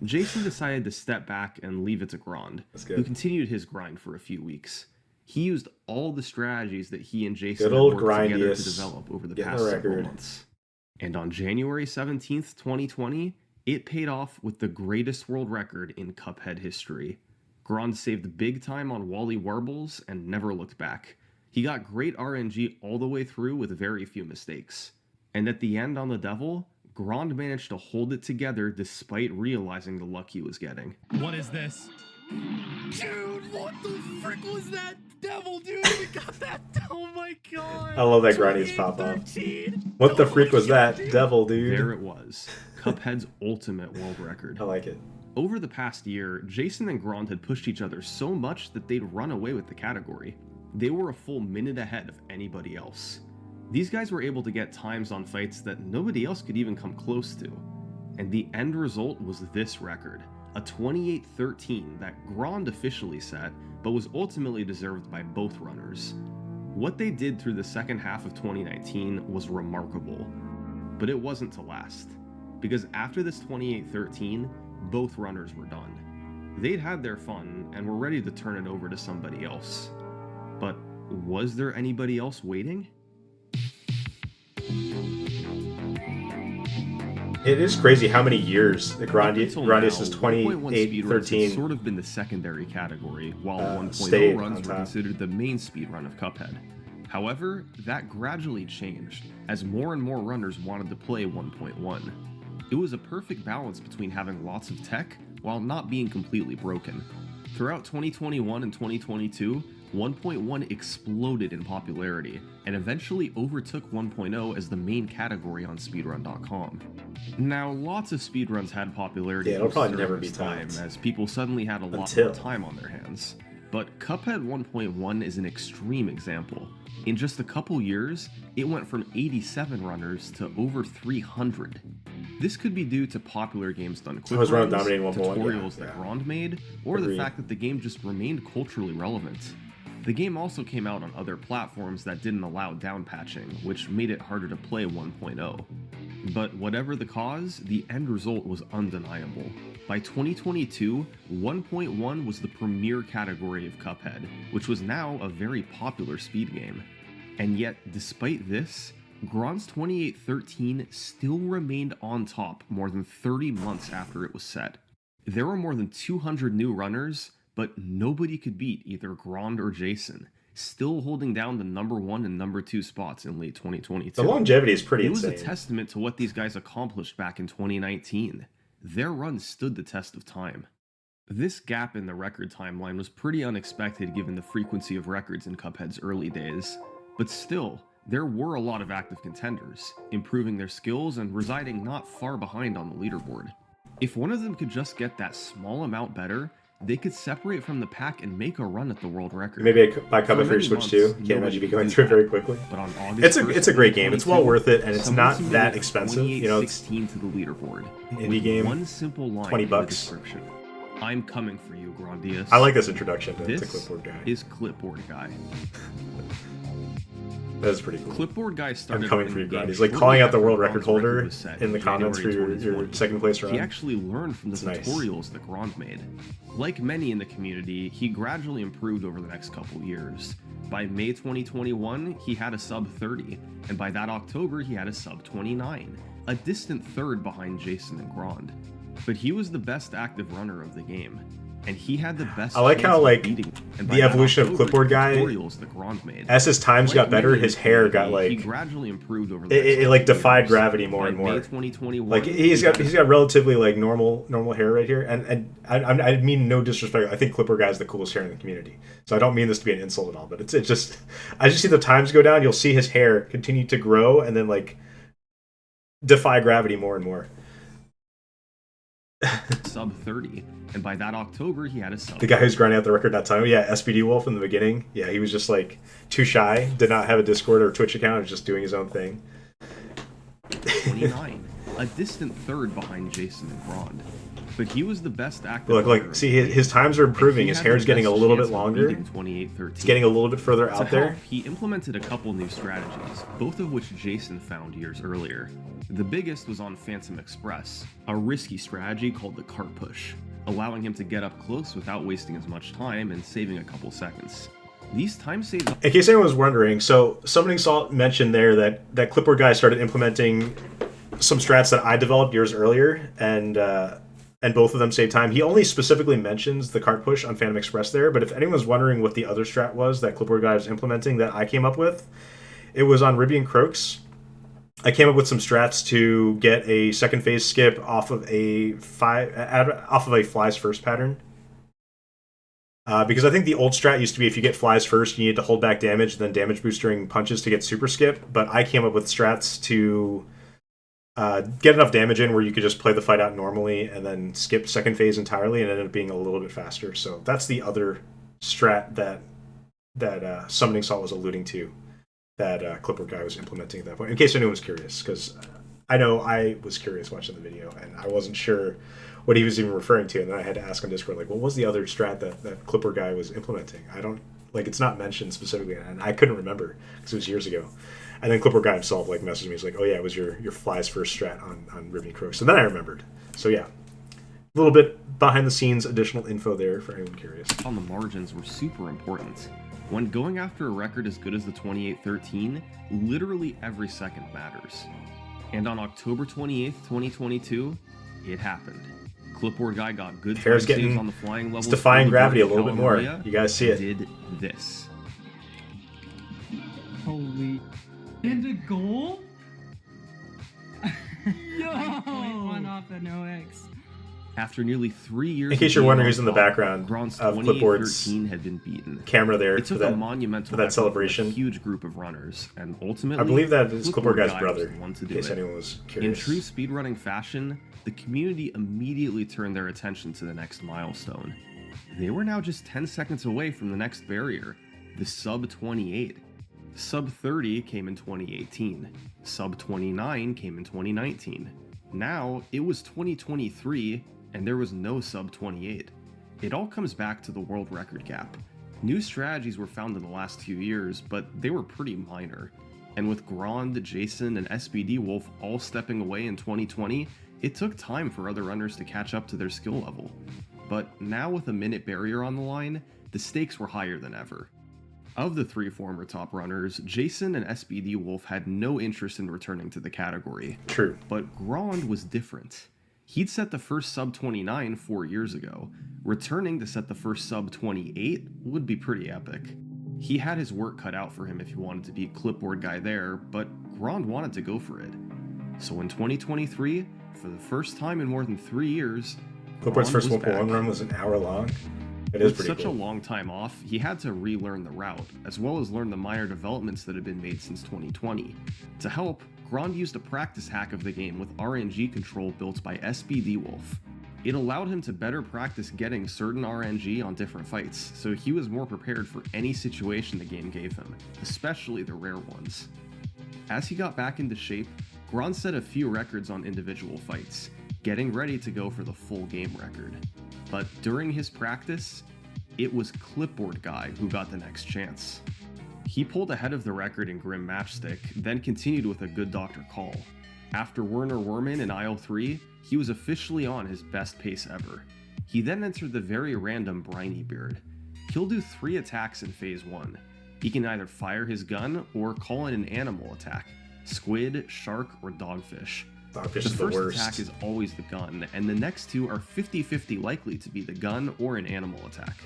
Jason decided to step back and leave it to Grand, good. who continued his grind for a few weeks. He used all the strategies that he and Jason Good had old worked together to Grindius. develop over the Getting past the several record. months. And on January 17th, 2020, it paid off with the greatest world record in Cuphead history. Grand saved big time on Wally Warbles and never looked back. He got great RNG all the way through with very few mistakes. And at the end on the Devil, Grand managed to hold it together despite realizing the luck he was getting. What is this? Dude, what the frick was that? Devil, dude, we got that. Oh my god. I love that Grindy's pop off. 28-13. What the freak was that? Devil, dude. There it was. Cuphead's ultimate world record. I like it. Over the past year, Jason and Grond had pushed each other so much that they'd run away with the category. They were a full minute ahead of anybody else. These guys were able to get times on fights that nobody else could even come close to. And the end result was this record, a 28-13 that Grond officially set, but was ultimately deserved by both runners. What they did through the second half of 2019 was remarkable, but it wasn't to last. Because after this 28-13, both runners were done. They'd had their fun and were ready to turn it over to somebody else. But was there anybody else waiting? It is crazy how many years the Grindius is 1.1 speedruns has 28-13. sort of been the secondary category, while 1.0 stayed runs on were top. considered the main speedrun of Cuphead. However, that gradually changed, as more and more runners wanted to play 1.1. It was a perfect balance between having lots of tech while not being completely broken. Throughout 2021 and 2022, 1.1 exploded in popularity and eventually overtook 1.0 as the main category on speedrun.com. Now, lots of speedruns had popularity Yeah, it'll probably boosts never during be this time, topped. as people suddenly had a lot Until. more time on their hands. But Cuphead 1.1 is an extreme example. In just a couple years, it went from 87 runners to over 300. This could be due to popular games done quick was runs, dominating 1.1, tutorials yeah, that yeah. Grond made, or Agreed. the fact that the game just remained culturally relevant. The game also came out on other platforms that didn't allow down patching, which made it harder to play 1.0. But whatever the cause, the end result was undeniable. By 2022, 1.1 was the premier category of Cuphead, which was now a very popular speed game. And yet, despite this, Grond's 28-13 still remained on top more than 30 months after it was set. There were more than 200 new runners, but nobody could beat either Grond or Jason, still holding down the number 1 and number 2 spots in late 2022. The longevity is pretty It was insane. a testament to what these guys accomplished back in 2019. Their run stood the test of time. This gap in the record timeline was pretty unexpected given the frequency of records in Cuphead's early days, but still, there were a lot of active contenders, improving their skills and residing not far behind on the leaderboard. If one of them could just get that small amount better, they could separate from the pack and make a run at the world record. Maybe buy Cuphead for many your Switch months, too. Can't nobody imagine you could going do through it that. very quickly. But on August It's a great game. It's well 2022, worth it, and it's someone not submitted that expensive. You know, it's 28-16 to the leaderboard. indie with game, one simple line 20 in the bucks. description. I'm coming for you, Grondius. I like this introduction to This Clipboard Guy. is Clipboard Guy. That is pretty cool. Clipboard Guy started. I'm coming in for you, the game Grond. He's like shortly calling out the after world Grond's record holder was set in the comments for January your 2020. second place run. He actually learned from the It's nice. tutorials that Grond made. Like many in the community, he gradually improved over the next couple years. By May 2021, he had a sub 30, and by that October, he had a sub 29, a distant third behind Jason and Grond. But he was the best active runner of the game, and he had the best. I like chance how, of like, beating. And by the that evolution of October, Clipboard the Guy, tutorials that Grond made. As his times got better, many in his the hair got community, he like gradually improved over the it, next it like couple defied years. gravity more By and May more. 2021, Like he's got relatively like normal hair right here, and I mean no disrespect. I think Clipboard Guy is the coolest hair in the community, so I don't mean this to be an insult at all. But it's just I just see the times go down. You'll see his hair continue to grow and then like defy gravity more and more. sub 30, and by that October he had a sub. The guy who's grinding out the record that time, yeah, SPD Wolf in the beginning, yeah, he was just like too shy, did not have a Discord or Twitch account, was just doing his own thing. 29, a distant third behind Jason and Grond. But he was the best active. Look, runner like, see, of the his times are game, improving. and he His had hair's the getting a best little bit chance of longer. beating 28-13. It's getting a little bit further out To there. help, he implemented a couple new strategies, both of which Jason found years earlier. The biggest was on Phantom Express, a risky strategy called the cart push, allowing him to get up close without wasting as much time and saving a couple seconds. These time saves. In case anyone was wondering, so Summoning Salt mentioned there that Clipboard Guy started implementing some strats that I developed years earlier, and both of them save time. He only specifically mentions the cart push on Phantom Express there, but if anyone's wondering what the other strat was that Clipboard Guy was implementing that I came up with, it was on Ribby and Croaks. I came up with some strats to get a second phase skip off of a flies first pattern. Because I think the old strat used to be if you get flies first, you need to hold back damage, then damage boosting punches to get super skip. But I came up with strats to get enough damage in where you could just play the fight out normally and then skip second phase entirely and ended up being a little bit faster. So that's the other strat that Summoning Salt was alluding to, that Clipboard Guy was implementing at that point. In case anyone was curious, because I know I was curious watching the video and I wasn't sure what he was even referring to, and then I had to ask on Discord, like, what was the other strat that Clipper Guy was implementing? I don't, like, it's not mentioned specifically, and I couldn't remember, because it was years ago. And then Clipper Guy himself, like, messaged me, he's like, oh yeah, it was your flies first strat on Ribbon Croaks. So then I remembered. So yeah, a little bit behind the scenes additional info there for anyone curious. On the margins were super important. When going after a record as good as the 2813, literally every second matters. And on October 28th, 2022, it happened. Clipboard Guy got good time saves on the flying level. It's defying gravity a little bit more. You guys see it. Did this. Holy. And a goal? Yo! 0.1 off an OX. After nearly 3 years, in case you're wondering who's in the background Grand's of Clipboard's had been beaten. Camera there, it took a monumental for that celebration. A huge group of runners, and ultimately, I believe that is Clipboard Guy's brother. In case anyone was curious. In true speedrunning fashion, the community immediately turned their attention to the next milestone. They were now just 10 seconds away from the next barrier, the sub 28. Sub 30 came in 2018. Sub 29 came in 2019. Now it was 2023. And there was no sub 28. It all comes back to the world record gap. New strategies were found in the last few years, but they were pretty minor. And with Grand, Jason, and SPD Wolf all stepping away in 2020, it took time for other runners to catch up to their skill level. But now with a minute barrier on the line, the stakes were higher than ever. Of the 3 former top runners, Jason and SPD Wolf had no interest in returning to the category. True. But Grand was different. He'd set the first sub 29 4 years ago. Returning to set the first sub 28 would be pretty epic. He had his work cut out for him if he wanted to beat Clipboard Guy there, but Grand wanted to go for it. So in 2023, for the first time in more than 3 years, Clipboard's first 1.1 run was an hour long. It is pretty cool. With such a long time off, he had to relearn the route, as well as learn the minor developments that had been made since 2020. To help, Grand used a practice hack of the game with RNG control built by SPD Wolf. It allowed him to better practice getting certain RNG on different fights, so he was more prepared for any situation the game gave him, especially the rare ones. As he got back into shape, Grand set a few records on individual fights, getting ready to go for the full game record. But during his practice, it was Clipboard Guy who got the next chance. He pulled ahead of the record in Grim Matchstick, then continued with a good Dr. Call. After Werner Werman in Aisle 3, he was officially on his best pace ever. He then entered the very random Briny Beard. He'll do 3 attacks in Phase 1. He can either fire his gun or call in an animal attack, squid, shark, or dogfish. Dogfish the is the worst. first attack is always the gun, and the next 2 are 50-50 likely to be the gun or an animal attack.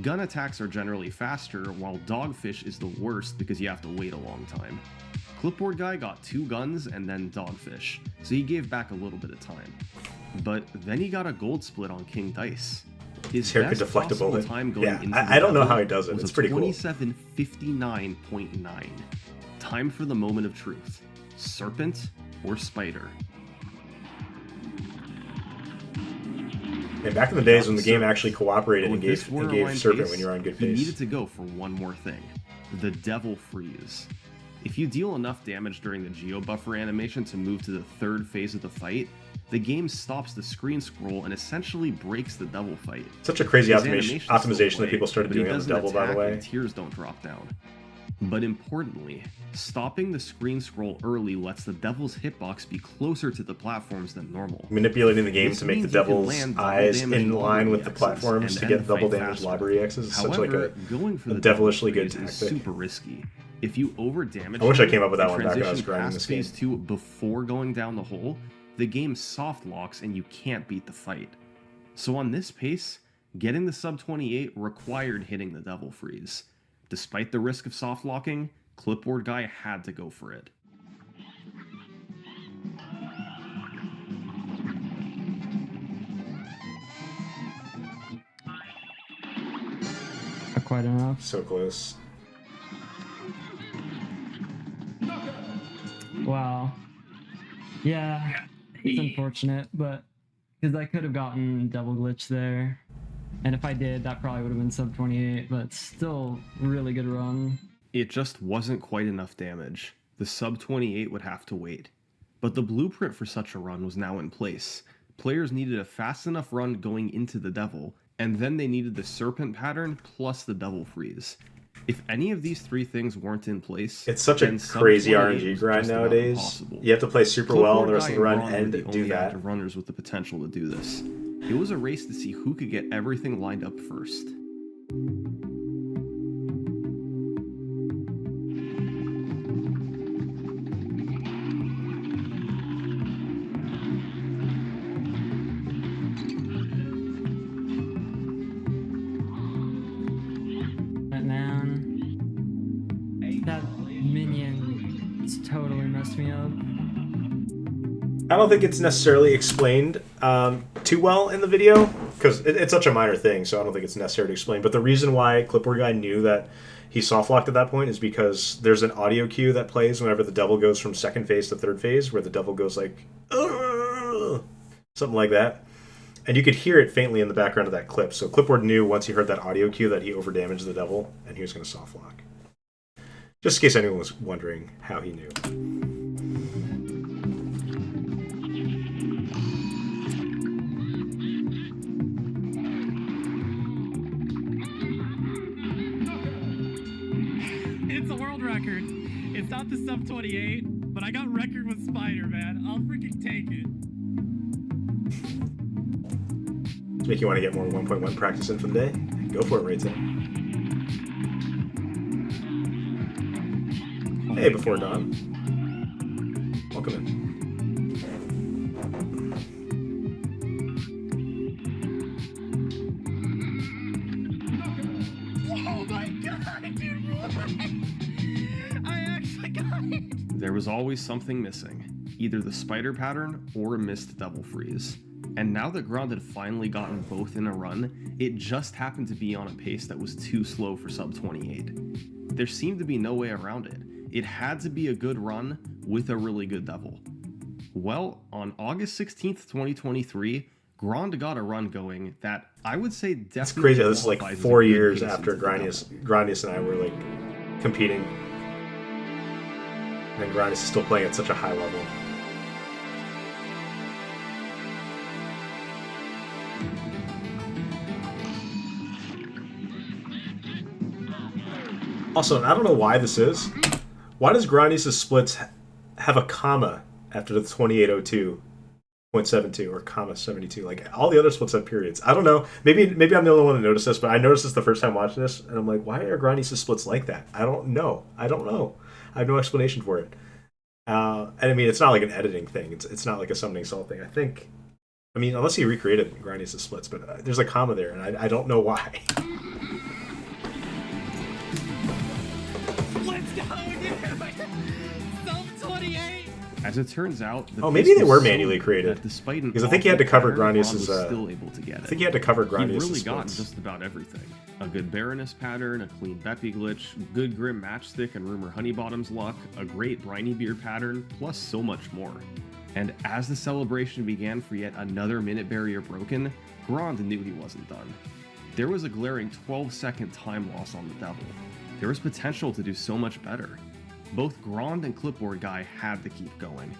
Gun attacks are generally faster, while Dogfish is the worst because you have to wait a long time. Clipboard Guy got 2 guns and then Dogfish, so he gave back a little bit of time. But then he got a gold split on King Dice. His hair could best deflect a possible bullet. time going into I don't know level how he does it. was It's a pretty cool. 27:59.9. Time for the moment of truth. Serpent or spider? And back in the days when the game actually cooperated and With this gave borderline Serpent pace, when you were on good he pace. needed to go for one more thing. The Devil Freeze. If you deal enough damage during the Geo Buffer animation to move to the 3rd phase of the fight, the game stops the screen scroll and essentially breaks the Devil fight. Such a crazy His optimization that people started doing on the Devil, by the way. And tears don't drop down. But importantly, stopping the screen scroll early lets the Devil's hitbox be closer to the platforms than normal. Manipulating the game This to make the means you can Devil's land double eyes damage in line with the X's platforms and to end get the double fight damage faster. lobby X's is such like However, a going for the devilishly Devil good Freeze is tactic. super risky. If you over-damage I wish I him came up with that and one back when I was transition grinding past this game. Phase 2 before going down the hole, the game soft locks and you can't beat the fight. So on this pace, getting the sub 28 required hitting the Devil Freeze. Despite the risk of soft locking, Clipboard Guy had to go for it. quite enough. So close. Wow. Yeah, it's unfortunate, but because I could have gotten double glitch there. And if I did, that probably would have been sub 28, but still really good run. It just wasn't quite enough damage. The sub 28 would have to wait. But the blueprint for such a run was now in place. Players needed a fast enough run going into the devil, and then they needed the serpent pattern plus the devil freeze. If any of these three things weren't in place, it's such a then sub crazy 28 RNG was grind just about nowadays. impossible. You have to play super well in the rest of the run Clipboard Guy and were the do only that. active runners with the potential to do this. It was a race to see who could get everything lined up first. But man, that minion totally messed me up. I don't think it's necessarily explained too well in the video, because it's such a minor thing, so I don't think it's necessary to explain. But the reason why Clipboard Guy knew that he soft-locked at that point is because there's an audio cue that plays whenever the devil goes from second phase to third phase, where the devil goes like, "Ugh," something like that. And you could hear it faintly in the background of that clip. So Clipboard knew once he heard that audio cue that he overdamaged the devil, and he was going to soft-lock. Just in case anyone was wondering how he knew. It's a world record. It's not the sub 28, but I got record with Spider, man. I'll freaking take it. To make you want to get more 1.1 practice in for the day? Go for it, right there. Hey, Before Dawn. Welcome in. Oh my god, dude, what? I actually got it. There was always something missing, either the spider pattern or a missed devil freeze. And now that Grand had finally gotten both in a run, it just happened to be on a pace that was too slow for sub 28. There seemed to be no way around it. It had to be a good run with a really good devil. Well, on August 16th, 2023, Grand got a run going that I would say definitely... It's crazy how this is like qualifies as a 4 good years pace after into the Grandius and I were like competing. And Grandius is still playing at such a high level. Also, I don't know why this is. Why does Grandius' splits have a comma after the 2802.72 or comma 72? Like, all the other splits have periods. I don't know. Maybe I'm the only one to notice this, but I noticed this the first time watching this, and I'm like, why are Grandius' splits like that? I don't know. I have no explanation for it. And I mean, it's not like an editing thing. It's not like a Summoning Salt thing. I mean, unless he recreated Grandius' splits, but there's a comma there, and I don't know why. Let's go, dude. Sub 28. As it turns out, the Oh, maybe pace they was were so manually good created. that despite an Because I think he had to awful cover pattern, Grandius' Grand was still able to get it. I think he had to cover He Grandius' really got splits. just about everything. A good Baroness pattern, a clean Beppy glitch, good Grim Matchstick and Rumor Honeybottom's luck, a great Briny Beard pattern, plus so much more. And as the celebration began for yet another minute barrier broken, Grand knew he wasn't done. There was a glaring 12-second time loss on the devil. There was potential to do so much better. Both Grand and Clipboard Guy had to keep going.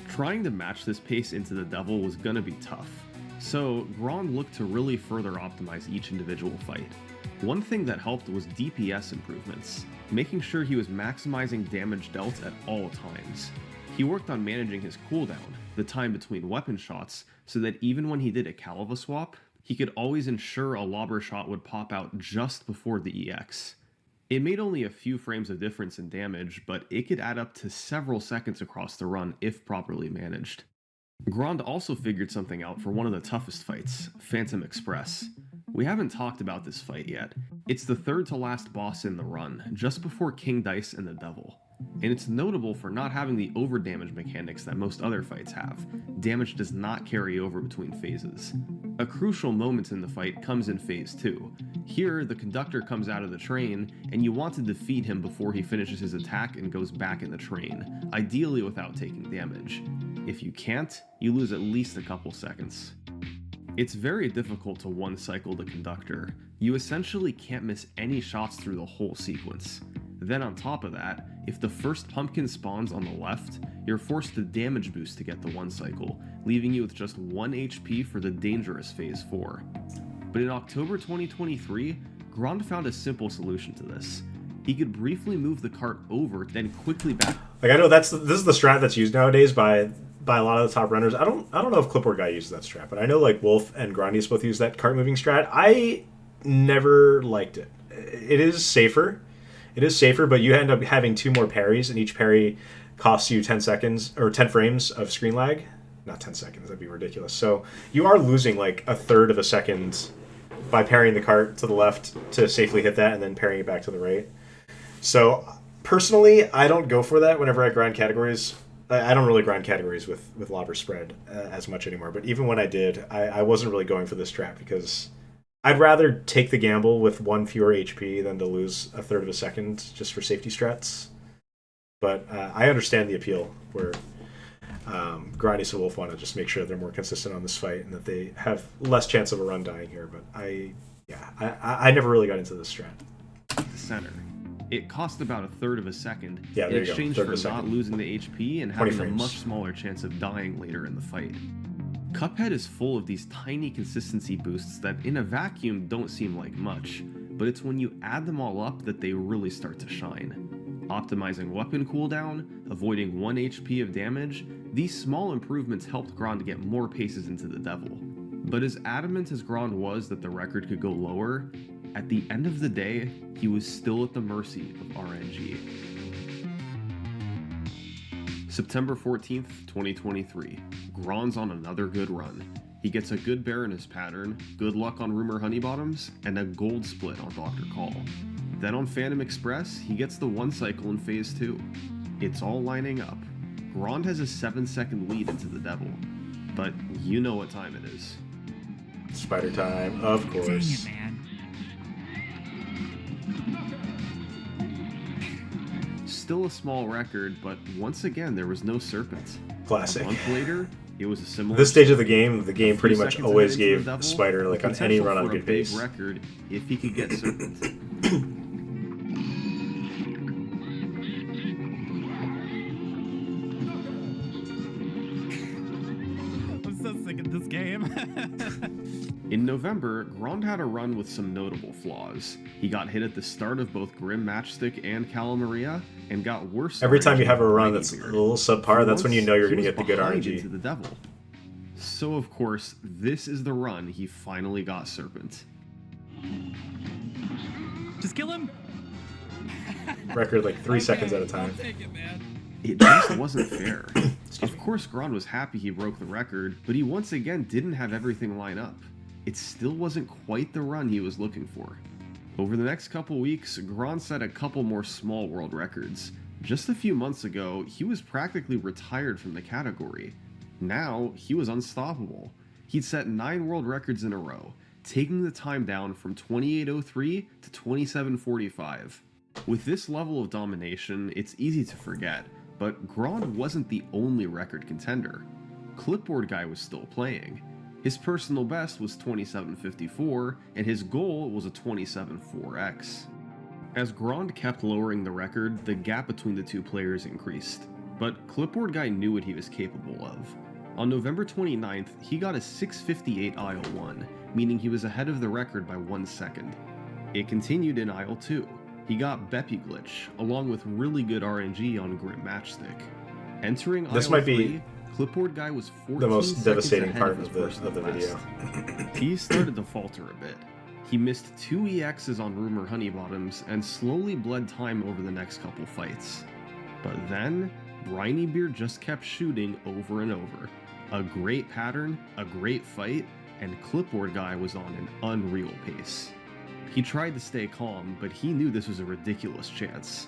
Trying to match this pace into the devil was gonna be tough, so Grand looked to really further optimize each individual fight. One thing that helped was DPS improvements, making sure he was maximizing damage dealt at all times. He worked on managing his cooldown, the time between weapon shots, so that even when he did a Calva swap, he could always ensure a lobber shot would pop out just before the EX. It made only a few frames of difference in damage, but it could add up to several seconds across the run if properly managed. Grand also figured something out for one of the toughest fights, Phantom Express. We haven't talked about this fight yet. It's the third to last boss in the run, just before King Dice and the Devil. and it's notable for not having the overdamage mechanics that most other fights have. Damage does not carry over between phases. A crucial moment in the fight comes in phase 2. Here, the conductor comes out of the train, and you want to defeat him before he finishes his attack and goes back in the train, ideally without taking damage. If you can't, you lose at least a couple seconds. It's very difficult to one-cycle the conductor. You essentially can't miss any shots through the whole sequence. Then on top of that, if the first pumpkin spawns on the left, you're forced to damage boost to get the one cycle, leaving you with just 1 HP for the dangerous phase 4. But in October 2023, Grand found a simple solution to this. He could briefly move the cart over, then quickly back. Like, I know this is the strat that's used nowadays by a lot of the top runners. I don't know if Clipboard Guy uses that strat, but I know like Wolf and Grandius both use that cart moving strat. I never liked it. It is safer, but you end up having 2 more parries, and each parry costs you 10 seconds or 10 frames of screen lag. Not 10 seconds, that'd be ridiculous. So you are losing like a third of a second by parrying the cart to the left to safely hit that and then parrying it back to the right. So personally, I don't go for that whenever I grind categories. I don't really grind categories with Lobber Spread as much anymore, but even when I did, I wasn't really going for this strat because I'd rather take the gamble with 1 fewer HP than to lose a third of a second just for safety strats. But I understand the appeal where Grandius and Wolf want to just make sure they're more consistent on this fight and that they have less chance of a run dying here, but I never really got into this strat. The center. It cost about a third of a second in exchange for not losing the HP and having frames. a much smaller chance of dying later in the fight. Cuphead is full of these tiny consistency boosts that in a vacuum don't seem like much, but it's when you add them all up that they really start to shine. Optimizing weapon cooldown, avoiding 1 HP of damage, these small improvements helped Grand get more paces into the devil. But as adamant as Grand was that the record could go lower, at the end of the day, he was still at the mercy of RNG. September 14th, 2023. Grand's on another good run. He gets a good bear in his pattern, good luck on Rumor Honeybottoms, and a gold split on Dr. Call. Then on Phantom Express, he gets the 1 cycle in phase 2. It's all lining up. Grand has a 7-second lead into the devil. But you know what time it is. Spider time, of course. Dang it, man. Still a small record, but once again, there was no serpent. Classic. A month later, it was a similar. This stage of the game pretty much seconds always ahead into gave the devil, Spider like on any potential run on for a good big pace. record if he could get serpent. I'm so sick of this game. In November, Grand had a run with some notable flaws. He got hit at the start of both Grim Matchstick and Cala Maria, and got worse. Every time you have a run RNG that's a beard. little subpar, that's when you know you're He going to was get the good behind RNG. into the devil. So of course, this is the run he finally got serpent. Just kill him. Record like 3 seconds at a I'll time. take it, man. It just wasn't fair. Of course, Grand was happy he broke the record, but he once again didn't have everything line up. It still wasn't quite the run he was looking for. Over the next couple weeks, Grand set a couple more small world records. Just a few months ago, he was practically retired from the category. Now, he was unstoppable. He'd set 9 world records in a row, taking the time down from 28:03 to 27:45. With this level of domination, it's easy to forget, but Grand wasn't the only record contender. Clipboard Guy was still playing. His personal best was 27:54, and his goal was a 27:4x. As Grand kept lowering the record, the gap between the two players increased. But Clipboard Guy knew what he was capable of. On November 29th, he got a 6:58 aisle 1, meaning he was ahead of the record by 1 second. It continued in aisle 2. He got Beppy Glitch, along with really good RNG on Grim Matchstick. Entering This aisle might be 3, Clipboard Guy was 14 The most seconds devastating ahead part of his of the personal video. best. He started to falter a bit. He missed 2 EXs on Rumor Honeybottoms and slowly bled time over the next couple fights. But then, Briny Beard just kept shooting over and over. A great pattern, a great fight, and Clipboard Guy was on an unreal pace. He tried to stay calm, but he knew this was a ridiculous chance.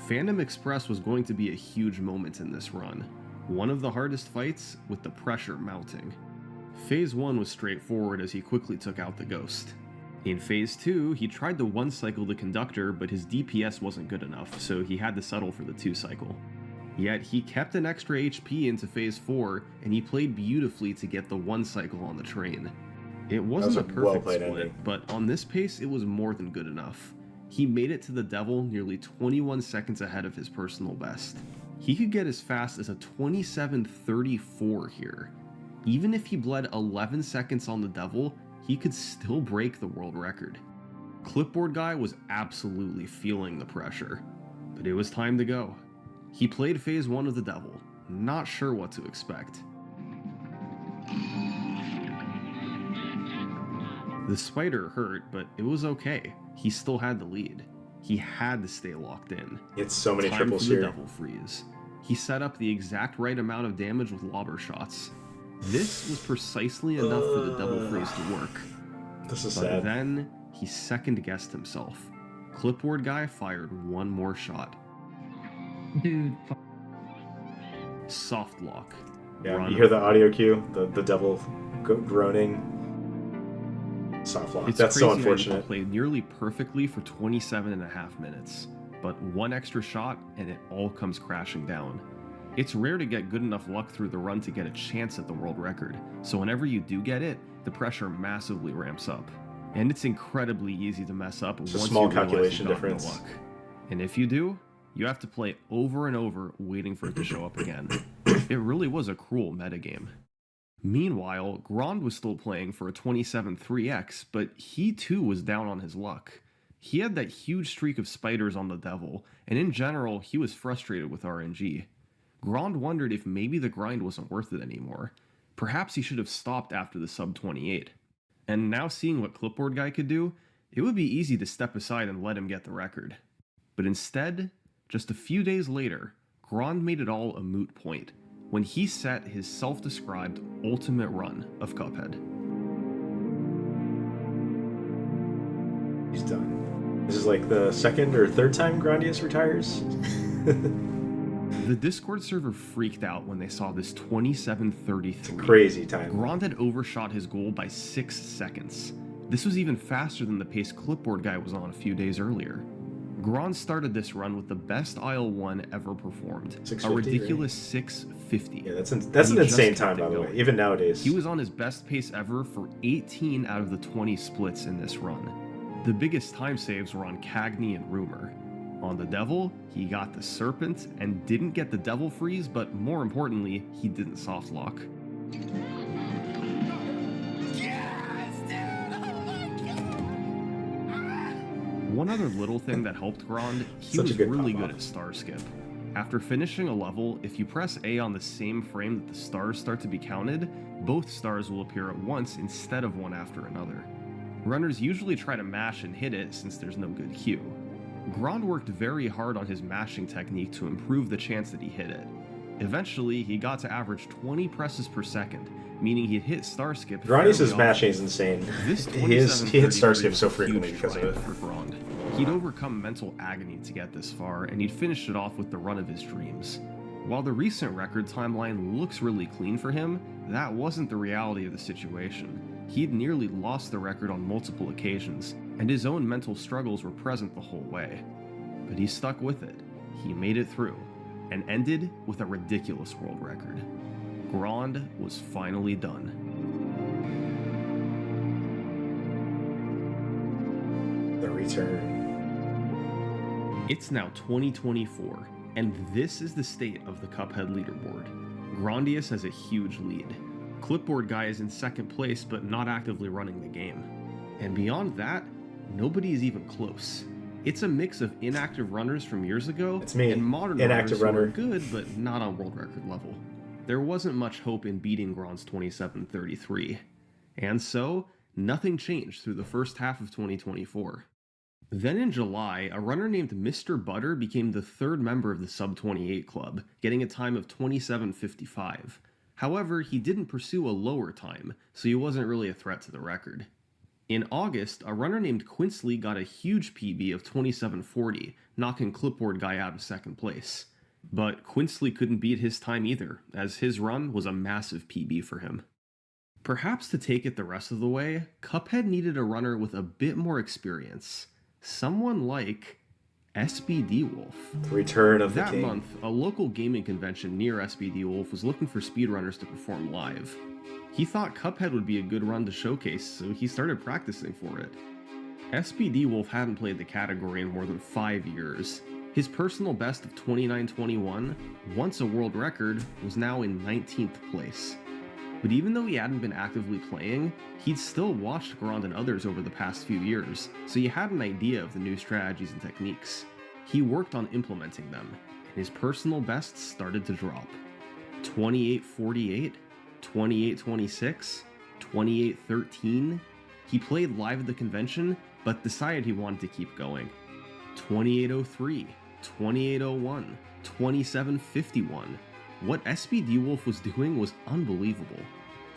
Fandom Express was going to be a huge moment in this run. One of the hardest fights with the pressure mounting. Phase 1 was straightforward as he quickly took out the ghost. In Phase 2, he tried to one-cycle the conductor, but his DPS wasn't good enough, so he had to settle for the 2-cycle. Yet he kept an extra HP into Phase 4, and he played beautifully to get the 1-cycle on the train. It wasn't a perfect split, ending. But on this pace it was more than good enough. He made it to the Devil nearly 21 seconds ahead of his personal best. He could get as fast as a 27:34 here. Even if he bled 11 seconds on the Devil, he could still break the world record. Clipboard Guy was absolutely feeling the pressure, but it was time to go. He played Phase 1 of the Devil, not sure what to expect. The spider hurt, but it was okay. He still had the lead. He had to stay locked in. It's so many Time triples for the here. Devil Freeze. He set up the exact right amount of damage with lobber shots. This was precisely enough for the Devil Freeze to work. This is But sad. then he second-guessed himself. Clipboard Guy fired one more shot. Dude, Soft lock. Yeah, Run. you hear the audio cue, the devil groaning. Soft lock. It's That's crazy so how you can unfortunate. play nearly perfectly for 27.5 minutes, but one extra shot and it all comes crashing down. It's rare to get good enough luck through the run to get a chance at the world record, so whenever you do get it, the pressure massively ramps up. And it's incredibly easy to mess up It's a once small you realize calculation you've gotten difference. the luck. And if you do, you have to play over and over waiting for it to show up again. It really was a cruel metagame. Meanwhile, Grand was still playing for a 27-3x, but he too was down on his luck. He had that huge streak of spiders on the Devil, and in general, he was frustrated with RNG. Grand wondered if maybe the grind wasn't worth it anymore. Perhaps he should have stopped after the sub 28. And now seeing what Clipboard Guy could do, it would be easy to step aside and let him get the record. But instead, just a few days later, Grand made it all a moot point when he set his self-described ultimate run of Cuphead. He's done. This is like the second or third time Grandius retires. The Discord server freaked out when they saw this 27:33. Crazy time. Grand had overshot his goal by 6 seconds. This was even faster than the pace Clipboard Guy was on a few days earlier. Grand started this run with the best IL-1 ever performed, a 650, ridiculous 650. Yeah, that's And an he just insane kept time, it by the way. going. Even nowadays. He was on his best pace ever for 18 out of the 20 splits in this run. The biggest time saves were on Cagney and Rumor. On the Devil, he got the Serpent and didn't get the Devil Freeze, but more importantly, he didn't soft lock. One other little thing that helped Grand, he Such a was good really pop-up. good at star skip. After finishing a level, if you press A on the same frame that the stars start to be counted, both stars will appear at once instead of one after another. Runners usually try to mash and hit it since there's no good cue. Grand worked very hard on his mashing technique to improve the chance that he hit it. Eventually, he got to average 20 presses per second, meaning he'd hit star skip. Granius' fairly mashing is often. insane. This He hit star skip 27:33 so was a frequently huge because of triumph it. for Grand. He'd overcome mental agony to get this far, and he'd finished it off with the run of his dreams. While the recent record timeline looks really clean for him, that wasn't the reality of the situation. He'd nearly lost the record on multiple occasions, and his own mental struggles were present the whole way. But he stuck with it. He made it through, and ended with a ridiculous world record. Grand was finally done. The return. It's now 2024, and this is the state of the Cuphead leaderboard. Grandius has a huge lead. Clipboard Guy is in second place, but not actively running the game. And beyond that, nobody is even close. It's a mix of inactive runners from years ago It's me, and modern inactive runners runner. who are good, but not on world record level. There wasn't much hope in beating Grand's 27:33. And so, nothing changed through the first half of 2024. Then in July, a runner named Mr. Butter became the third member of the Sub 28 Club, getting a time of 27:55. However, he didn't pursue a lower time, so he wasn't really a threat to the record. In August, a runner named Quinsley got a huge PB of 27:40, knocking clipboard guy out of second place. But Quinsley couldn't beat his time either, as his run was a massive PB for him. Perhaps to take it the rest of the way, Cuphead needed a runner with a bit more experience. Someone like SBD Wolf. The return of the That king. month, a local gaming convention near SBD Wolf was looking for speedrunners to perform live. He thought Cuphead would be a good run to showcase, so he started practicing for it. SBD Wolf hadn't played the category in more than 5 years. His personal best of 29:21, once a world record, was now in 19th place. But even though he hadn't been actively playing, he'd still watched Grand and others over the past few years, so he had an idea of the new strategies and techniques. He worked on implementing them, and his personal bests started to drop. 28:48, 28:26, 28:13. He played live at the convention, but decided he wanted to keep going. 28:03, 28:01, 27:51. What SBD Wolf was doing was unbelievable.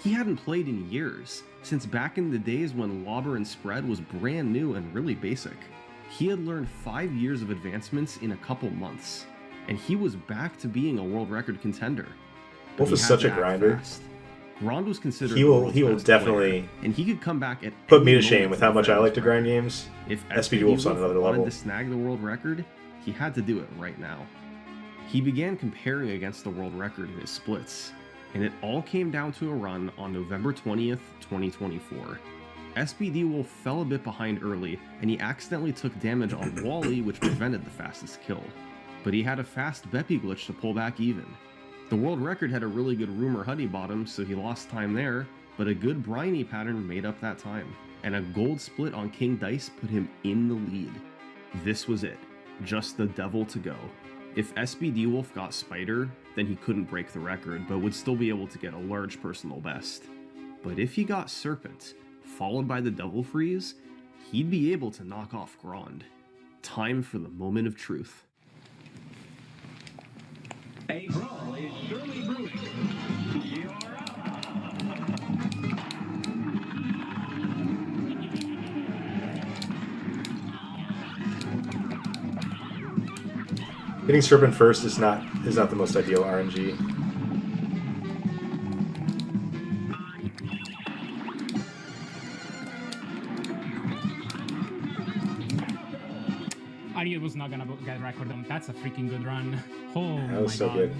He hadn't played in years, since back in the days when Lobber and Spread was brand new and really basic. He had learned 5 years of advancements in a couple months, and he was back to being a world record contender. But Wolf he is had such to a act grinder. fast. Grand was considered He the will world's best definitely player, and he could come back at put me any to shame moment with to how much I defend like to his grind record. games. If SBD Wolf's on another wanted level. to snag the world record, he had to do it right now. He began comparing against the world record in his splits, and it all came down to a run on November 20th, 2024. SBD Wolf fell a bit behind early, and he accidentally took damage on Wally, which prevented the fastest kill. But he had a fast Beppy glitch to pull back even. The world record had a really good Rumor Huddy bottom, so he lost time there, but a good Briny pattern made up that time, and a gold split on King Dice put him in the lead. This was it, just the devil to go. If SBD Wolf got Spider, then he couldn't break the record, but would still be able to get a large personal best. But if he got Serpent, followed by the Devil Freeze, he'd be able to knock off Grand. Time for the moment of truth. A brawl is surely brewing. You're up. Hitting Serpent first is not the most ideal RNG. I was not gonna get record on. That's a freaking good run. Oh That was my so God. good.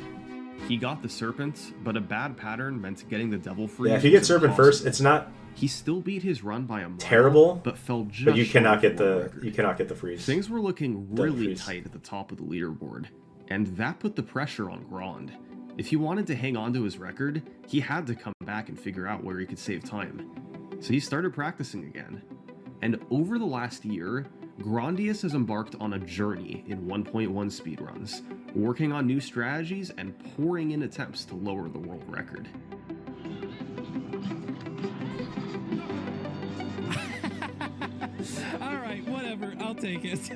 He got the Serpent, but a bad pattern meant getting the Devil Freeze. Yeah, if you get was Serpent impossible. first, it's not He still beat his run by a mile, terrible, but fell just but you short cannot of get world the record. freeze. Things were looking Devil really Freeze. tight at the top of the leaderboard, and that put the pressure on Grand. If he wanted to hang on to his record, he had to come back and figure out where he could save time. So he started practicing again. And over the last year, Grandius has embarked on a journey in 1.1 speedruns, working on new strategies and pouring in attempts to lower the world record. Alright, whatever. I'll take it.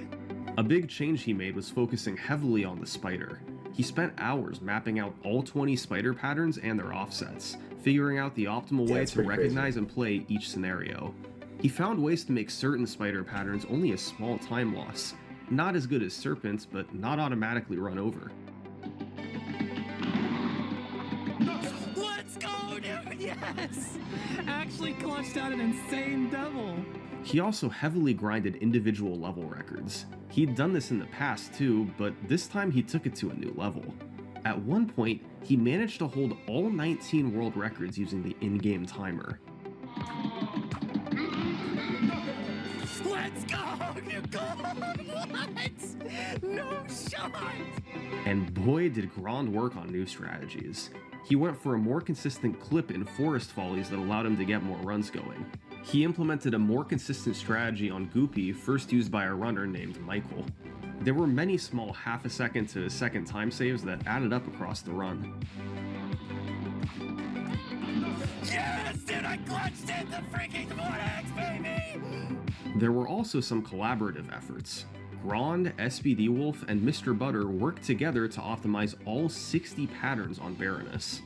A big change he made was focusing heavily on the spider. He spent hours mapping out all 20 spider patterns and their offsets, figuring out the optimal way it's to pretty recognize and play each scenario. He found ways to make certain spider patterns only a small time loss, not as good as Serpents, but not automatically run over. Let's go, dude! Yes! Actually clutched out an insane double. He also heavily grinded individual level records. He'd done this in the past too, but this time he took it to a new level. At one point, he managed to hold all 19 world records using the in-game timer. Let's go, you What? No shot! And boy did Grand work on new strategies. He went for a more consistent clip in Forest Follies that allowed him to get more runs going. He implemented a more consistent strategy on Goopy, first used by a runner named Michael. There were many small half a second to a second time saves that added up across the run. Yes, dude, I clutched it! The freaking 1x, baby! There were also some collaborative efforts. Grand, SBD Wolf, and Mr. Butter worked together to optimize all 60 patterns on Baroness.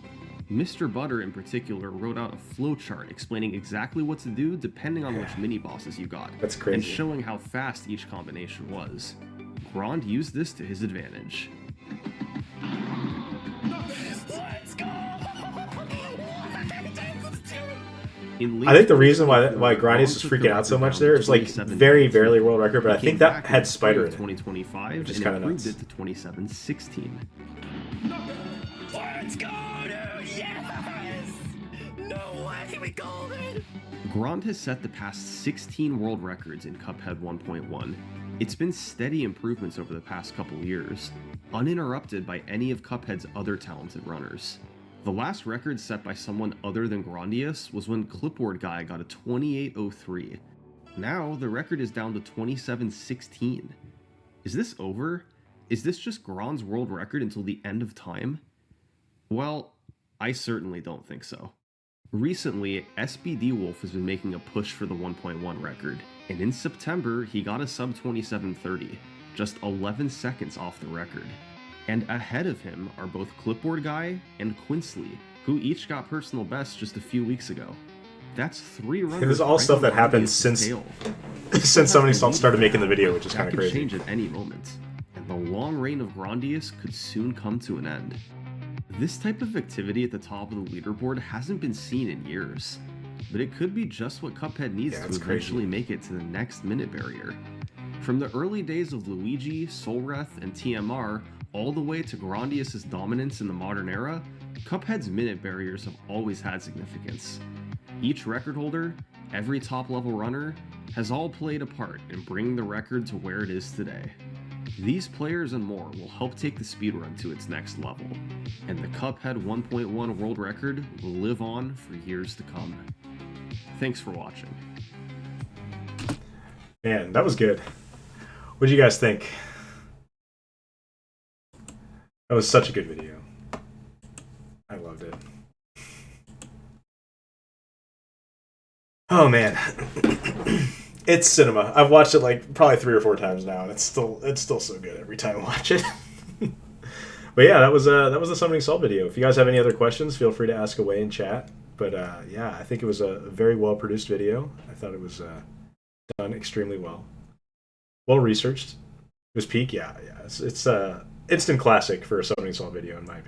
Mr. Butter in particular wrote out a flowchart explaining exactly what to do depending on which mini-bosses you got. That's crazy. And showing how fast each combination was. Grond used this to his advantage. Let's go! I think the reason why Granius was freaking out so much there is like very barely world record, but I think that had Spider in it, 2025, which is and kind of improved nuts. it to 27-16. Let's go, dude! Yes! No way we called it! Grond has set the past 16 world records in Cuphead 1.1. It's been steady improvements over the past couple years, uninterrupted by any of Cuphead's other talented runners. The last record set by someone other than Grondius was when Clipboard Guy got a 28:03. Now the record is down to 27:16. Is this over? Is this just Grond's world record until the end of time? Well, I certainly don't think so. Recently, SBD Wolf has been making a push for the 1.1 record, and in September he got a sub 27:30, just 11 seconds off the record. And ahead of him are both Clipboard Guy and Quinsley, who each got personal bests just a few weeks ago. That's 3 runners. And this is all stuff that happened since Summoning Salt started making the video, which is kind of crazy. That could change at any moment, and the long reign of Grondius could soon come to an end. This type of activity at the top of the leaderboard hasn't been seen in years, but it could be just what Cuphead needs to eventually make it to the next minute barrier. From the early days of Luigi, Solreth, and TMR, all the way to Grondius' dominance in the modern era, Cuphead's minute barriers have always had significance. Each record holder, every top-level runner, has all played a part in bringing the record to where it is today. These players and more will help take the speedrun to its next level, and the Cuphead 1.1 world record will live on for years to come. Thanks for watching. Man, that was good. What do you guys think? That was such a good video. I loved it. Oh man. It's cinema. I've watched it like probably 3 or 4 times now, and it's still so good every time I watch it. But yeah, that was the Summoning Salt video. If you guys have any other questions, feel free to ask away in chat. But yeah, I think it was a very well produced video. I thought it was done extremely well. Well researched. It was peak, yeah. It's instant classic for a Summoning Salt video in my opinion.